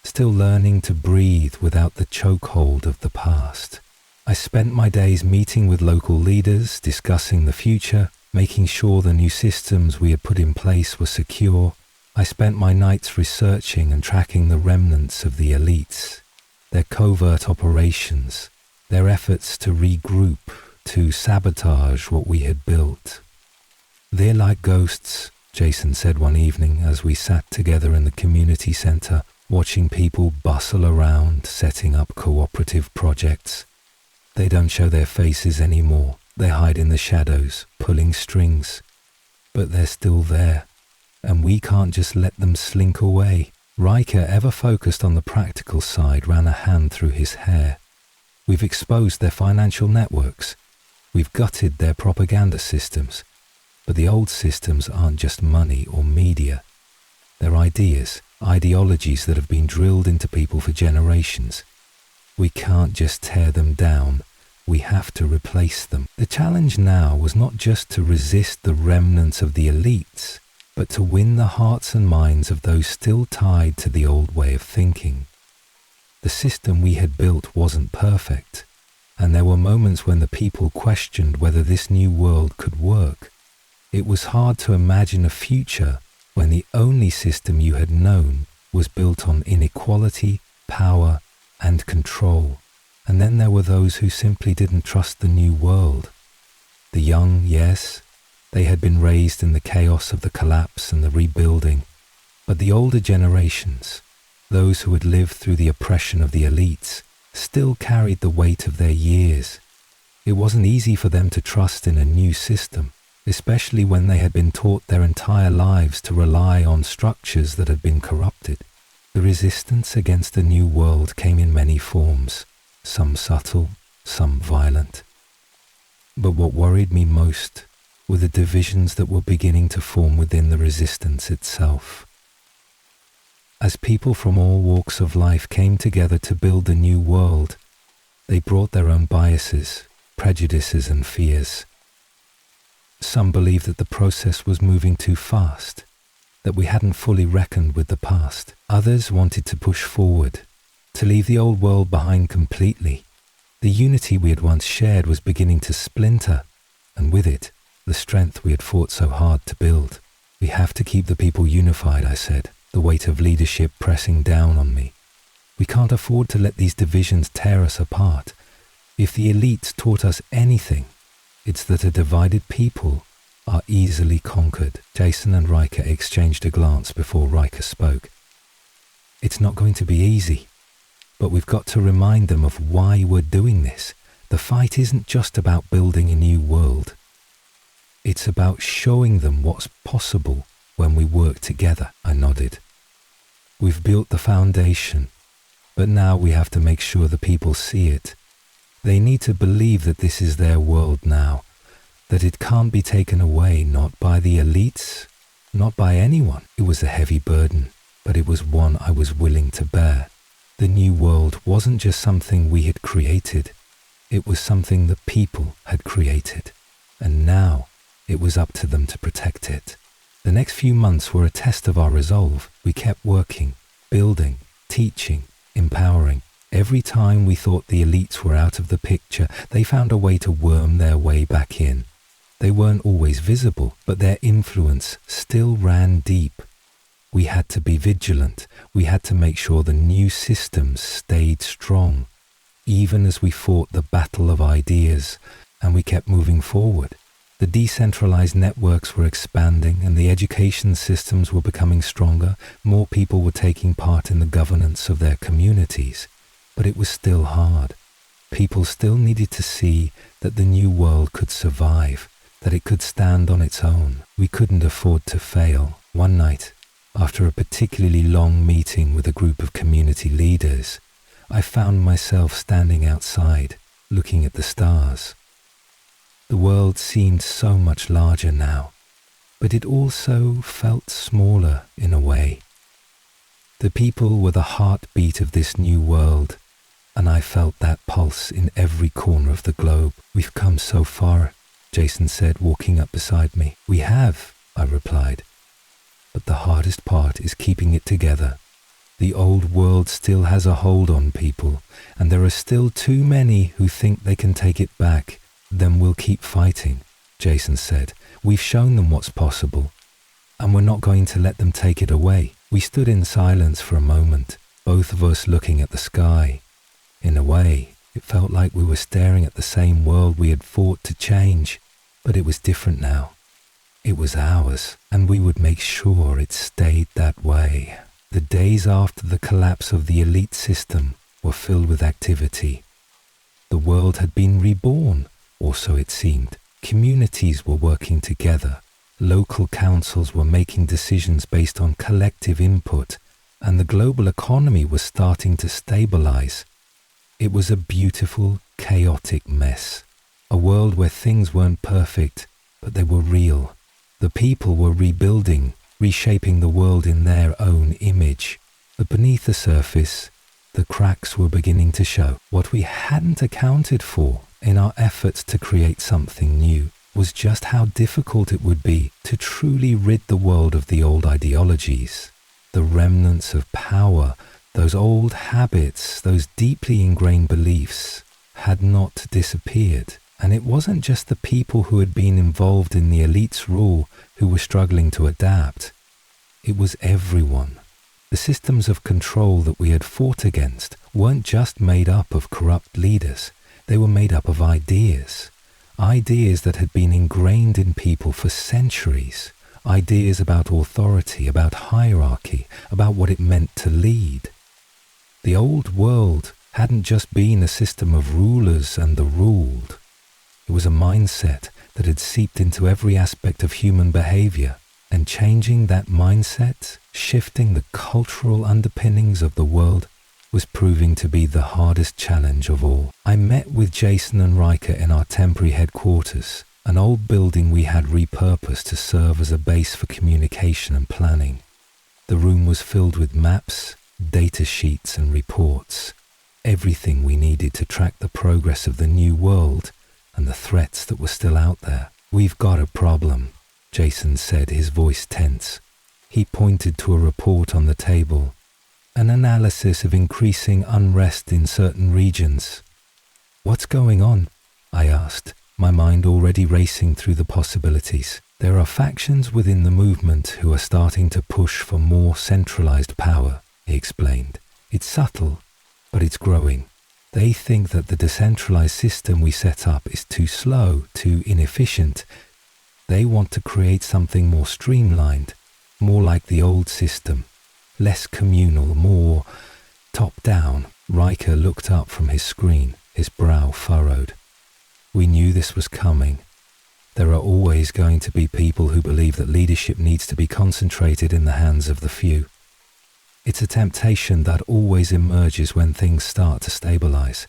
still learning to breathe without the chokehold of the past. I spent my days meeting with local leaders, discussing the future, making sure the new systems we had put in place were secure. I spent my nights researching and tracking the remnants of the elites, their covert operations, their efforts to regroup, to sabotage what we had built. "They're like ghosts," Jason said one evening as we sat together in the community center, watching people bustle around, setting up cooperative projects. "They don't show their faces anymore. They hide in the shadows, pulling strings. But they're still there, and we can't just let them slink away." Riker, ever focused on the practical side, ran a hand through his hair. "We've exposed their financial networks. We've gutted their propaganda systems. But the old systems aren't just money or media. They're ideas, ideologies that have been drilled into people for generations. We can't just tear them down. We have to replace them." The challenge now was not just to resist the remnants of the elites. but to win the hearts and minds of those still tied to the old way of thinking. The system we had built wasn't perfect, and there were moments when the people questioned whether this new world could work. It was hard to imagine a future when the only system you had known was built on inequality, power, and control. And then there were those who simply didn't trust the new world. The young, yes, they had been raised in the chaos of the collapse and the rebuilding, but the older generations, those who had lived through the oppression of the elites, still carried the weight of their years. It wasn't easy for them to trust in a new system, especially when they had been taught their entire lives to rely on structures that had been corrupted. The resistance against the new world came in many forms, some subtle, some violent. But what worried me most were the divisions that were beginning to form within the resistance itself. As people from all walks of life came together to build the new world, they brought their own biases, prejudices, and fears. Some believed that the process was moving too fast, that we hadn't fully reckoned with the past. Others wanted to push forward, to leave the old world behind completely. The unity we had once shared was beginning to splinter, and with it, the strength we had fought so hard to build. We have to keep the people unified, I said, the weight of leadership pressing down on me. We can't afford to let these divisions tear us apart. If the elites taught us anything, it's that a divided people are easily conquered. Jason and Riker exchanged a glance before Riker spoke. It's not going to be easy, but we've got to remind them of why we're doing this. The fight isn't just about building a new world. It's about showing them what's possible when we work together. I nodded. We've built the foundation, but now we have to make sure the people see it. They need to believe that this is their world now, that it can't be taken away, not by the elites, not by anyone. It was a heavy burden, but it was one I was willing to bear. The new world wasn't just something we had created, it was something the people had created, and now it was up to them to protect it. The next few months were a test of our resolve. We kept working, building, teaching, empowering. Every time we thought the elites were out of the picture, they found a way to worm their way back in. They weren't always visible, but their influence still ran deep. We had to be vigilant. We had to make sure the new systems stayed strong, even as we fought the battle of ideas, and we kept moving forward. The decentralized networks were expanding and the education systems were becoming stronger. More people were taking part in the governance of their communities. But it was still hard. People still needed to see that the new world could survive, that it could stand on its own. We couldn't afford to fail. One night, after a particularly long meeting with a group of community leaders, I found myself standing outside, looking at the stars. The world seemed so much larger now, but it also felt smaller in a way. The people were the heartbeat of this new world, and I felt that pulse in every corner of the globe. We've come so far, Jason said, walking up beside me. We have, I replied, but the hardest part is keeping it together. The old world still has a hold on people, and there are still too many who think they can take it back. Then we'll keep fighting, Jason said. We've shown them what's possible, and we're not going to let them take it away. We stood in silence for a moment, both of us looking at the sky. In a way, it felt like we were staring at the same world we had fought to change, but it was different now. It was ours, and we would make sure it stayed that way. The days after the collapse of the elite system were filled with activity. The world had been reborn, or so it seemed. Communities were working together. Local councils were making decisions based on collective input, and the global economy was starting to stabilize. It was a beautiful, chaotic mess. A world where things weren't perfect, but they were real. The people were rebuilding, reshaping the world in their own image. But beneath the surface, the cracks were beginning to show. What we hadn't accounted for in our efforts to create something new was just how difficult it would be to truly rid the world of the old ideologies, the remnants of power, those old habits, those deeply ingrained beliefs had not disappeared. And it wasn't just the people who had been involved in the elite's rule who were struggling to adapt. It was everyone. The systems of control that we had fought against weren't just made up of corrupt leaders. They were made up of ideas. Ideas that had been ingrained in people for centuries. Ideas about authority, about hierarchy, about what it meant to lead. The old world hadn't just been a system of rulers and the ruled. It was a mindset that had seeped into every aspect of human behavior, and changing that mindset, shifting the cultural underpinnings of the world, was proving to be the hardest challenge of all. I met with Jason and Riker in our temporary headquarters, an old building we had repurposed to serve as a base for communication and planning. The room was filled with maps, data sheets and reports, everything we needed to track the progress of the new world and the threats that were still out there. "We've got a problem," Jason said, his voice tense. He pointed to a report on the table, an analysis of increasing unrest in certain regions. "What's going on?" I asked, my mind already racing through the possibilities. "There are factions within the movement who are starting to push for more centralized power," he explained. "It's subtle, but it's growing. They think that the decentralized system we set up is too slow, too inefficient. They want to create something more streamlined, more like the old system, less communal, more top-down." Riker looked up from his screen, his brow furrowed. "We knew this was coming. There are always going to be people who believe that leadership needs to be concentrated in the hands of the few. It's a temptation that always emerges when things start to stabilize.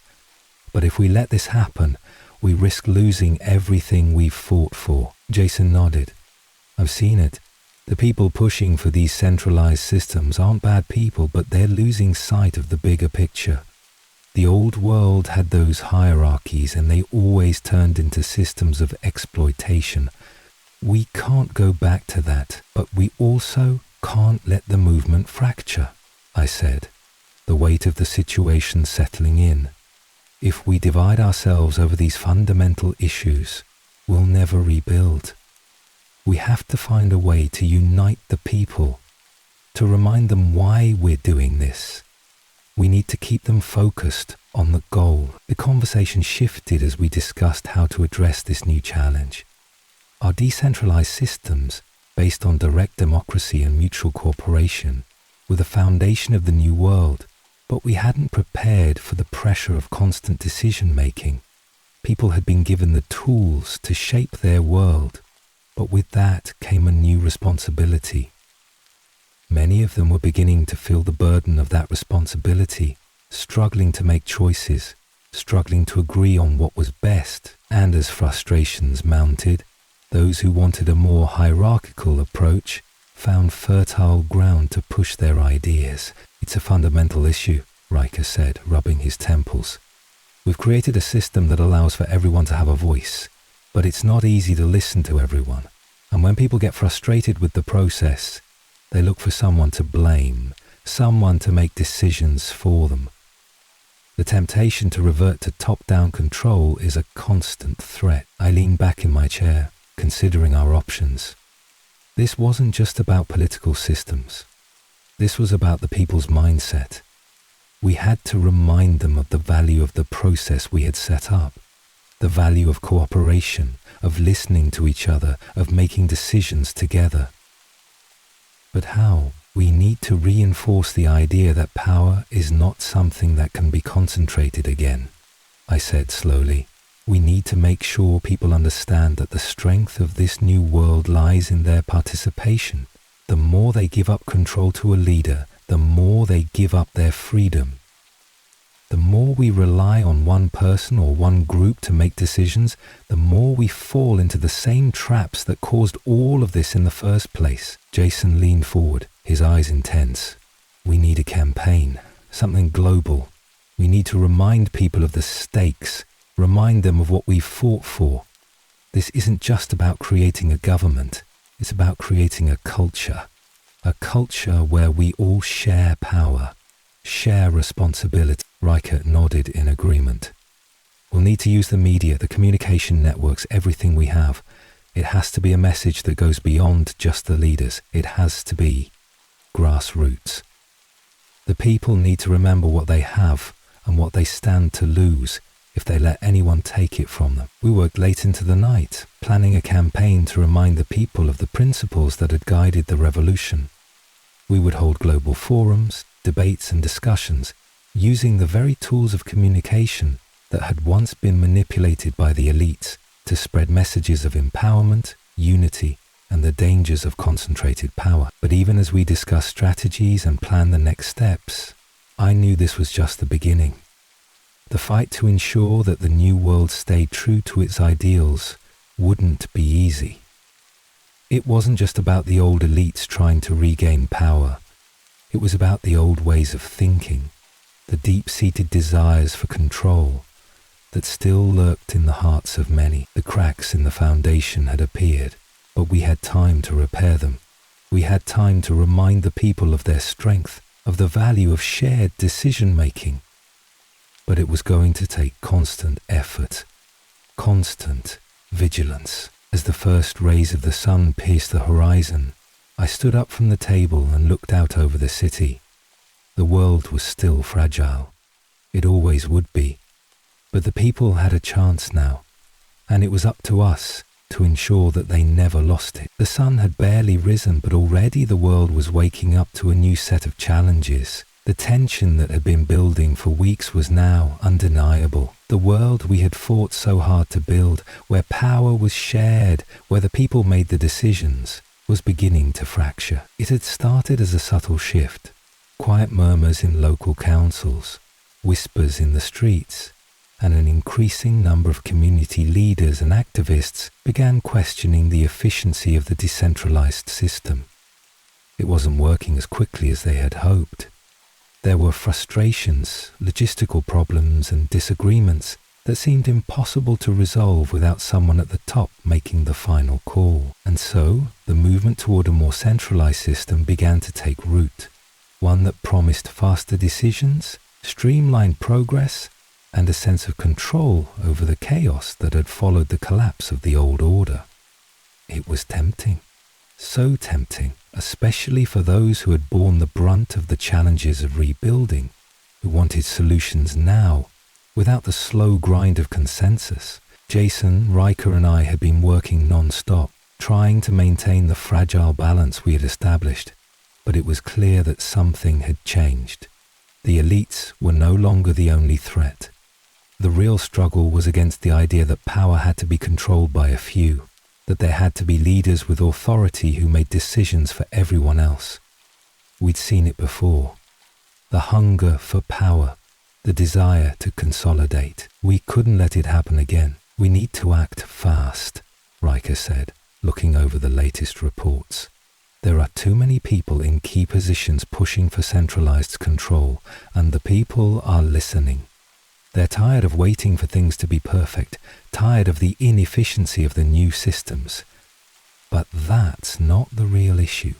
But if we let this happen, we risk losing everything we've fought for." Jason nodded. "I've seen it. The people pushing for these centralized systems aren't bad people, but they're losing sight of the bigger picture. The old world had those hierarchies and they always turned into systems of exploitation. We can't go back to that, but we also can't let the movement fracture," I said, the weight of the situation settling in. "If we divide ourselves over these fundamental issues, we'll never rebuild. We have to find a way to unite the people, to remind them why we're doing this. We need to keep them focused on the goal." The conversation shifted as we discussed how to address this new challenge. Our decentralized systems, based on direct democracy and mutual cooperation, were the foundation of the new world, but we hadn't prepared for the pressure of constant decision-making. People had been given the tools to shape their world, but with that came a new responsibility. Many of them were beginning to feel the burden of that responsibility, struggling to make choices, struggling to agree on what was best, and as frustrations mounted, those who wanted a more hierarchical approach found fertile ground to push their ideas. "It's a fundamental issue," Riker said, rubbing his temples. "We've created a system that allows for everyone to have a voice, but it's not easy to listen to everyone. And when people get frustrated with the process, they look for someone to blame, someone to make decisions for them. The temptation to revert to top-down control is a constant threat." I leaned back in my chair, considering our options. This wasn't just about political systems. This was about the people's mindset. We had to remind them of the value of the process we had set up, the value of cooperation, of listening to each other, of making decisions together. But how? We need to reinforce the idea that power is not something that can be concentrated again, I said slowly. We need to make sure people understand that the strength of this new world lies in their participation. The more they give up control to a leader, the more they give up their freedom. The more we rely on one person or one group to make decisions, the more we fall into the same traps that caused all of this in the first place. Jason leaned forward, his eyes intense. We need a campaign, something global. We need to remind people of the stakes, remind them of what we've fought for. This isn't just about creating a government, it's about creating a culture where we all share power, share responsibility. Riker nodded in agreement. We'll need to use the media, the communication networks, everything we have. It has to be a message that goes beyond just the leaders. It has to be grassroots. The people need to remember what they have and what they stand to lose if they let anyone take it from them. We worked late into the night, planning a campaign to remind the people of the principles that had guided the revolution. We would hold global forums, debates and discussions, using the very tools of communication that had once been manipulated by the elites to spread messages of empowerment, unity, and the dangers of concentrated power. But even as we discussed strategies and planned the next steps, I knew this was just the beginning. The fight to ensure that the new world stayed true to its ideals wouldn't be easy. It wasn't just about the old elites trying to regain power. It was about the old ways of thinking, the deep-seated desires for control that still lurked in the hearts of many. The cracks in the foundation had appeared, but we had time to repair them. We had time to remind the people of their strength, of the value of shared decision-making. But it was going to take constant effort, constant vigilance. As the first rays of the sun pierced the horizon, I stood up from the table and looked out over the city. The world was still fragile. It always would be. But the people had a chance now, and it was up to us to ensure that they never lost it. The sun had barely risen, but already the world was waking up to a new set of challenges. The tension that had been building for weeks was now undeniable. The world we had fought so hard to build, where power was shared, where the people made the decisions, was beginning to fracture. It had started as a subtle shift. Quiet murmurs in local councils, whispers in the streets, and an increasing number of community leaders and activists began questioning the efficiency of the decentralized system. It wasn't working as quickly as they had hoped. There were frustrations, logistical problems, and disagreements that seemed impossible to resolve without someone at the top making the final call. And so, the movement toward a more centralized system began to take root, one that promised faster decisions, streamlined progress, and a sense of control over the chaos that had followed the collapse of the old order. It was tempting, so tempting, especially for those who had borne the brunt of the challenges of rebuilding, who wanted solutions now, without the slow grind of consensus. Jason, Riker and I had been working non-stop, trying to maintain the fragile balance we had established, but it was clear that something had changed. The elites were no longer the only threat. The real struggle was against the idea that power had to be controlled by a few, that there had to be leaders with authority who made decisions for everyone else. We'd seen it before. The hunger for power, the desire to consolidate. We couldn't let it happen again. We need to act fast, Riker said, looking over the latest reports. There are too many people in key positions pushing for centralized control, and the people are listening. They're tired of waiting for things to be perfect, tired of the inefficiency of the new systems. But that's not the real issue.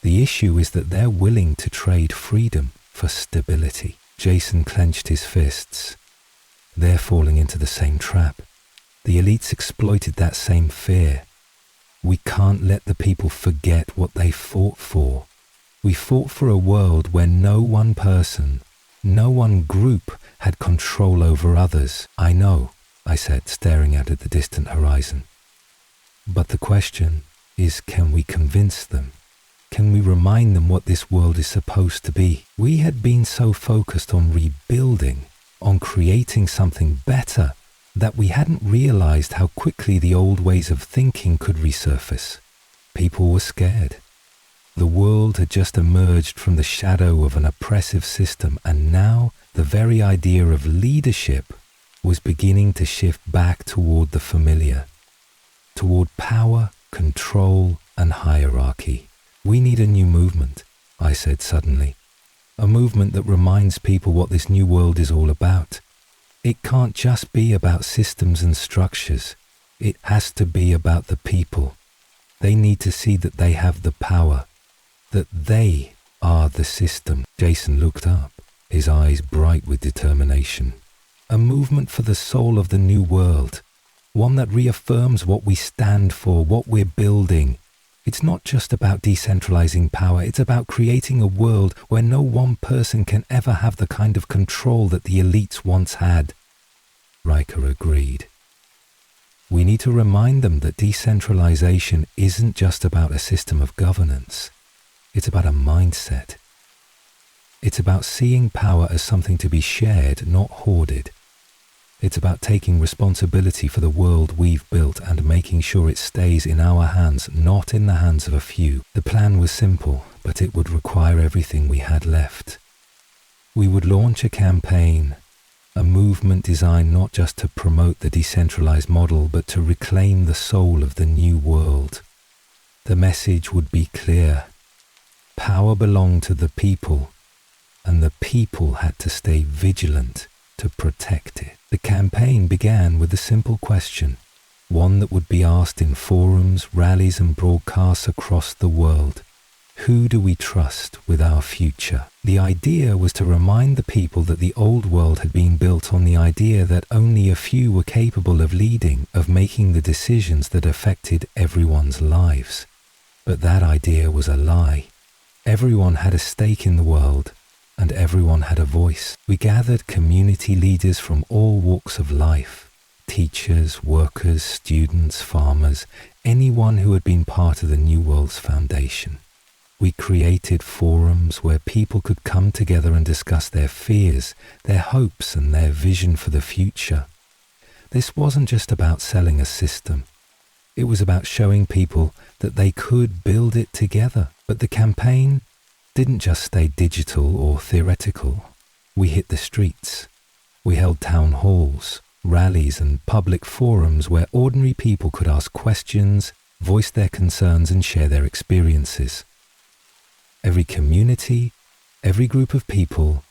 The issue is that they're willing to trade freedom for stability. Jason clenched his fists. They're falling into the same trap. The elites exploited that same fear. We can't let the people forget what they fought for. We fought for a world where no one person, no one group had control over others. I know, I said, staring out at the distant horizon. But the question is, can we convince them? Can we remind them what this world is supposed to be? We had been so focused on rebuilding, on creating something better, that we hadn't realized how quickly the old ways of thinking could resurface. People were scared. The world had just emerged from the shadow of an oppressive system, and now the very idea of leadership was beginning to shift back toward the familiar, toward power, control, and hierarchy. We need a new movement, I said suddenly. A movement that reminds people what this new world is all about. It can't just be about systems and structures. It has to be about the people. They need to see that they have the power, that they are the system. Jason looked up, his eyes bright with determination. A movement for the soul of the new world, one that reaffirms what we stand for, what we're building. It's not just about decentralizing power, it's about creating a world where no one person can ever have the kind of control that the elites once had. Riker agreed. We need to remind them that decentralization isn't just about a system of governance. It's about a mindset. It's about seeing power as something to be shared, not hoarded. It's about taking responsibility for the world we've built and making sure it stays in our hands, not in the hands of a few. The plan was simple, but it would require everything we had left. We would launch a campaign, a movement designed not just to promote the decentralized model, but to reclaim the soul of the new world. The message would be clear. Power belonged to the people, and the people had to stay vigilant to protect it. The campaign began with a simple question, one that would be asked in forums, rallies, and broadcasts across the world. Who do we trust with our future? The idea was to remind the people that the old world had been built on the idea that only a few were capable of leading, of making the decisions that affected everyone's lives. But that idea was a lie. Everyone had a stake in the world, and everyone had a voice. We gathered community leaders from all walks of life, teachers, workers, students, farmers, anyone who had been part of the New World's foundation. We created forums where people could come together and discuss their fears, their hopes, and their vision for the future. This wasn't just about selling a system. It was about showing people that they could build it together. But the campaign didn't just stay digital or theoretical. We hit the streets. We held town halls, rallies, and public forums where ordinary people could ask questions, voice their concerns, and share their experiences. Every community, every group of people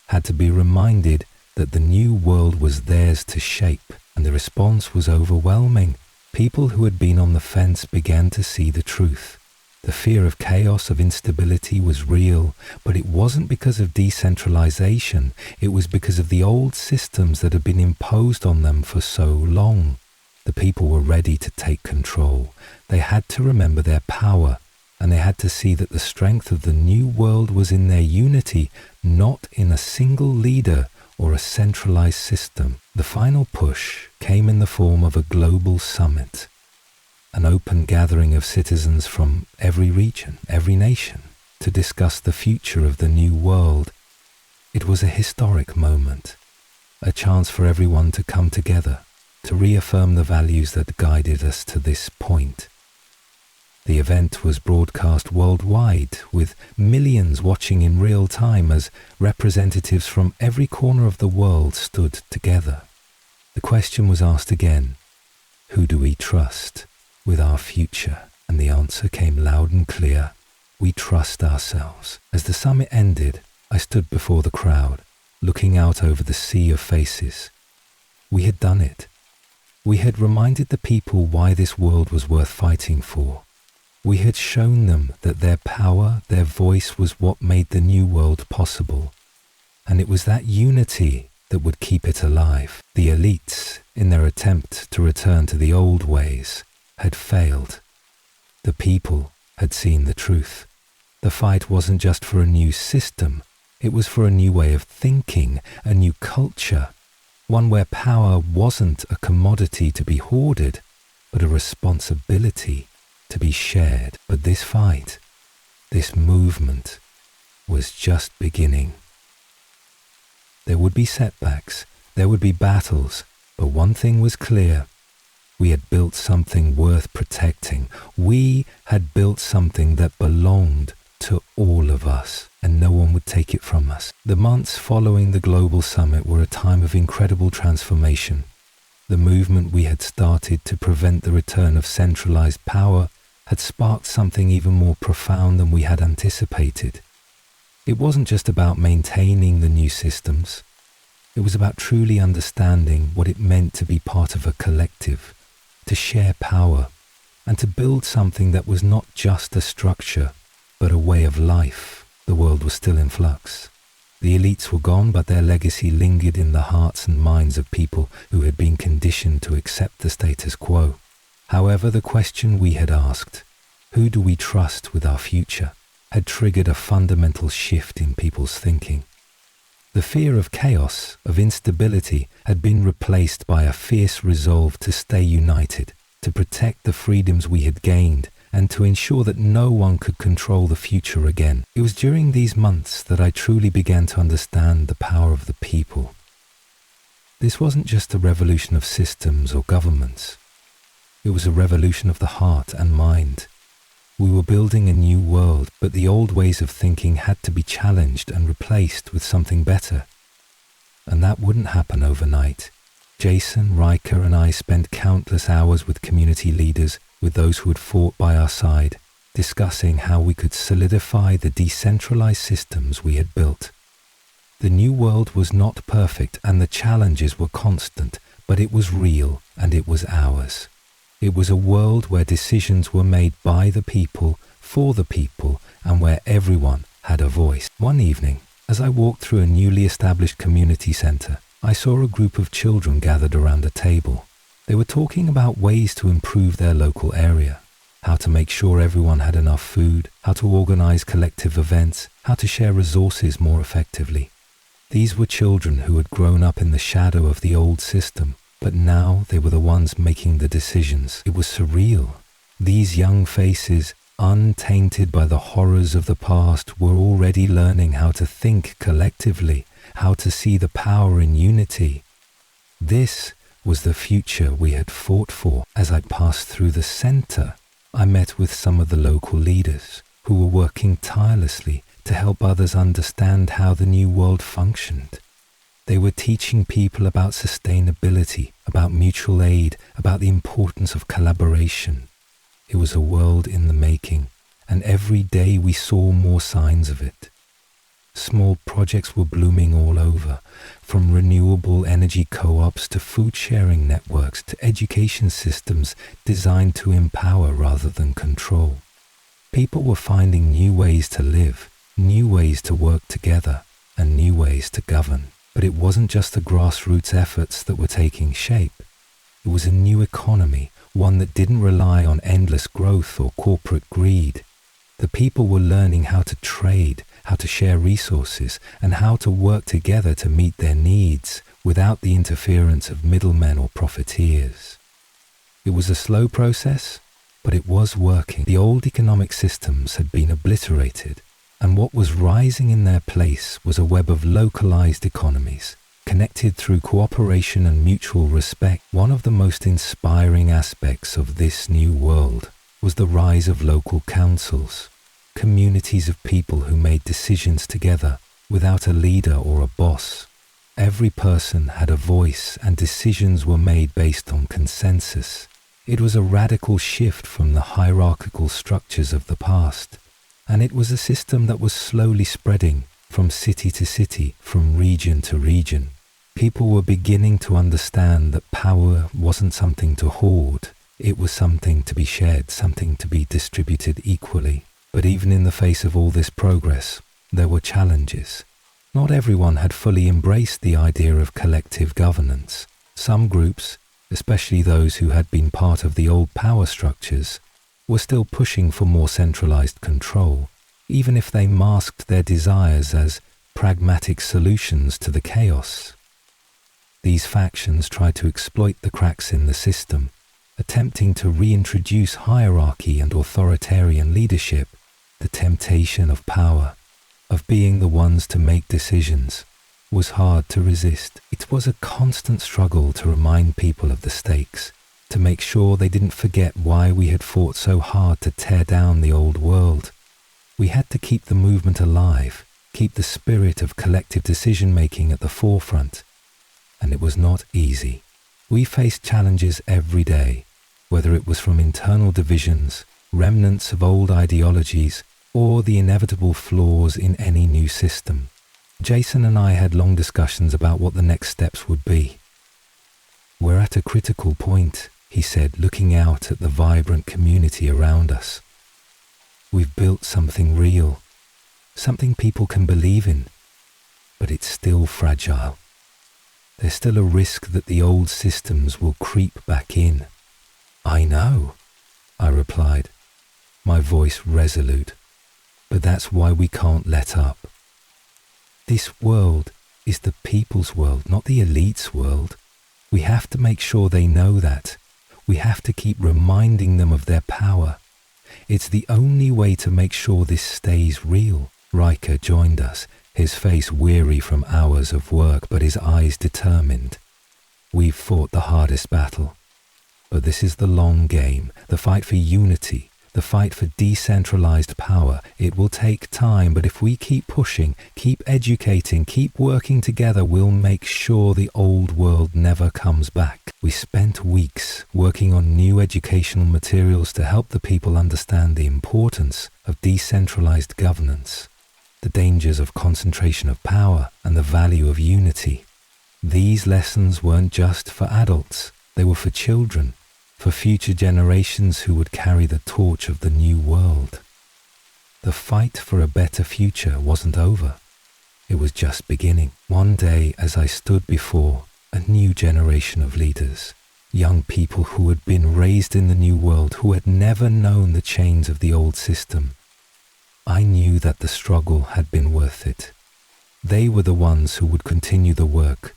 had to be reminded that the new world was theirs to shape, and the response was overwhelming. People who had been on the fence began to see the truth. The fear of chaos, of instability was real, but it wasn't because of decentralization. It was because of the old systems that had been imposed on them for so long. The people were ready to take control. They had to remember their power, and they had to see that the strength of the new world was in their unity, not in a single leader or a centralized system. The final push came in the form of a global summit. An open gathering of citizens from every region, every nation, to discuss the future of the new world. It was a historic moment, a chance for everyone to come together, to reaffirm the values that guided us to this point. The event was broadcast worldwide, with millions watching in real time as representatives from every corner of the world stood together. The question was asked again, who do we trust with our future? And the answer came loud and clear. We trust ourselves. As the summit ended, I stood before the crowd, looking out over the sea of faces. We had done it. We had reminded the people why this world was worth fighting for. We had shown them that their power, their voice was what made the new world possible. And it was that unity that would keep it alive. The elites, in their attempt to return to the old ways, had failed. The people had seen the truth. The fight wasn't just for a new system, it was for a new way of thinking, a new culture, one where power wasn't a commodity to be hoarded, but a responsibility to be shared. But this fight, this movement, was just beginning. There would be setbacks, there would be battles, but one thing was clear. We had built something worth protecting. We had built something that belonged to all of us, and no one would take it from us. The months following the global summit were a time of incredible transformation. The movement we had started to prevent the return of centralized power had sparked something even more profound than we had anticipated. It wasn't just about maintaining the new systems. It was about truly understanding what it meant to be part of a collective, to share power, and to build something that was not just a structure, but a way of life. The world was still in flux. The elites were gone, but their legacy lingered in the hearts and minds of people who had been conditioned to accept the status quo. However, the question we had asked, who do we trust with our future, had triggered a fundamental shift in people's thinking. The fear of chaos, of instability, had been replaced by a fierce resolve to stay united, to protect the freedoms we had gained, and to ensure that no one could control the future again. It was during these months that I truly began to understand the power of the people. This wasn't just a revolution of systems or governments. It was a revolution of the heart and mind. We were building a new world, but the old ways of thinking had to be challenged and replaced with something better. And that wouldn't happen overnight. Jason, Riker, and I spent countless hours with community leaders, with those who had fought by our side, discussing how we could solidify the decentralized systems we had built. The new world was not perfect and the challenges were constant, but it was real and it was ours. It was a world where decisions were made by the people, for the people, and where everyone had a voice. One evening, as I walked through a newly established community center, I saw a group of children gathered around a table. They were talking about ways to improve their local area, how to make sure everyone had enough food, how to organize collective events, how to share resources more effectively. These were children who had grown up in the shadow of the old system, but now they were the ones making the decisions. It was surreal. These young faces, untainted by the horrors of the past, were already learning how to think collectively, how to see the power in unity. This was the future we had fought for. As I passed through the center, I met with some of the local leaders who were working tirelessly to help others understand how the new world functioned. They were teaching people about sustainability, about mutual aid, about the importance of collaboration. It was a world in the making, and every day we saw more signs of it. Small projects were blooming all over, from renewable energy co-ops to food-sharing networks to education systems designed to empower rather than control. People were finding new ways to live, new ways to work together, and new ways to govern. But it wasn't just the grassroots efforts that were taking shape. It was a new economy, one that didn't rely on endless growth or corporate greed. The people were learning how to trade, how to share resources, and how to work together to meet their needs without the interference of middlemen or profiteers. It was a slow process, but it was working. The old economic systems had been obliterated, and what was rising in their place was a web of localized economies, connected through cooperation and mutual respect. One of the most inspiring aspects of this new world was the rise of local councils, communities of people who made decisions together without a leader or a boss. Every person had a voice and decisions were made based on consensus. It was a radical shift from the hierarchical structures of the past. And it was a system that was slowly spreading from city to city, from region to region. People were beginning to understand that power wasn't something to hoard. It was something to be shared, something to be distributed equally. But even in the face of all this progress, there were challenges. Not everyone had fully embraced the idea of collective governance. Some groups, especially those who had been part of the old power structures, were still pushing for more centralized control, even if they masked their desires as pragmatic solutions to the chaos. These factions tried to exploit the cracks in the system, attempting to reintroduce hierarchy and authoritarian leadership. The temptation of power, of being the ones to make decisions, was hard to resist. It was a constant struggle to remind people of the stakes, to make sure they didn't forget why we had fought so hard to tear down the old world. We had to keep the movement alive, keep the spirit of collective decision-making at the forefront. And it was not easy. We faced challenges every day, whether it was from internal divisions, remnants of old ideologies, or the inevitable flaws in any new system. Jason and I had long discussions about what the next steps would be. "We're at a critical point," he said, looking out at the vibrant community around us. We've built something real, something people can believe in, but it's still fragile. There's still a risk that the old systems will creep back in. I know, I replied, my voice resolute, but that's why we can't let up. This world is the people's world, not the elite's world. We have to make sure they know that. We have to keep reminding them of their power. It's the only way to make sure this stays real. Riker joined us, his face weary from hours of work, but his eyes determined. We've fought the hardest battle, but this is the long game, the fight for unity, the fight for decentralized power. It will take time, but if we keep pushing, keep educating, keep working together, we'll make sure the old world never comes back. We spent weeks working on new educational materials to help the people understand the importance of decentralized governance, the dangers of concentration of power, and the value of unity. These lessons weren't just for adults, they were for children, for future generations who would carry the torch of the new world. The fight for a better future wasn't over. It was just beginning. One day, as I stood before a new generation of leaders, young people who had been raised in the new world, who had never known the chains of the old system, I knew that the struggle had been worth it. They were the ones who would continue the work.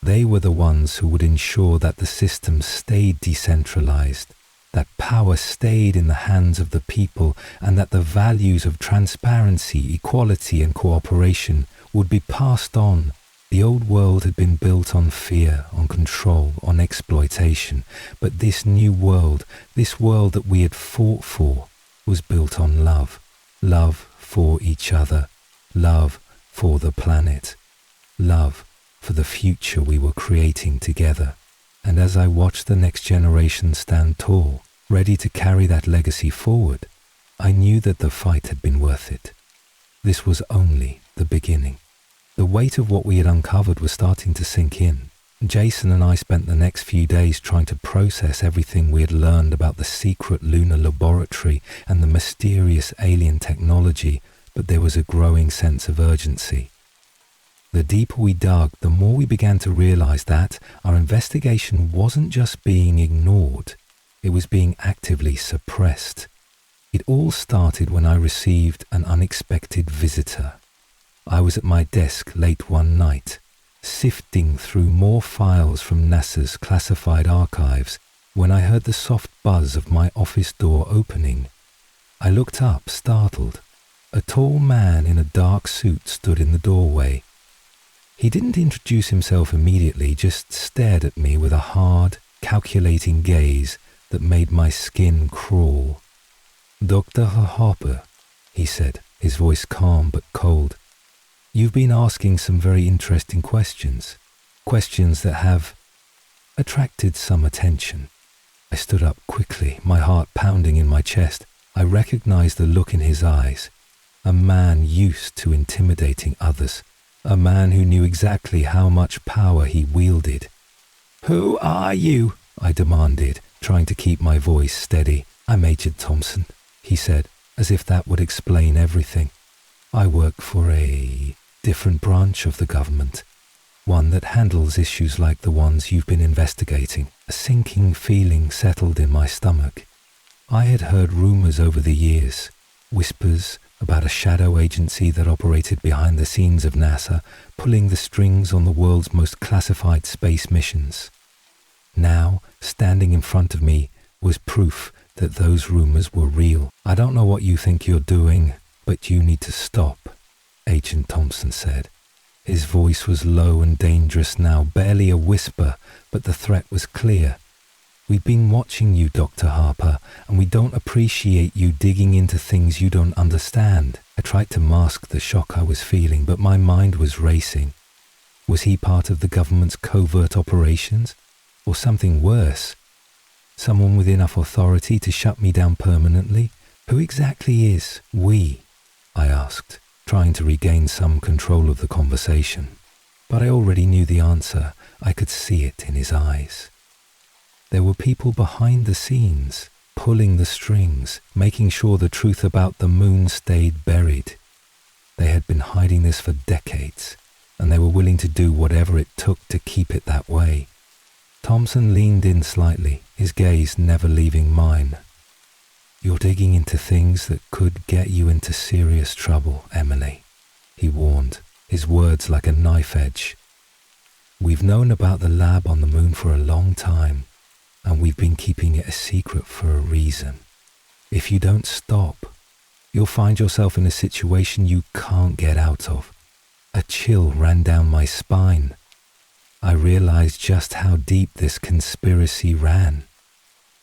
They were the ones who would ensure that the system stayed decentralized, that power stayed in the hands of the people, and that the values of transparency, equality, and cooperation would be passed on. The old world had been built on fear, on control, on exploitation, but this new world, this world that we had fought for, was built on love. Love for each other, love for the planet, love for the future we were creating together. And as I watched the next generation stand tall, ready to carry that legacy forward, I knew that the fight had been worth it. This was only the beginning. The weight of what we had uncovered was starting to sink in. Jason and I spent the next few days trying to process everything we had learned about the secret lunar laboratory and the mysterious alien technology, but there was a growing sense of urgency. The deeper we dug, the more we began to realize that our investigation wasn't just being ignored, it was being actively suppressed. It all started when I received an unexpected visitor. I was at my desk late one night, sifting through more files from NASA's classified archives, when I heard the soft buzz of my office door opening. I looked up, startled. A tall man in a dark suit stood in the doorway. He didn't introduce himself immediately, just stared at me with a hard, calculating gaze that made my skin crawl. "Dr. Harper," he said, his voice calm but cold. "You've been asking some very interesting questions that have attracted some attention." I stood up quickly, my heart pounding in my chest. I recognized the look in his eyes. A man used to intimidating others. A man who knew exactly how much power he wielded. "Who are you?" I demanded, trying to keep my voice steady. "I'm Agent Thompson," he said, as if that would explain everything. "I work for a different branch of the government, one that handles issues like the ones you've been investigating." A sinking feeling settled in my stomach. I had heard rumors over the years, whispers about a shadow agency that operated behind the scenes of NASA, pulling the strings on the world's most classified space missions. Now, standing in front of me, was proof that those rumors were real. "I don't know what you think you're doing, but you need to stop," Agent Thompson said. His voice was low and dangerous now, barely a whisper, but the threat was clear. "We've been watching you, Dr. Harper, and we don't appreciate you digging into things you don't understand." I tried to mask the shock I was feeling, but my mind was racing. Was he part of the government's covert operations? Or something worse? Someone with enough authority to shut me down permanently? Who exactly is "we"? I asked, trying to regain some control of the conversation. But I already knew the answer. I could see it in his eyes. There were people behind the scenes, pulling the strings, making sure the truth about the moon stayed buried. They had been hiding this for decades, and they were willing to do whatever it took to keep it that way. Thompson leaned in slightly, his gaze never leaving mine. "You're digging into things that could get you into serious trouble, Emily," he warned, his words like a knife edge. "We've known about the lab on the moon for a long time, and we've been keeping it a secret for a reason. If you don't stop, you'll find yourself in a situation you can't get out of." A chill ran down my spine. I realized just how deep this conspiracy ran,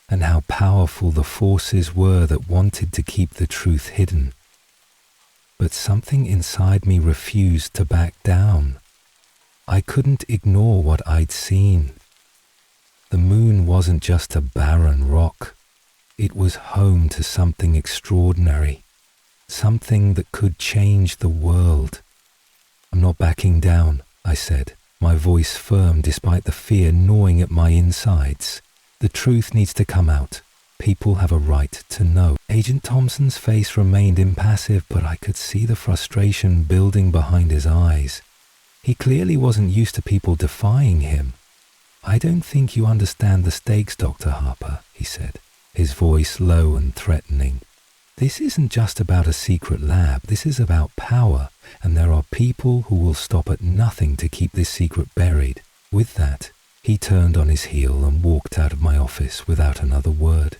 and how powerful the forces were that wanted to keep the truth hidden. But something inside me refused to back down. I couldn't ignore what I'd seen. The moon wasn't just a barren rock. It was home to something extraordinary, something that could change the world. "I'm not backing down," I said, my voice firm despite the fear gnawing at my insides. "The truth needs to come out. People have a right to know." Agent Thompson's face remained impassive, but I could see the frustration building behind his eyes. He clearly wasn't used to people defying him. "I don't think you understand the stakes, Dr. Harper," he said, his voice low and threatening. "This isn't just about a secret lab. This is about power, and there are people who will stop at nothing to keep this secret buried." With that, he turned on his heel and walked out of my office without another word.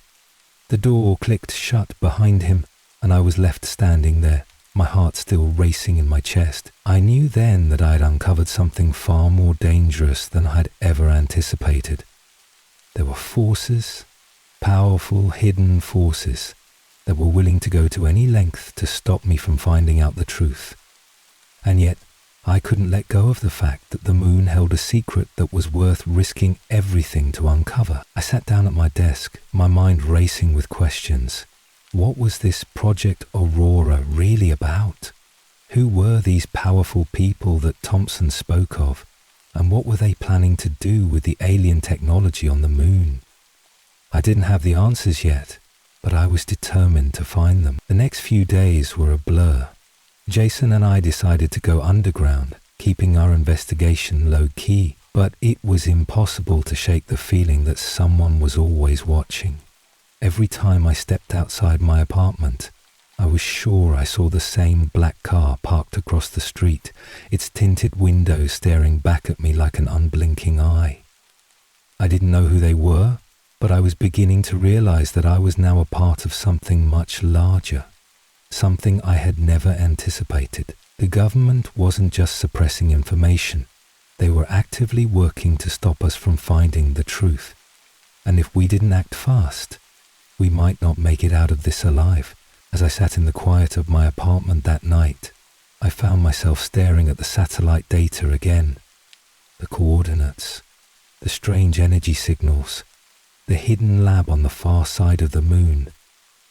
The door clicked shut behind him, and I was left standing there, my heart still racing in my chest. I knew then that I had uncovered something far more dangerous than I had ever anticipated. There were forces, powerful hidden forces, that were willing to go to any length to stop me from finding out the truth. And yet, I couldn't let go of the fact that the moon held a secret that was worth risking everything to uncover. I sat down at my desk, my mind racing with questions. What was this Project Aurora really about? Who were these powerful people that Thompson spoke of? And what were they planning to do with the alien technology on the moon? I didn't have the answers yet, but I was determined to find them. The next few days were a blur. Jason and I decided to go underground, keeping our investigation low-key, but it was impossible to shake the feeling that someone was always watching. Every time I stepped outside my apartment, I was sure I saw the same black car parked across the street, its tinted windows staring back at me like an unblinking eye. I didn't know who they were, but I was beginning to realize that I was now a part of something much larger, something I had never anticipated. The government wasn't just suppressing information. They were actively working to stop us from finding the truth. And if we didn't act fast, we might not make it out of this alive. As I sat in the quiet of my apartment that night, I found myself staring at the satellite data again. The coordinates, the strange energy signals, the hidden lab on the far side of the moon.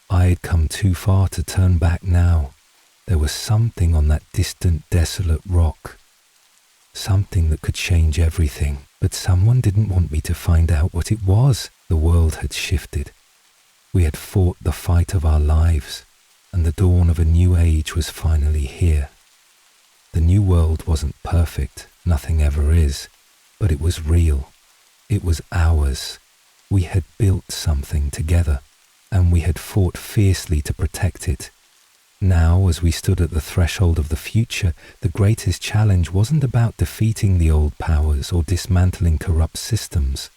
I had come too far to turn back now. There was something on that distant, desolate rock. Something that could change everything. But someone didn't want me to find out what it was. The world had shifted. We had fought the fight of our lives, and the dawn of a new age was finally here. The new world wasn't perfect, nothing ever is, but it was real. It was ours. We had built something together, and we had fought fiercely to protect it. Now, as we stood at the threshold of the future, the greatest challenge wasn't about defeating the old powers or dismantling corrupt systems.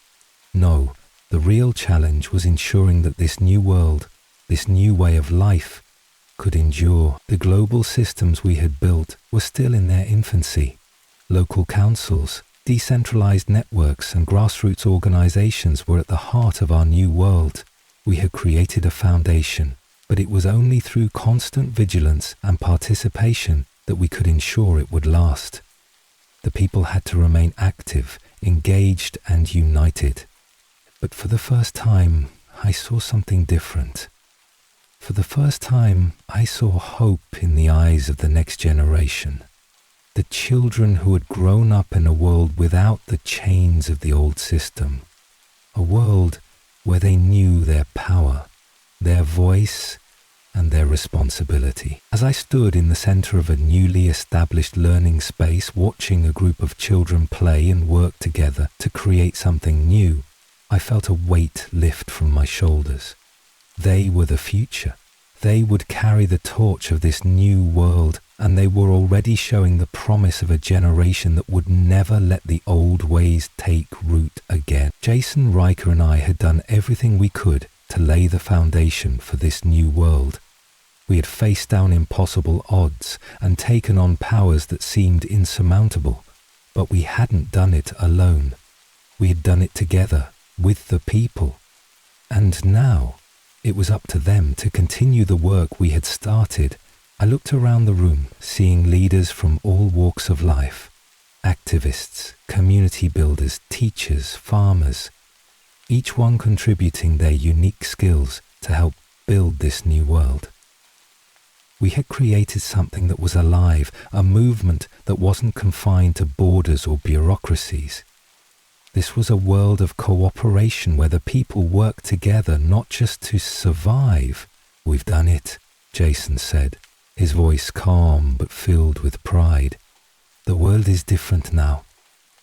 No, the real challenge was ensuring that this new world, this new way of life, could endure. The global systems we had built were still in their infancy. Local councils, decentralized networks, and grassroots organizations were at the heart of our new world. We had created a foundation, but it was only through constant vigilance and participation that we could ensure it would last. The people had to remain active, engaged, and united. But for the first time, I saw something different. For the first time, I saw hope in the eyes of the next generation. The children who had grown up in a world without the chains of the old system. a world where they knew their power, their voice, and their responsibility. As I stood in the center of a newly established learning space, watching a group of children play and work together to create something new, I felt a weight lift from my shoulders. They were the future. They would carry the torch of this new world, and they were already showing the promise of a generation that would never let the old ways take root again. Jason, Riker, and I had done everything we could to lay the foundation for this new world. We had faced down impossible odds and taken on powers that seemed insurmountable, but we hadn't done it alone. We had done it together, with the people. And now, it was up to them to continue the work we had started. I looked around the room, seeing leaders from all walks of life, activists, community builders, teachers, farmers, each one contributing their unique skills to help build this new world. We had created something that was alive, a movement that wasn't confined to borders or bureaucracies. This was a world of cooperation where the people worked together not just to survive. "We've done it," Jason said, his voice calm but filled with pride. "The world is different now,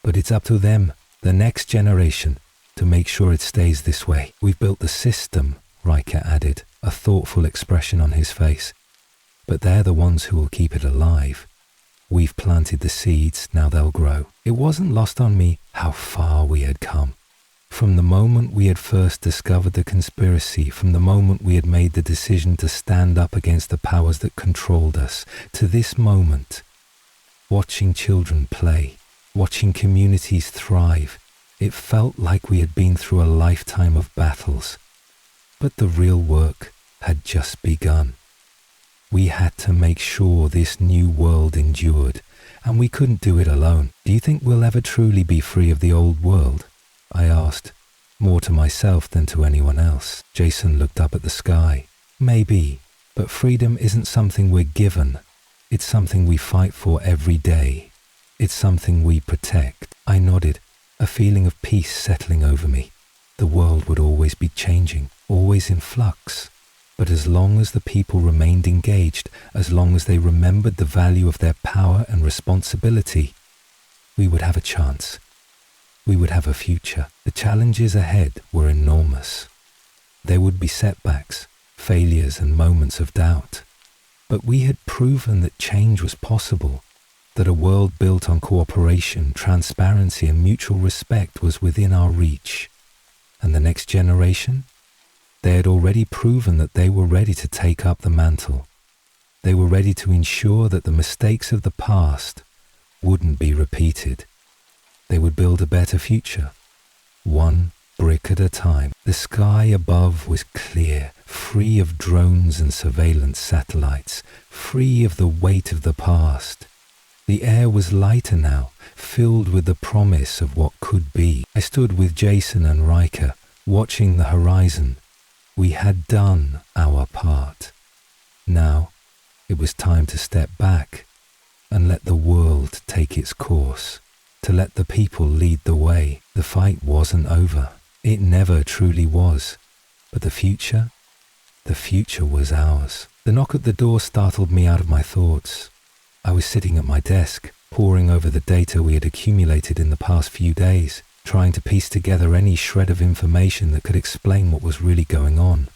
but it's up to them, the next generation, to make sure it stays this way. We've built the system," Riker added, a thoughtful expression on his face. "But they're the ones who will keep it alive. We've planted the seeds, now they'll grow." It wasn't lost on me how far we had come. From the moment we had first discovered the conspiracy, from the moment we had made the decision to stand up against the powers that controlled us, to this moment, watching children play, watching communities thrive, it felt like we had been through a lifetime of battles. But the real work had just begun. We had to make sure this new world endured, and we couldn't do it alone. "Do you think we'll ever truly be free of the old world?" I asked, more to myself than to anyone else. Jason looked up at the sky. "Maybe, but freedom isn't something we're given. It's something we fight for every day. It's something we protect." I nodded, a feeling of peace settling over me. The world would always be changing, always in flux. But as long as the people remained engaged, as long as they remembered the value of their power and responsibility, we would have a chance. We would have a future. The challenges ahead were enormous. There would be setbacks, failures, and moments of doubt. But we had proven that change was possible, that a world built on cooperation, transparency, and mutual respect was within our reach. And the next generation? They had already proven that they were ready to take up the mantle. They were ready to ensure that the mistakes of the past wouldn't be repeated. They would build a better future, one brick at a time. The sky above was clear, free of drones and surveillance satellites, free of the weight of the past. The air was lighter now, filled with the promise of what could be. I stood with Jason and Riker, watching the horizon. We had done our part. Now, it was time to step back and let the world take its course, to let the people lead the way. The fight wasn't over. It never truly was. But the future was ours. The knock at the door startled me out of my thoughts. I was sitting at my desk, poring over the data we had accumulated in the past few days, trying to piece together any shred of information that could explain what was really going on.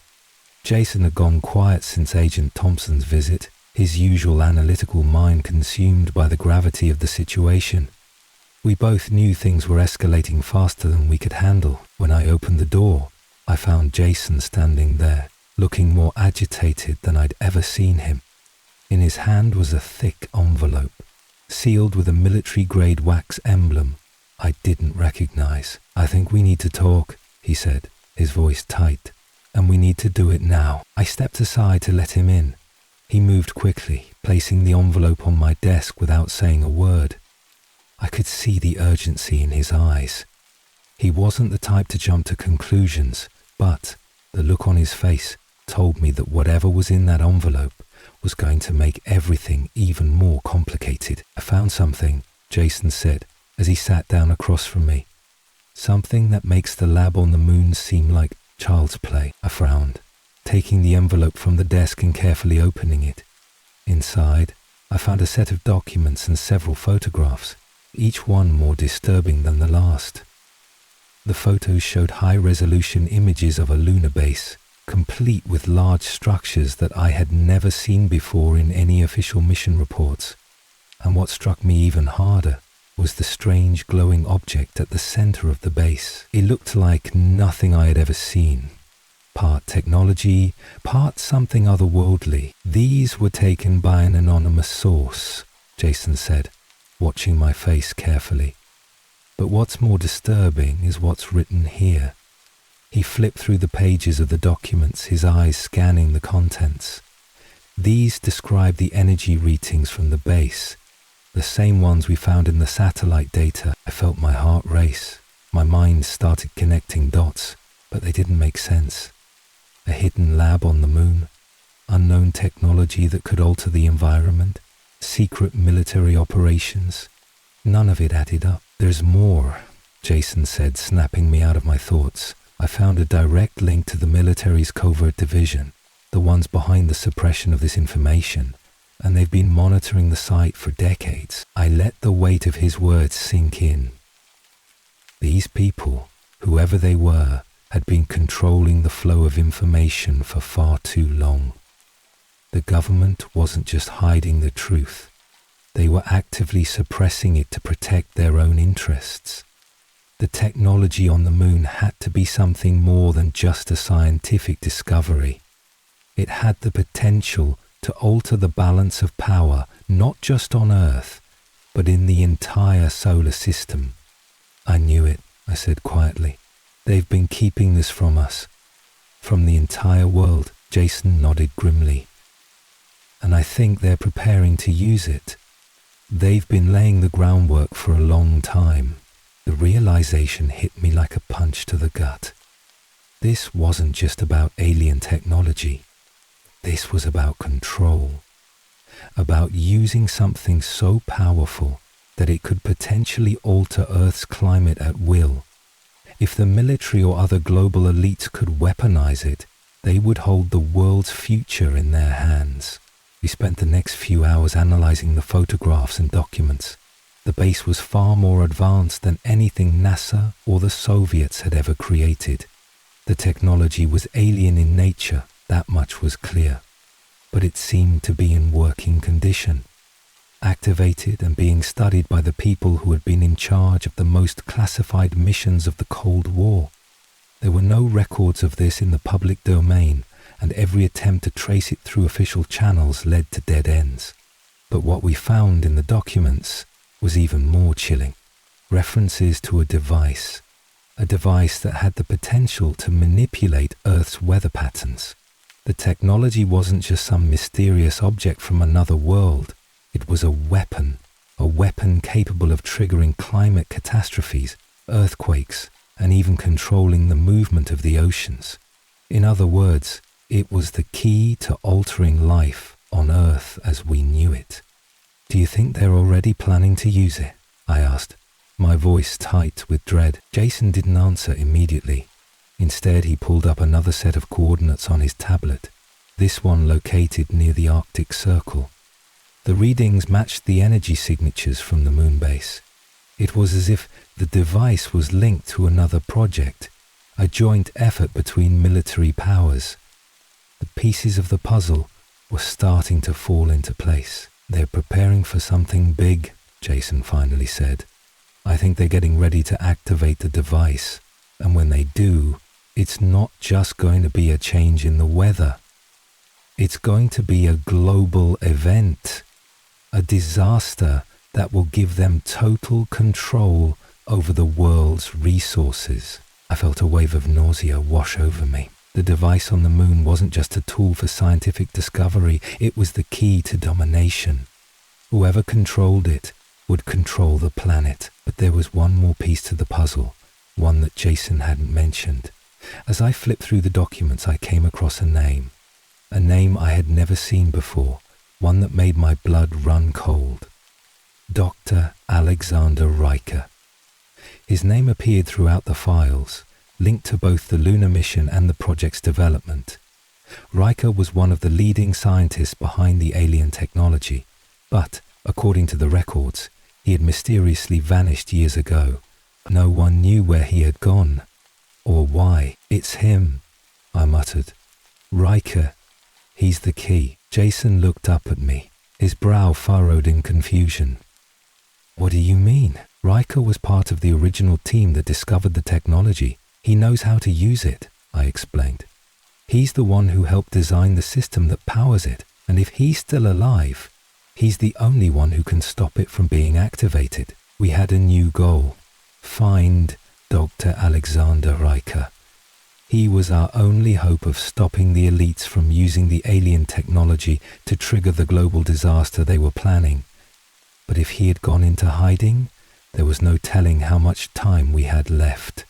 Jason had gone quiet since Agent Thompson's visit, his usual analytical mind consumed by the gravity of the situation. We both knew things were escalating faster than we could handle. When I opened the door, I found Jason standing there, looking more agitated than I'd ever seen him. In his hand was a thick envelope, sealed with a military-grade wax emblem I didn't recognize. "I think we need to talk," he said, his voice tight, "and we need to do it now." I stepped aside to let him in. He moved quickly, placing the envelope on my desk without saying a word. I could see the urgency in his eyes. He wasn't the type to jump to conclusions, but the look on his face told me that whatever was in that envelope was going to make everything even more complicated. "I found something," Jason said, as he sat down across from me. Something that makes the lab on the moon seem like child's play. I frowned, taking the envelope from the desk and carefully opening it. Inside, I found a set of documents and several photographs, each one more disturbing than the last. The photos showed high-resolution images of a lunar base, complete with large structures that I had never seen before in any official mission reports. And what struck me even harder was the strange glowing object at the center of the base. It looked like nothing I had ever seen. Part technology, part something otherworldly. These were taken by an anonymous source, Jason said, watching my face carefully. But what's more disturbing is what's written here. He flipped through the pages of the documents, his eyes scanning the contents. These describe the energy readings from the base, the same ones we found in the satellite data. I felt my heart race. My mind started connecting dots, but they didn't make sense. A hidden lab on the moon, unknown technology that could alter the environment, secret military operations. None of it added up. There's more, Jason said, snapping me out of my thoughts. I found a direct link to the military's covert division, the ones behind the suppression of this information, and they've been monitoring the site for decades. I let the weight of his words sink in. These people, whoever they were, had been controlling the flow of information for far too long. The government wasn't just hiding the truth. They were actively suppressing it to protect their own interests. The technology on the moon had to be something more than just a scientific discovery. It had the potential to alter the balance of power, not just on Earth, but in the entire solar system. I knew it, I said quietly. They've been keeping this from us. From the entire world, Jason nodded grimly. And I think they're preparing to use it. They've been laying the groundwork for a long time. The realization hit me like a punch to the gut. This wasn't just about alien technology. This was about control. About using something so powerful that it could potentially alter Earth's climate at will. If the military or other global elites could weaponize it, they would hold the world's future in their hands. We spent the next few hours analyzing the photographs and documents. The base was far more advanced than anything NASA or the Soviets had ever created. The technology was alien in nature, that much was clear. But it seemed to be in working condition, activated and being studied by the people who had been in charge of the most classified missions of the Cold War. There were no records of this in the public domain, and every attempt to trace it through official channels led to dead ends. But what we found in the documents was even more chilling. References to a device that had the potential to manipulate Earth's weather patterns. The technology wasn't just some mysterious object from another world. It was a weapon capable of triggering climate catastrophes, earthquakes, and even controlling the movement of the oceans. In other words, it was the key to altering life on Earth as we knew it. Do you think they're already planning to use it? I asked, my voice tight with dread. Jason didn't answer immediately. Instead, he pulled up another set of coordinates on his tablet, this one located near the Arctic Circle. The readings matched the energy signatures from the moon base. It was as if the device was linked to another project, a joint effort between military powers. The pieces of the puzzle were starting to fall into place. They're preparing for something big, Jason finally said. I think they're getting ready to activate the device, and when they do, it's not just going to be a change in the weather. It's going to be a global event, a disaster that will give them total control over the world's resources. I felt a wave of nausea wash over me. The device on the moon wasn't just a tool for scientific discovery, it was the key to domination. Whoever controlled it would control the planet. But there was one more piece to the puzzle, one that Jason hadn't mentioned. As I flipped through the documents, I came across a name I had never seen before, one that made my blood run cold. Dr. Alexander Riker. His name appeared throughout the files, linked to both the lunar mission and the project's development. Riker was one of the leading scientists behind the alien technology, but, according to the records, he had mysteriously vanished years ago. No one knew where he had gone, or why. "It's him," I muttered. "Riker. He's the key." Jason looked up at me, his brow furrowed in confusion. "What do you mean?" "Riker was part of the original team that discovered the technology. He knows how to use it," I explained. "He's the one who helped design the system that powers it, and if he's still alive, he's the only one who can stop it from being activated." We had a new goal: find Dr. Alexander Riker. He was our only hope of stopping the elites from using the alien technology to trigger the global disaster they were planning. But if he had gone into hiding, there was no telling how much time we had left.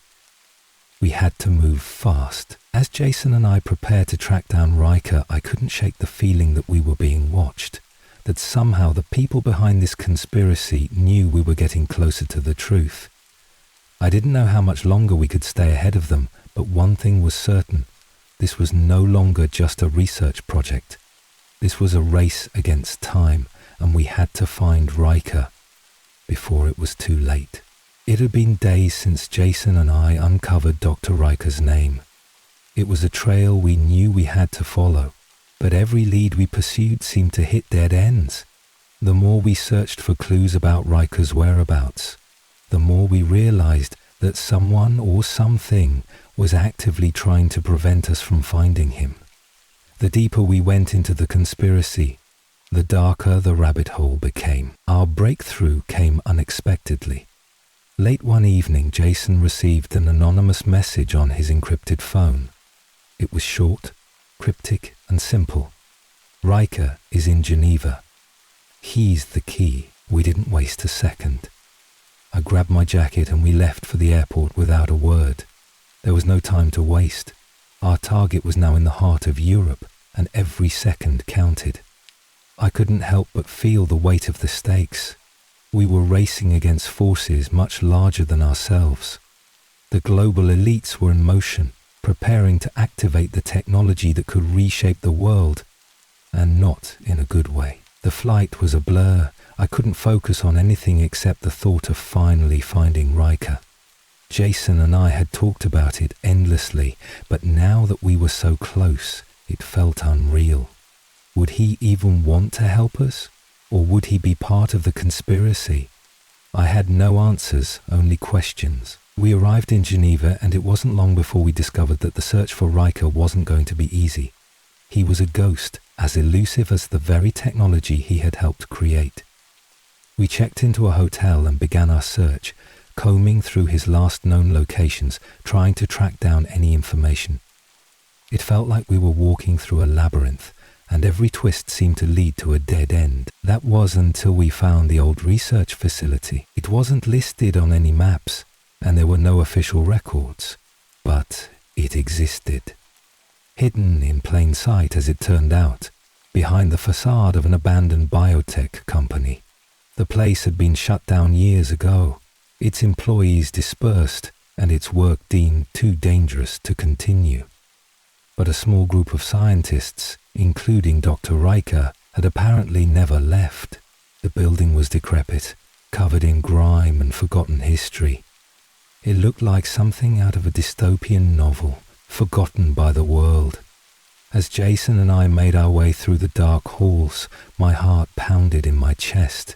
We had to move fast. As Jason and I prepared to track down Riker, I couldn't shake the feeling that we were being watched, that somehow the people behind this conspiracy knew we were getting closer to the truth. I didn't know how much longer we could stay ahead of them, but one thing was certain: this was no longer just a research project. This was a race against time, and we had to find Riker before it was too late. It had been days since Jason and I uncovered Dr. Riker's name. It was a trail we knew we had to follow, but every lead we pursued seemed to hit dead ends. The more we searched for clues about Riker's whereabouts, the more we realized that someone or something was actively trying to prevent us from finding him. The deeper we went into the conspiracy, the darker the rabbit hole became. Our breakthrough came unexpectedly. Late one evening, Jason received an anonymous message on his encrypted phone. It was short, cryptic, and simple. "Riker is in Geneva. He's the key." We didn't waste a second. I grabbed my jacket and we left for the airport without a word. There was no time to waste. Our target was now in the heart of Europe, and every second counted. I couldn't help but feel the weight of the stakes. We were racing against forces much larger than ourselves. The global elites were in motion, preparing to activate the technology that could reshape the world, and not in a good way. The flight was a blur. I couldn't focus on anything except the thought of finally finding Riker. Jason and I had talked about it endlessly, but now that we were so close, it felt unreal. Would he even want to help us? Or would he be part of the conspiracy? I had no answers, only questions. We arrived in Geneva, and it wasn't long before we discovered that the search for Riker wasn't going to be easy. He was a ghost, as elusive as the very technology he had helped create. We checked into a hotel and began our search, combing through his last known locations, trying to track down any information. It felt like we were walking through a labyrinth, and every twist seemed to lead to a dead end. That was until we found the old research facility. It wasn't listed on any maps, and there were no official records, but it existed. Hidden in plain sight, as it turned out, behind the facade of an abandoned biotech company. The place had been shut down years ago, its employees dispersed, and its work deemed too dangerous to continue. But a small group of scientists, including Dr. Riker, had apparently never left. The building was decrepit, covered in grime and forgotten history. It looked like something out of a dystopian novel, forgotten by the world. As Jason and I made our way through the dark halls, my heart pounded in my chest.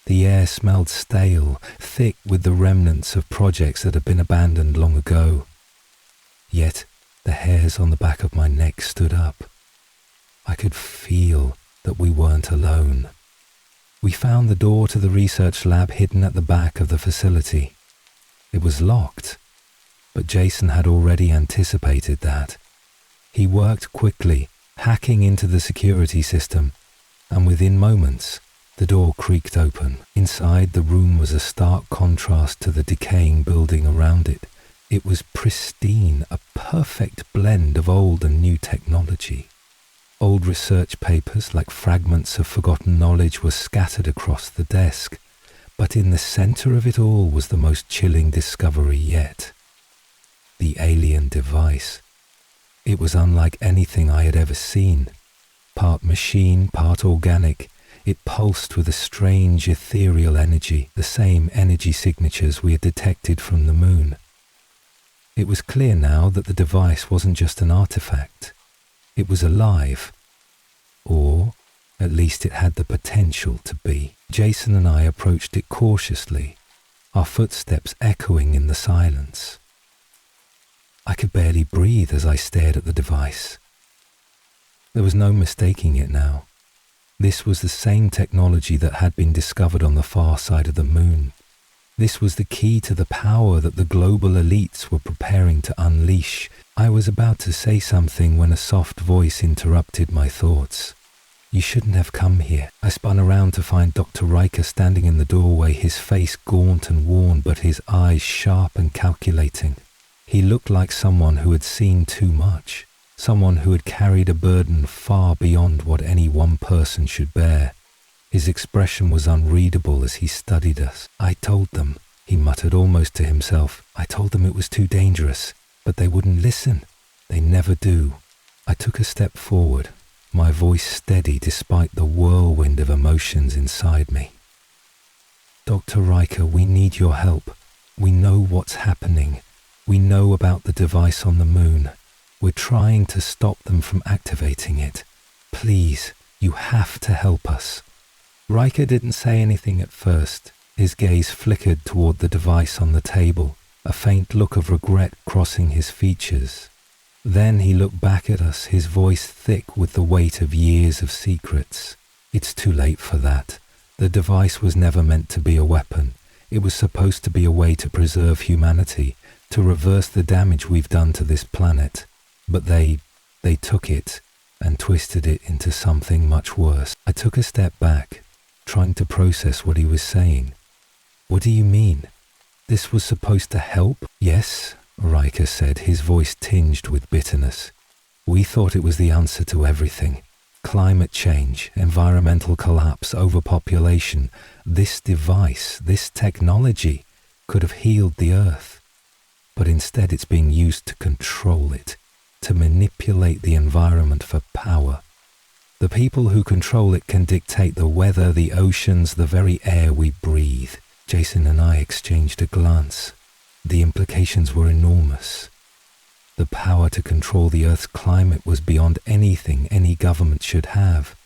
The air smelled stale, thick with the remnants of projects that had been abandoned long ago. Yet, the hairs on the back of my neck stood up. I could feel that we weren't alone. We found the door to the research lab hidden at the back of the facility. It was locked, but Jason had already anticipated that. He worked quickly, hacking into the security system, and within moments, the door creaked open. Inside, the room was a stark contrast to the decaying building around it. It was pristine, a perfect blend of old and new technology. Old research papers, like fragments of forgotten knowledge, were scattered across the desk. But in the center of it all was the most chilling discovery yet. The alien device. It was unlike anything I had ever seen. Part machine, part organic, it pulsed with a strange ethereal energy, the same energy signatures we had detected from the moon. It was clear now that the device wasn't just an artifact. It was alive. Or, at least it had the potential to be. Jason and I approached it cautiously, our footsteps echoing in the silence. I could barely breathe as I stared at the device. There was no mistaking it now. This was the same technology that had been discovered on the far side of the moon. This was the key to the power that the global elites were preparing to unleash. I was about to say something when a soft voice interrupted my thoughts. You shouldn't have come here. I spun around to find Dr. Riker standing in the doorway, his face gaunt and worn, but his eyes sharp and calculating. He looked like someone who had seen too much, someone who had carried a burden far beyond what any one person should bear. His expression was unreadable as he studied us. I told them, he muttered almost to himself, I told them it was too dangerous, but they wouldn't listen. They never do. I took a step forward, my voice steady despite the whirlwind of emotions inside me. Dr. Riker, we need your help. We know what's happening. We know about the device on the moon. We're trying to stop them from activating it. Please, you have to help us. Riker didn't say anything at first. His gaze flickered toward the device on the table, a faint look of regret crossing his features. Then he looked back at us, his voice thick with the weight of years of secrets. It's too late for that. The device was never meant to be a weapon. It was supposed to be a way to preserve humanity, to reverse the damage we've done to this planet. But they took it and twisted it into something much worse. I took a step back, trying to process what he was saying. What do you mean? This was supposed to help? Yes, Riker said, his voice tinged with bitterness. We thought it was the answer to everything. Climate change, environmental collapse, overpopulation. This device, this technology could have healed the Earth. But instead it's being used to control it, to manipulate the environment for power. The people who control it can dictate the weather, the oceans, the very air we breathe. Jason and I exchanged a glance. The implications were enormous. The power to control the Earth's climate was beyond anything any government should have.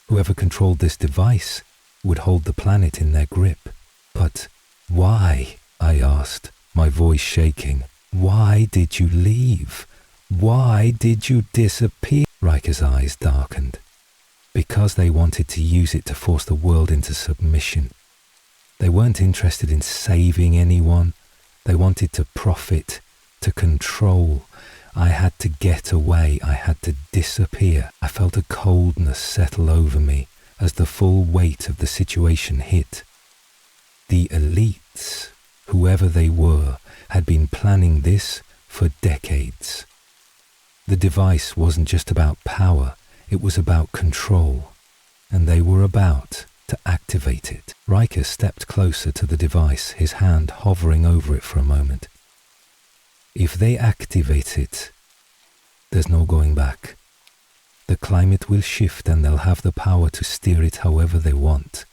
Whoever controlled this device would hold the planet in their grip. But why? I asked, my voice shaking. Why did you leave? Why did you disappear? Riker's eyes darkened. Because they wanted to use it to force the world into submission. They weren't interested in saving anyone. They wanted to profit, to control. I had to get away. I had to disappear. I felt a coldness settle over me as the full weight of the situation hit. The elites, whoever they were, had been planning this for decades. The device wasn't just about power, it was about control, and they were about to activate it. Riker stepped closer to the device, his hand hovering over it for a moment. If they activate it, there's no going back. The climate will shift and they'll have the power to steer it however they want.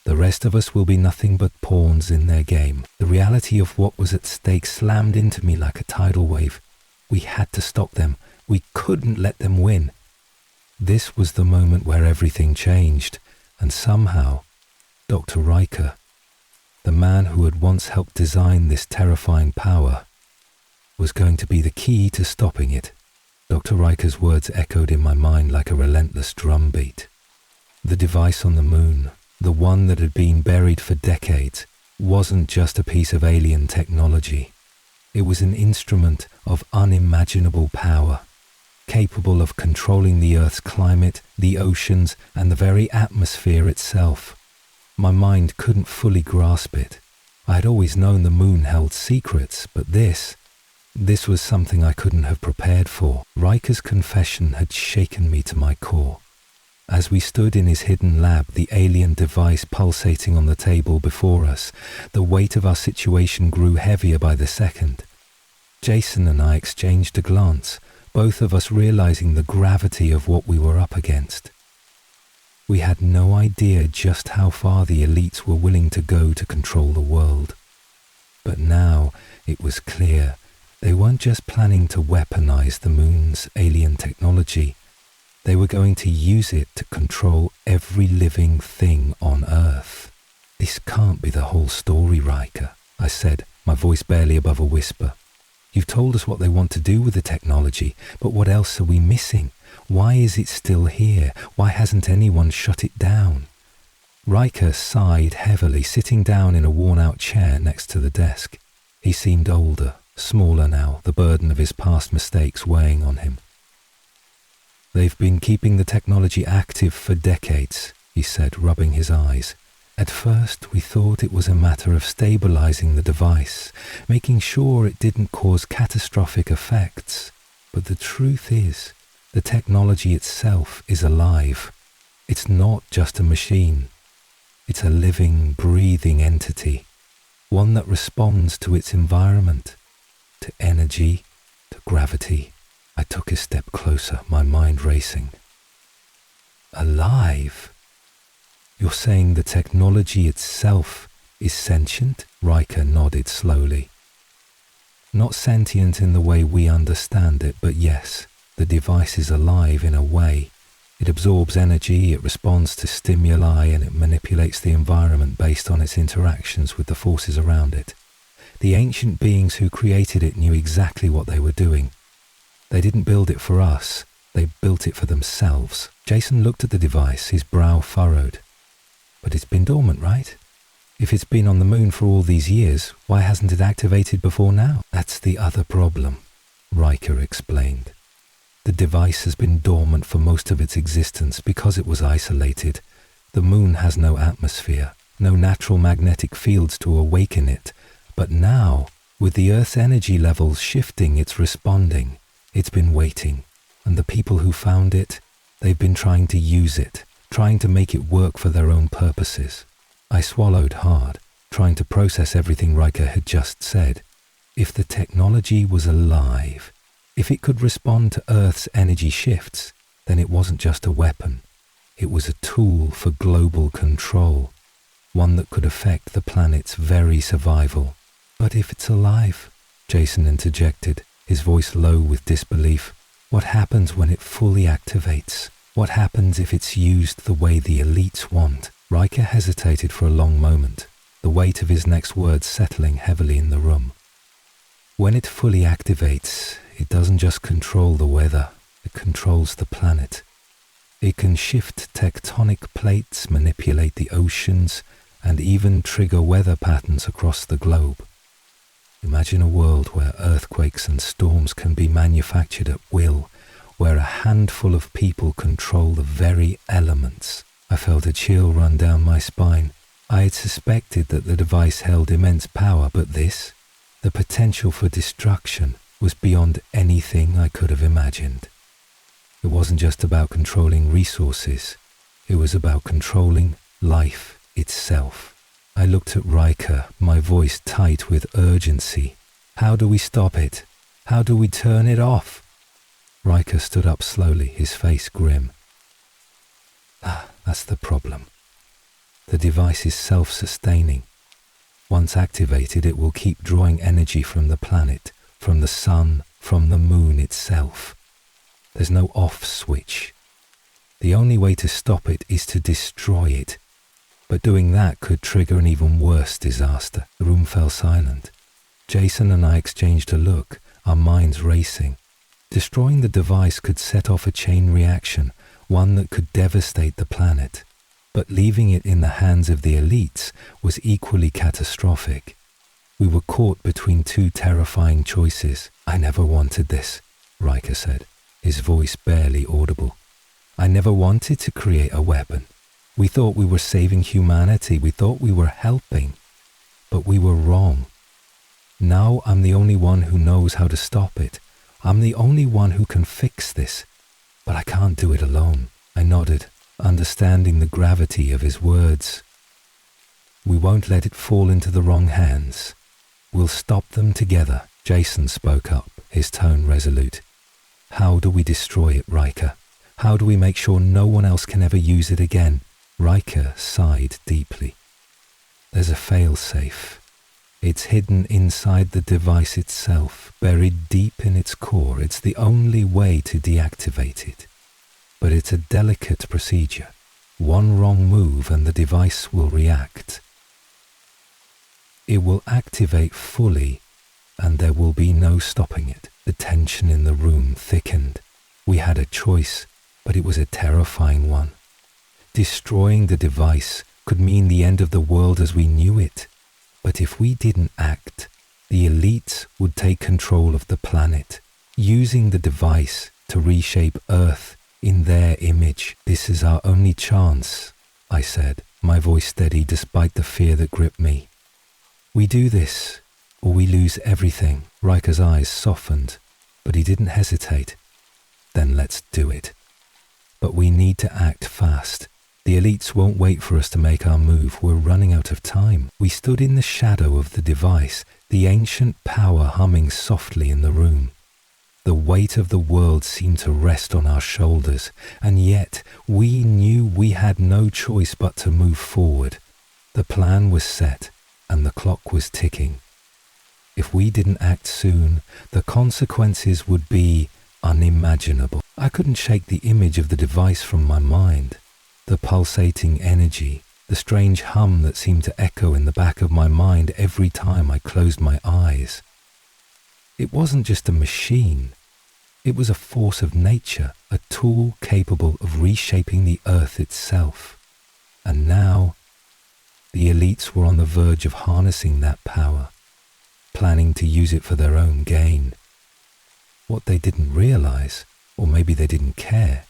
The rest of us will be nothing but pawns in their game. The reality of what was at stake slammed into me like a tidal wave. We had to stop them. We couldn't let them win. This was the moment where everything changed, and somehow, Dr. Riker, the man who had once helped design this terrifying power, was going to be the key to stopping it. Dr. Riker's words echoed in my mind like a relentless drumbeat. The device on the moon, the one that had been buried for decades, wasn't just a piece of alien technology. It was an instrument of unimaginable power, capable of controlling the Earth's climate, the oceans, and the very atmosphere itself. My mind couldn't fully grasp it. I had always known the moon held secrets, but this was something I couldn't have prepared for. Riker's confession had shaken me to my core. As we stood in his hidden lab, the alien device pulsating on the table before us, the weight of our situation grew heavier by the second. Jason and I exchanged a glance, both of us realizing the gravity of what we were up against. We had no idea just how far the elites were willing to go to control the world. But now it was clear they weren't just planning to weaponize the moon's alien technology. They were going to use it to control every living thing on Earth. This can't be the whole story, Riker, I said, my voice barely above a whisper. You've told us what they want to do with the technology, but what else are we missing? Why is it still here? Why hasn't anyone shut it down? Riker sighed heavily, sitting down in a worn-out chair next to the desk. He seemed older, smaller now, the burden of his past mistakes weighing on him. They've been keeping the technology active for decades, he said, rubbing his eyes. At first, we thought it was a matter of stabilizing the device, making sure it didn't cause catastrophic effects. But the truth is, the technology itself is alive. It's not just a machine. It's a living, breathing entity, one that responds to its environment, to energy, to gravity. I took a step closer, my mind racing. Alive? You're saying the technology itself is sentient? Riker nodded slowly. Not sentient in the way we understand it, but yes, the device is alive in a way. It absorbs energy, it responds to stimuli, and it manipulates the environment based on its interactions with the forces around it. The ancient beings who created it knew exactly what they were doing. They didn't build it for us, they built it for themselves. Jason looked at the device, his brow furrowed. But it's been dormant, right? If it's been on the moon for all these years, why hasn't it activated before now? That's the other problem, Riker explained. The device has been dormant for most of its existence because it was isolated. The moon has no atmosphere, no natural magnetic fields to awaken it. But now, with the Earth's energy levels shifting, it's responding. It's been waiting. And the people who found it, they've been trying to use it, trying to make it work for their own purposes. I swallowed hard, trying to process everything Riker had just said. If the technology was alive, if it could respond to Earth's energy shifts, then it wasn't just a weapon. It was a tool for global control, one that could affect the planet's very survival. But if it's alive, Jason interjected, his voice low with disbelief, what happens when it fully activates? What happens if it's used the way the elites want? Riker hesitated for a long moment, the weight of his next words settling heavily in the room. When it fully activates, it doesn't just control the weather, it controls the planet. It can shift tectonic plates, manipulate the oceans, and even trigger weather patterns across the globe. Imagine a world where earthquakes and storms can be manufactured at will, where a handful of people control the very elements. I felt a chill run down my spine. I had suspected that the device held immense power, but this, the potential for destruction, was beyond anything I could have imagined. It wasn't just about controlling resources, it was about controlling life itself. I looked at Riker, my voice tight with urgency. How do we stop it? How do we turn it off? Riker stood up slowly, his face grim. That's the problem. The device is self-sustaining. Once activated, it will keep drawing energy from the planet, from the sun, from the moon itself. There's no off switch. The only way to stop it is to destroy it. But doing that could trigger an even worse disaster. The room fell silent. Jason and I exchanged a look, our minds racing. Destroying the device could set off a chain reaction, one that could devastate the planet. But leaving it in the hands of the elites was equally catastrophic. We were caught between two terrifying choices. I never wanted this, Riker said, his voice barely audible. I never wanted to create a weapon. We thought we were saving humanity. We thought we were helping. But we were wrong. Now I'm the only one who knows how to stop it. I'm the only one who can fix this. But I can't do it alone. I nodded. understanding the gravity of his words. We won't let it fall into the wrong hands. We'll stop them together. Jason spoke up, his tone resolute. How do we destroy it, Riker? How do we make sure no one else can ever use it again? Riker sighed deeply. There's a fail-safe. It's hidden inside the device itself, buried deep in its core. It's the only way to deactivate it. But it's a delicate procedure. One wrong move and the device will react. It will activate fully, and there will be no stopping it. The tension in the room thickened. We had a choice, but it was a terrifying one. Destroying the device could mean the end of the world as we knew it. But if we didn't act, the elites would take control of the planet, using the device to reshape Earth in their image. This is our only chance, I said, my voice steady despite the fear that gripped me. We do this, or we lose everything. Riker's eyes softened, but he didn't hesitate. Then let's do it. But we need to act fast. The elites won't wait for us to make our move. We're running out of time. We stood in the shadow of the device, the ancient power humming softly in the room. The weight of the world seemed to rest on our shoulders, and yet we knew we had no choice but to move forward. The plan was set, and the clock was ticking. If we didn't act soon, the consequences would be unimaginable. I couldn't shake the image of the device from my mind. The pulsating energy, the strange hum that seemed to echo in the back of my mind every time I closed my eyes. It wasn't just a machine. It was a force of nature, a tool capable of reshaping the Earth itself. And now, the elites were on the verge of harnessing that power, planning to use it for their own gain. What they didn't realize, or maybe they didn't care,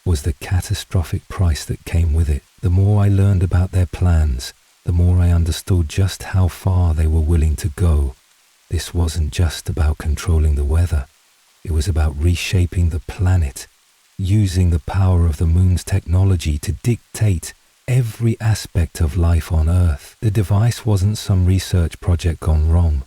was the catastrophic price that came with it. The more I learned about their plans, the more I understood just how far they were willing to go. This wasn't just about controlling the weather. It was about reshaping the planet, using the power of the moon's technology to dictate every aspect of life on Earth. The device wasn't some research project gone wrong.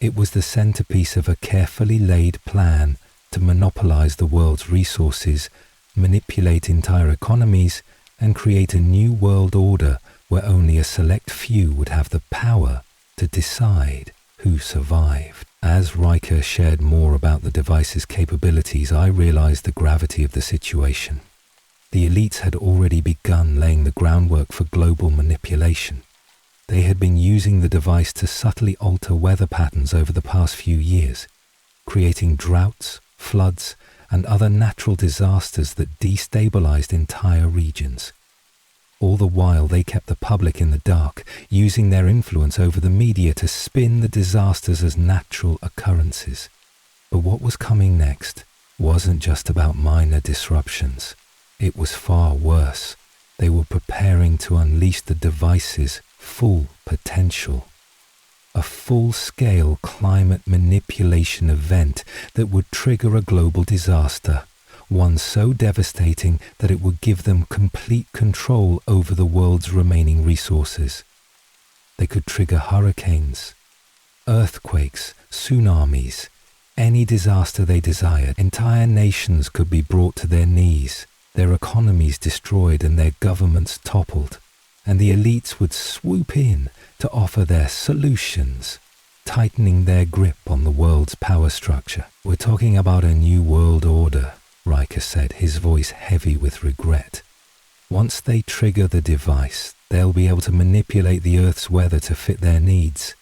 It was the centerpiece of a carefully laid plan to monopolize the world's resources, manipulate entire economies, and create a new world order where only a select few would have the power to decide who survived. As Riker shared more about the device's capabilities, I realized the gravity of the situation. The elites had already begun laying the groundwork for global manipulation. They had been using the device to subtly alter weather patterns over the past few years, creating droughts, floods, and other natural disasters that destabilized entire regions. All the while, they kept the public in the dark, using their influence over the media to spin the disasters as natural occurrences. But what was coming next wasn't just about minor disruptions. It was far worse. They were preparing to unleash the device's full potential. A full-scale climate manipulation event that would trigger a global disaster, one so devastating that it would give them complete control over the world's remaining resources. They could trigger hurricanes, earthquakes, tsunamis, any disaster they desired. Entire nations could be brought to their knees, their economies destroyed and their governments toppled, and the elites would swoop in to offer their solutions, tightening their grip on the world's power structure. We're talking about a new world order, Riker said, his voice heavy with regret. Once they trigger the device, they'll be able to manipulate the Earth's weather to fit their needs.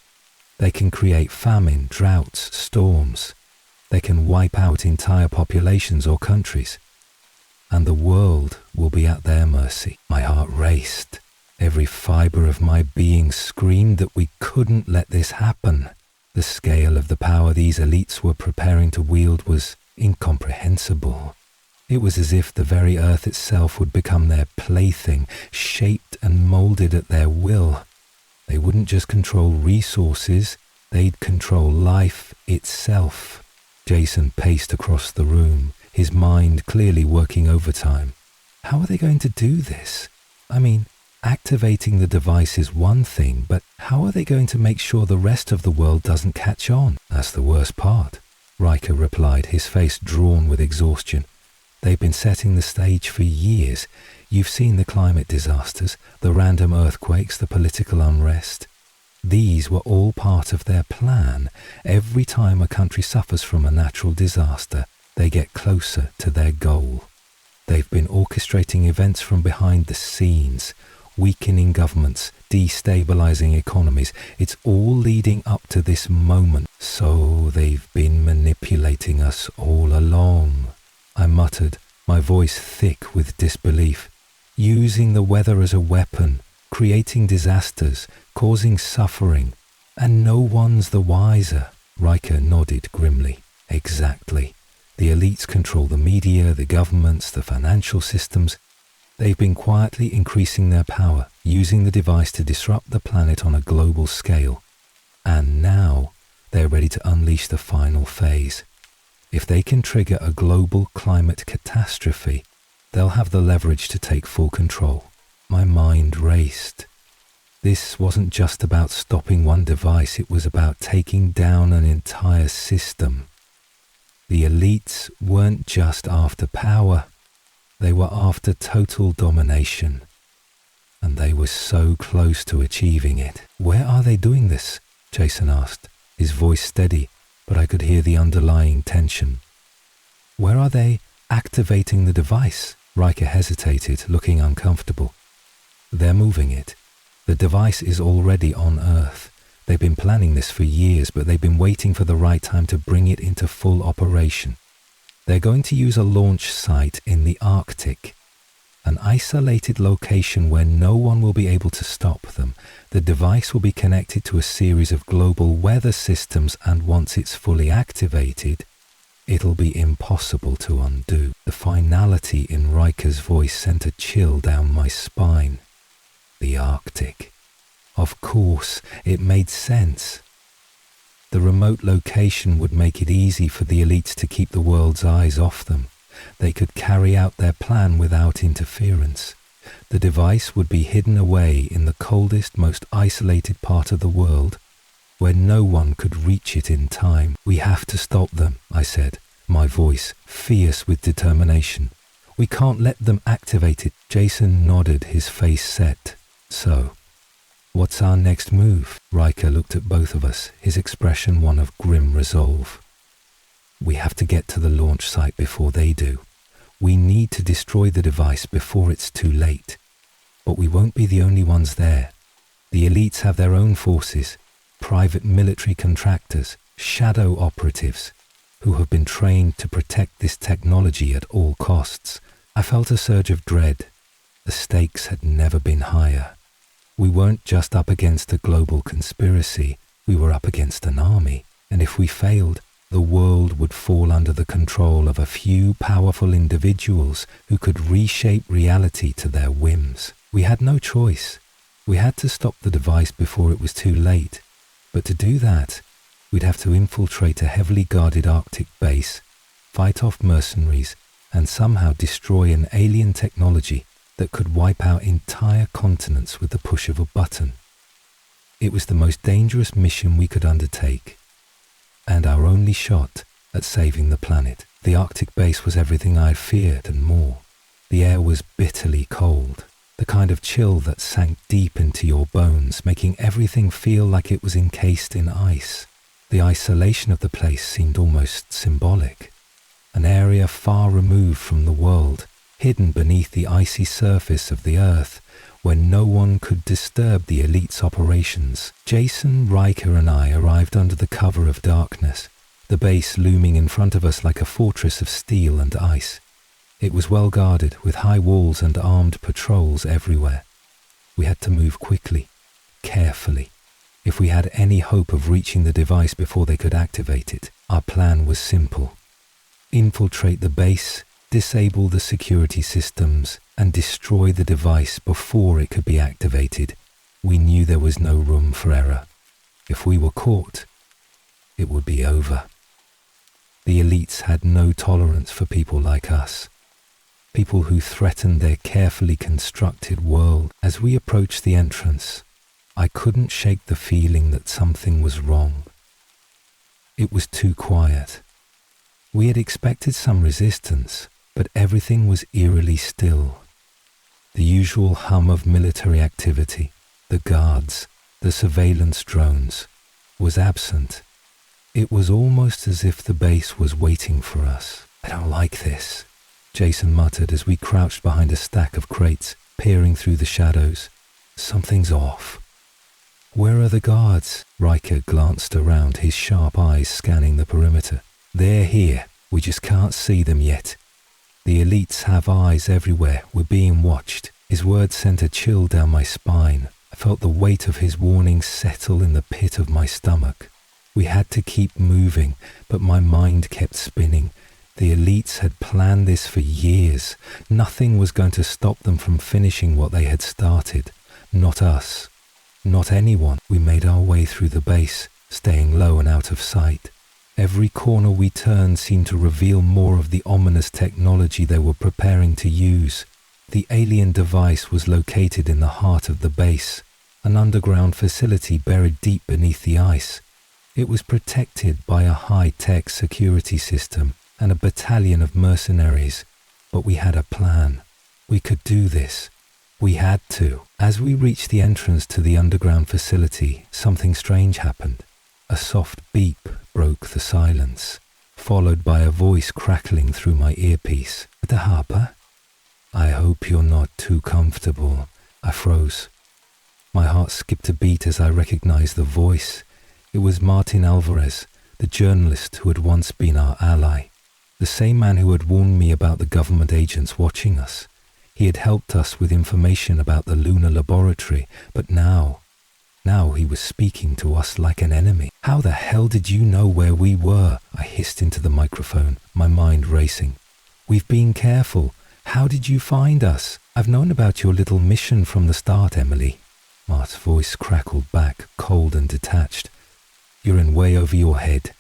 They can create famine, droughts, storms. They can wipe out entire populations or countries. And the world will be at their mercy. My heart raced. Every fiber of my being screamed that we couldn't let this happen. The scale of the power these elites were preparing to wield was incomprehensible. It was as if the very Earth itself would become their plaything, shaped and molded at their will. They wouldn't just control resources, they'd control life itself. Jason paced across the room, his mind clearly working overtime. How are they going to do this? I mean, activating the device is one thing, but how are they going to make sure the rest of the world doesn't catch on? That's the worst part, Riker replied, his face drawn with exhaustion. They've been setting the stage for years. You've seen the climate disasters, the random earthquakes, the political unrest. These were all part of their plan. Every time a country suffers from a natural disaster, they get closer to their goal. They've been orchestrating events from behind the scenes, weakening governments, destabilizing economies. It's all leading up to this moment. So they've been manipulating us all along, I muttered, my voice thick with disbelief. Using the weather as a weapon, creating disasters, causing suffering, and no one's the wiser. Riker nodded grimly. Exactly. The elites control the media, the governments, the financial systems. They've been quietly increasing their power, using the device to disrupt the planet on a global scale. And now, they're ready to unleash the final phase. If they can trigger a global climate catastrophe, they'll have the leverage to take full control. My mind raced. This wasn't just about stopping one device, it was about taking down an entire system. The elites weren't just after power, they were after total domination. And they were so close to achieving it. Where are they doing this? Jason asked, his voice steady, but I could hear the underlying tension. Where are they activating the device? Riker hesitated, looking uncomfortable. They're moving it. The device is already on Earth. They've been planning this for years, but they've been waiting for the right time to bring it into full operation. They're going to use a launch site in the Arctic, an isolated location where no one will be able to stop them. The device will be connected to a series of global weather systems, and once it's fully activated, it'll be impossible to undo. The finality in Riker's voice sent a chill down my spine. The Arctic. Of course, it made sense. The remote location would make it easy for the elites to keep the world's eyes off them. They could carry out their plan without interference. The device would be hidden away in the coldest, most isolated part of the world, where no one could reach it in time. We have to stop them, I said, my voice fierce with determination. We can't let them activate it. Jason nodded, his face set. So, what's our next move? Riker looked at both of us, his expression one of grim resolve. We have to get to the launch site before they do. We need to destroy the device before it's too late. But we won't be the only ones there. The elites have their own forces, private military contractors, shadow operatives, who have been trained to protect this technology at all costs. I felt a surge of dread. The stakes had never been higher. We weren't just up against a global conspiracy, we were up against an army, and if we failed, the world would fall under the control of a few powerful individuals who could reshape reality to their whims. We had no choice. We had to stop the device before it was too late, but to do that, we'd have to infiltrate a heavily guarded Arctic base, fight off mercenaries, and somehow destroy an alien technology that could wipe out entire continents with the push of a button. It was the most dangerous mission we could undertake, and our only shot at saving the planet. The Arctic base was everything I had feared and more. The air was bitterly cold, the kind of chill that sank deep into your bones, making everything feel like it was encased in ice. The isolation of the place seemed almost symbolic. An area far removed from the world, hidden beneath the icy surface of the Earth, where no one could disturb the elite's operations. Jason, Riker and I arrived under the cover of darkness, the base looming in front of us like a fortress of steel and ice. It was well guarded, with high walls and armed patrols everywhere. We had to move quickly, carefully. If we had any hope of reaching the device before they could activate it, our plan was simple. Infiltrate the base, disable the security systems, and destroy the device before it could be activated. We knew there was no room for error. If we were caught, it would be over. The elites had no tolerance for people like us. people who threatened their carefully constructed world. As we approached the entrance, I couldn't shake the feeling that something was wrong. It was too quiet. We had expected some resistance, but everything was eerily still. The usual hum of military activity, the guards, the surveillance drones, was absent. It was almost as if the base was waiting for us. "I don't like this," Jason muttered as we crouched behind a stack of crates, peering through the shadows. "Something's off." "Where are the guards?" Riker glanced around, his sharp eyes scanning the perimeter. "They're here. We just can't see them yet. The elites have eyes everywhere. We're being watched." His words sent a chill down my spine. I felt the weight of his warning settle in the pit of my stomach. We had to keep moving, but my mind kept spinning. The elites had planned this for years. Nothing was going to stop them from finishing what they had started. Not us. Not anyone. We made our way through the base, staying low and out of sight. Every corner we turned seemed to reveal more of the ominous technology they were preparing to use. The alien device was located in the heart of the base, an underground facility buried deep beneath the ice. It was protected by a high-tech security system and a battalion of mercenaries, but we had a plan. We could do this. We had to. As we reached the entrance to the underground facility, something strange happened. A soft beep broke the silence, followed by a voice crackling through my earpiece. "Mr. Harper? I hope you're not too comfortable." I froze. My heart skipped a beat as I recognized the voice. It was Martin Alvarez, the journalist who had once been our ally. The same man who had warned me about the government agents watching us. He had helped us with information about the lunar laboratory, but now he was speaking to us like an enemy. "How the hell did you know where we were?" I hissed into the microphone, my mind racing. "We've been careful. How did you find us?" "I've known about your little mission from the start, Emily." Mart's voice crackled back, cold and detached. "You're in way over your head.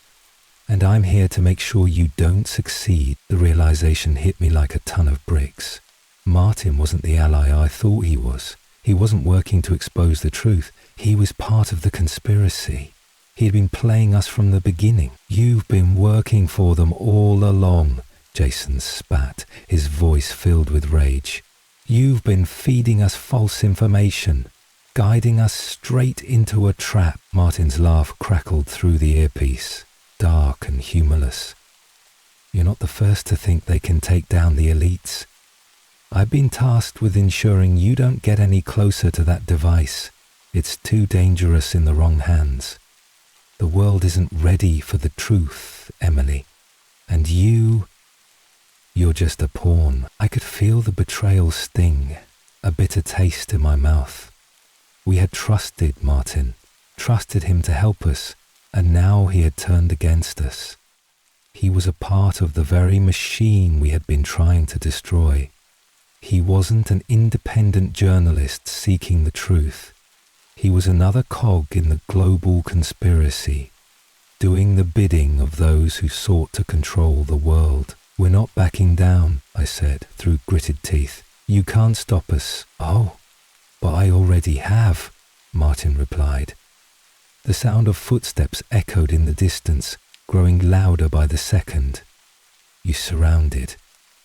And I'm here to make sure you don't succeed." The realization hit me like a ton of bricks. Martin wasn't the ally I thought he was. He wasn't working to expose the truth. He was part of the conspiracy. He had been playing us from the beginning. "You've been working for them all along," Jason spat, his voice filled with rage. "You've been feeding us false information, guiding us straight into a trap." Martin's laugh crackled through the earpiece, dark and humorless. "You're not the first to think they can take down the elites. I've been tasked with ensuring you don't get any closer to that device. It's too dangerous in the wrong hands. The world isn't ready for the truth, Emily. And you're just a pawn." I could feel the betrayal sting, a bitter taste in my mouth. We had trusted Martin, trusted him to help us, and now he had turned against us. He was a part of the very machine we had been trying to destroy. He wasn't an independent journalist seeking the truth. He was another cog in the global conspiracy, doing the bidding of those who sought to control the world. "We're not backing down," I said through gritted teeth. "You can't stop us." "Oh, but I already have," Martin replied. The sound of footsteps echoed in the distance, growing louder by the second. "You're surrounded.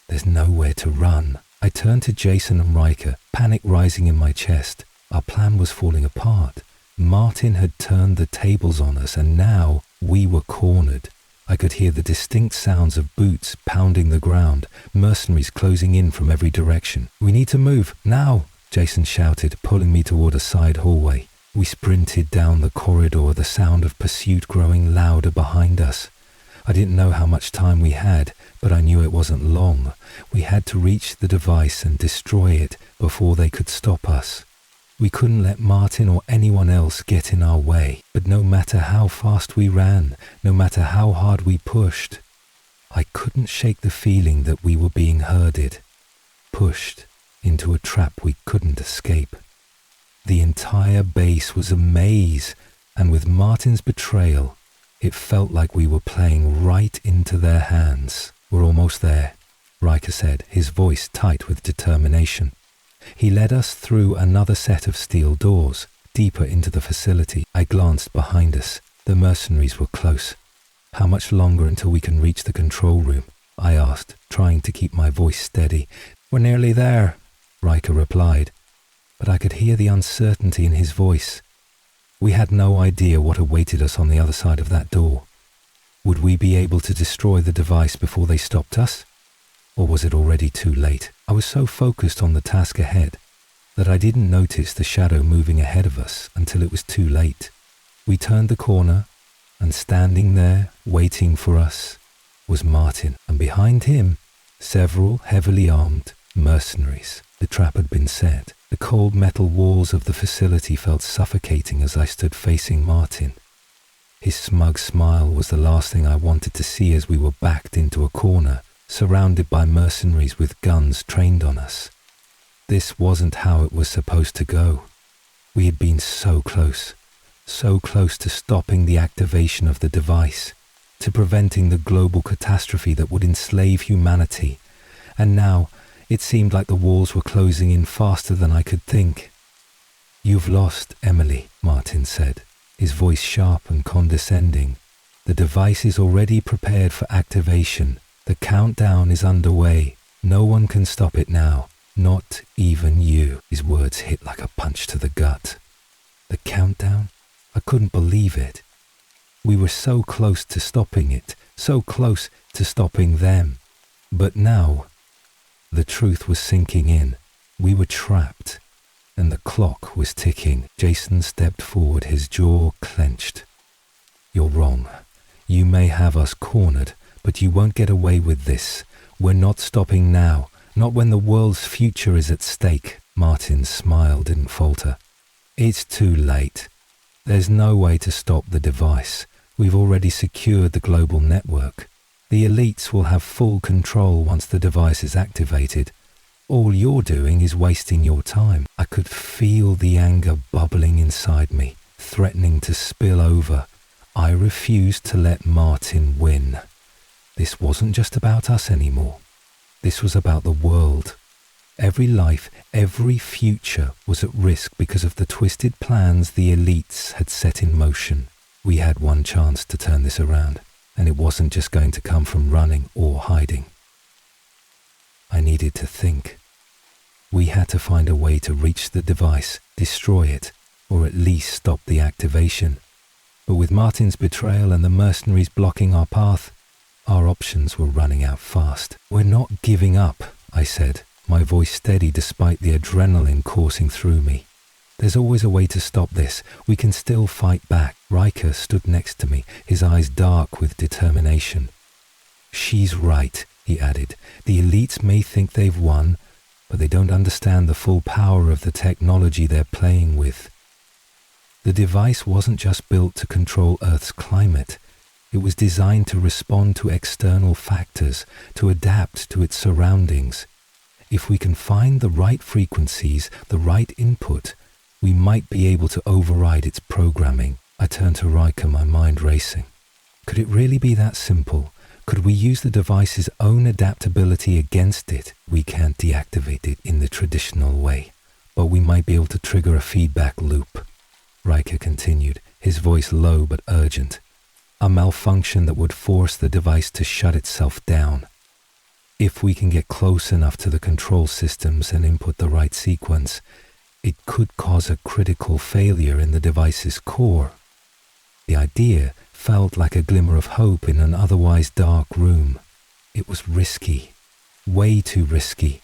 There's nowhere to run." I turned to Jason and Riker, panic rising in my chest. Our plan was falling apart. Martin had turned the tables on us, and now we were cornered. I could hear the distinct sounds of boots pounding the ground, mercenaries closing in from every direction. "We need to move, now!" Jason shouted, pulling me toward a side hallway. We sprinted down the corridor, the sound of pursuit growing louder behind us. I didn't know how much time we had, but I knew it wasn't long. We had to reach the device and destroy it before they could stop us. We couldn't let Martin or anyone else get in our way, but no matter how fast we ran, no matter how hard we pushed, I couldn't shake the feeling that we were being herded, pushed into a trap we couldn't escape. The entire base was a maze, and with Martin's betrayal, it felt like we were playing right into their hands. "We're almost there," Riker said, his voice tight with determination. He led us through another set of steel doors, deeper into the facility. I glanced behind us. The mercenaries were close. How much longer until we can reach the control room? I asked, trying to keep my voice steady. We're nearly there, Riker replied, but I could hear the uncertainty in his voice. We had no idea what awaited us on the other side of that door. Would we be able to destroy the device before they stopped us? Or was it already too late? I was so focused on the task ahead that I didn't notice the shadow moving ahead of us until it was too late. We turned the corner, and standing there, waiting for us, was Martin, and behind him, several heavily armed mercenaries. The trap had been set. The cold metal walls of the facility felt suffocating as I stood facing Martin. His smug smile was the last thing I wanted to see as we were backed into a corner, surrounded by mercenaries with guns trained on us. This wasn't how it was supposed to go. We had been so close to stopping the activation of the device, to preventing the global catastrophe that would enslave humanity, and now it seemed like the walls were closing in faster than I could think. "You've lost, Emily," Martin said, his voice sharp and condescending. "The device is already prepared for activation. The countdown is underway. No one can stop it now, not even you." His words hit like a punch to the gut. The countdown? I couldn't believe it. We were so close to stopping it, so close to stopping them. But now, the truth was sinking in. We were trapped, and the clock was ticking. Jason stepped forward, his jaw clenched. "You're wrong. You may have us cornered, but you won't get away with this. We're not stopping now, not when the world's future is at stake." Martin's smile didn't falter. "It's too late. There's no way to stop the device. We've already secured the global network. The elites will have full control once the device is activated. All you're doing is wasting your time." I could feel the anger bubbling inside me, threatening to spill over. I refused to let Martin win. This wasn't just about us anymore. This was about the world. Every life, every future was at risk because of the twisted plans the elites had set in motion. We had one chance to turn this around, and it wasn't just going to come from running or hiding. I needed to think. We had to find a way to reach the device, destroy it, or at least stop the activation. But with Martin's betrayal and the mercenaries blocking our path, our options were running out fast. "We're not giving up," I said, my voice steady despite the adrenaline coursing through me. "There's always a way to stop this. We can still fight back." Riker stood next to me, his eyes dark with determination. "She's right," he added. "The elites may think they've won, but they don't understand the full power of the technology they're playing with. The device wasn't just built to control Earth's climate. It was designed to respond to external factors, to adapt to its surroundings. If we can find the right frequencies, the right input, we might be able to override its programming." I turned to Riker, my mind racing. Could it really be that simple? Could we use the device's own adaptability against it? We can't deactivate it in the traditional way, but we might be able to trigger a feedback loop. Riker continued, his voice low but urgent. A malfunction that would force the device to shut itself down. If we can get close enough to the control systems and input the right sequence, it could cause a critical failure in the device's core. The idea felt like a glimmer of hope in an otherwise dark room. It was risky, way too risky,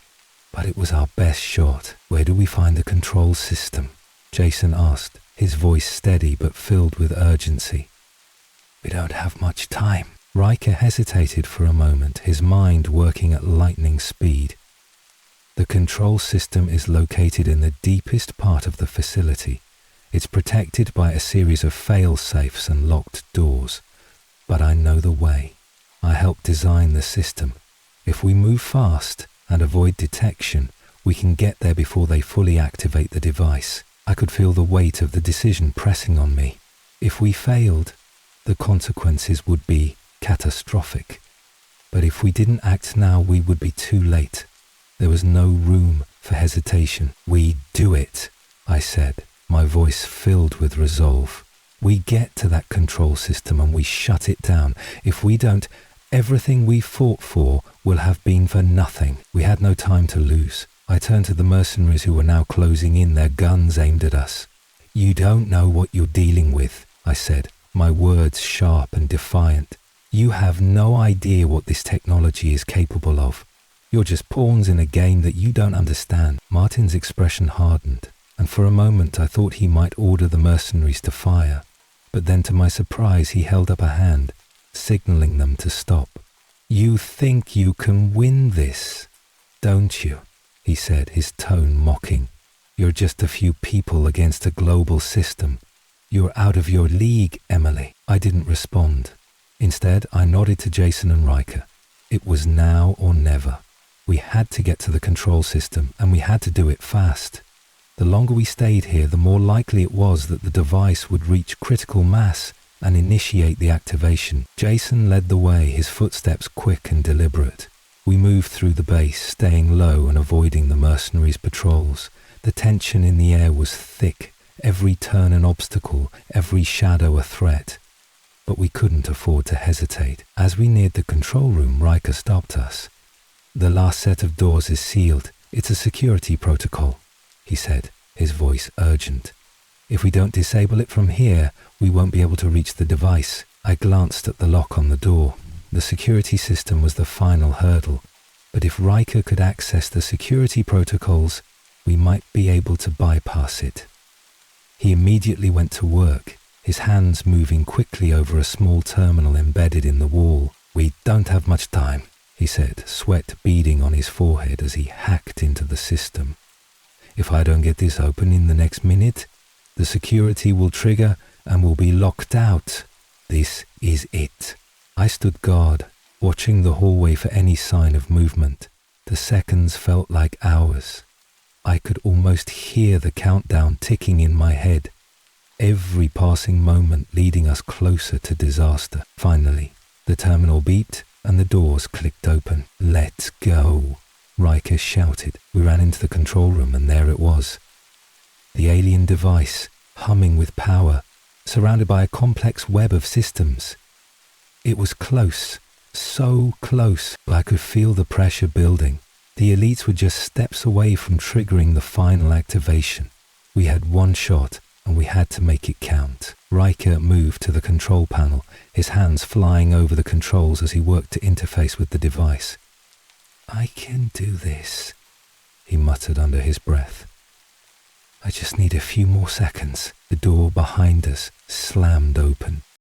but it was our best shot. "Where do we find the control system?" Jason asked, his voice steady but filled with urgency. "We don't have much time." Riker hesitated for a moment, his mind working at lightning speed. "The control system is located in the deepest part of the facility. It's protected by a series of fail-safes and locked doors. But I know the way. I helped design the system. If we move fast and avoid detection, we can get there before they fully activate the device." I could feel the weight of the decision pressing on me. If we failed, the consequences would be catastrophic. But if we didn't act now, we would be too late. There was no room for hesitation. "We do it," I said, my voice filled with resolve. "We get to that control system and we shut it down. If we don't, everything we fought for will have been for nothing." We had no time to lose. I turned to the mercenaries who were now closing in, their guns aimed at us. "You don't know what you're dealing with," I said, my words sharp and defiant. "You have no idea what this technology is capable of. You're just pawns in a game that you don't understand." Martin's expression hardened, and for a moment I thought he might order the mercenaries to fire. But then to my surprise he held up a hand, signaling them to stop. "You think you can win this, don't you?" he said, his tone mocking. "You're just a few people against a global system. You're out of your league, Emily." I didn't respond. Instead, I nodded to Jason and Riker. It was now or never. We had to get to the control system, and we had to do it fast. The longer we stayed here, the more likely it was that the device would reach critical mass and initiate the activation. Jason led the way, his footsteps quick and deliberate. We moved through the base, staying low and avoiding the mercenaries' patrols. The tension in the air was thick, every turn an obstacle, every shadow a threat. But we couldn't afford to hesitate. As we neared the control room, Riker stopped us. "The last set of doors is sealed. It's a security protocol," he said, his voice urgent. "If we don't disable it from here, we won't be able to reach the device." I glanced at the lock on the door. The security system was the final hurdle, but if Riker could access the security protocols, we might be able to bypass it. He immediately went to work, his hands moving quickly over a small terminal embedded in the wall. "We don't have much time," he said, sweat beading on his forehead as he hacked into the system. "If I don't get this open in the next minute, the security will trigger and we'll be locked out. This is it." I stood guard, watching the hallway for any sign of movement. The seconds felt like hours. I could almost hear the countdown ticking in my head, every passing moment leading us closer to disaster. Finally, the terminal beeped and the doors clicked open. "Let's go," Riker shouted. We ran into the control room and there it was. The alien device, humming with power, surrounded by a complex web of systems. It was close, so close, I could feel the pressure building. The elites were just steps away from triggering the final activation. We had one shot, and we had to make it count. Riker moved to the control panel, his hands flying over the controls as he worked to interface with the device. "I can do this," he muttered under his breath. "I just need a few more seconds." The door behind us slammed open.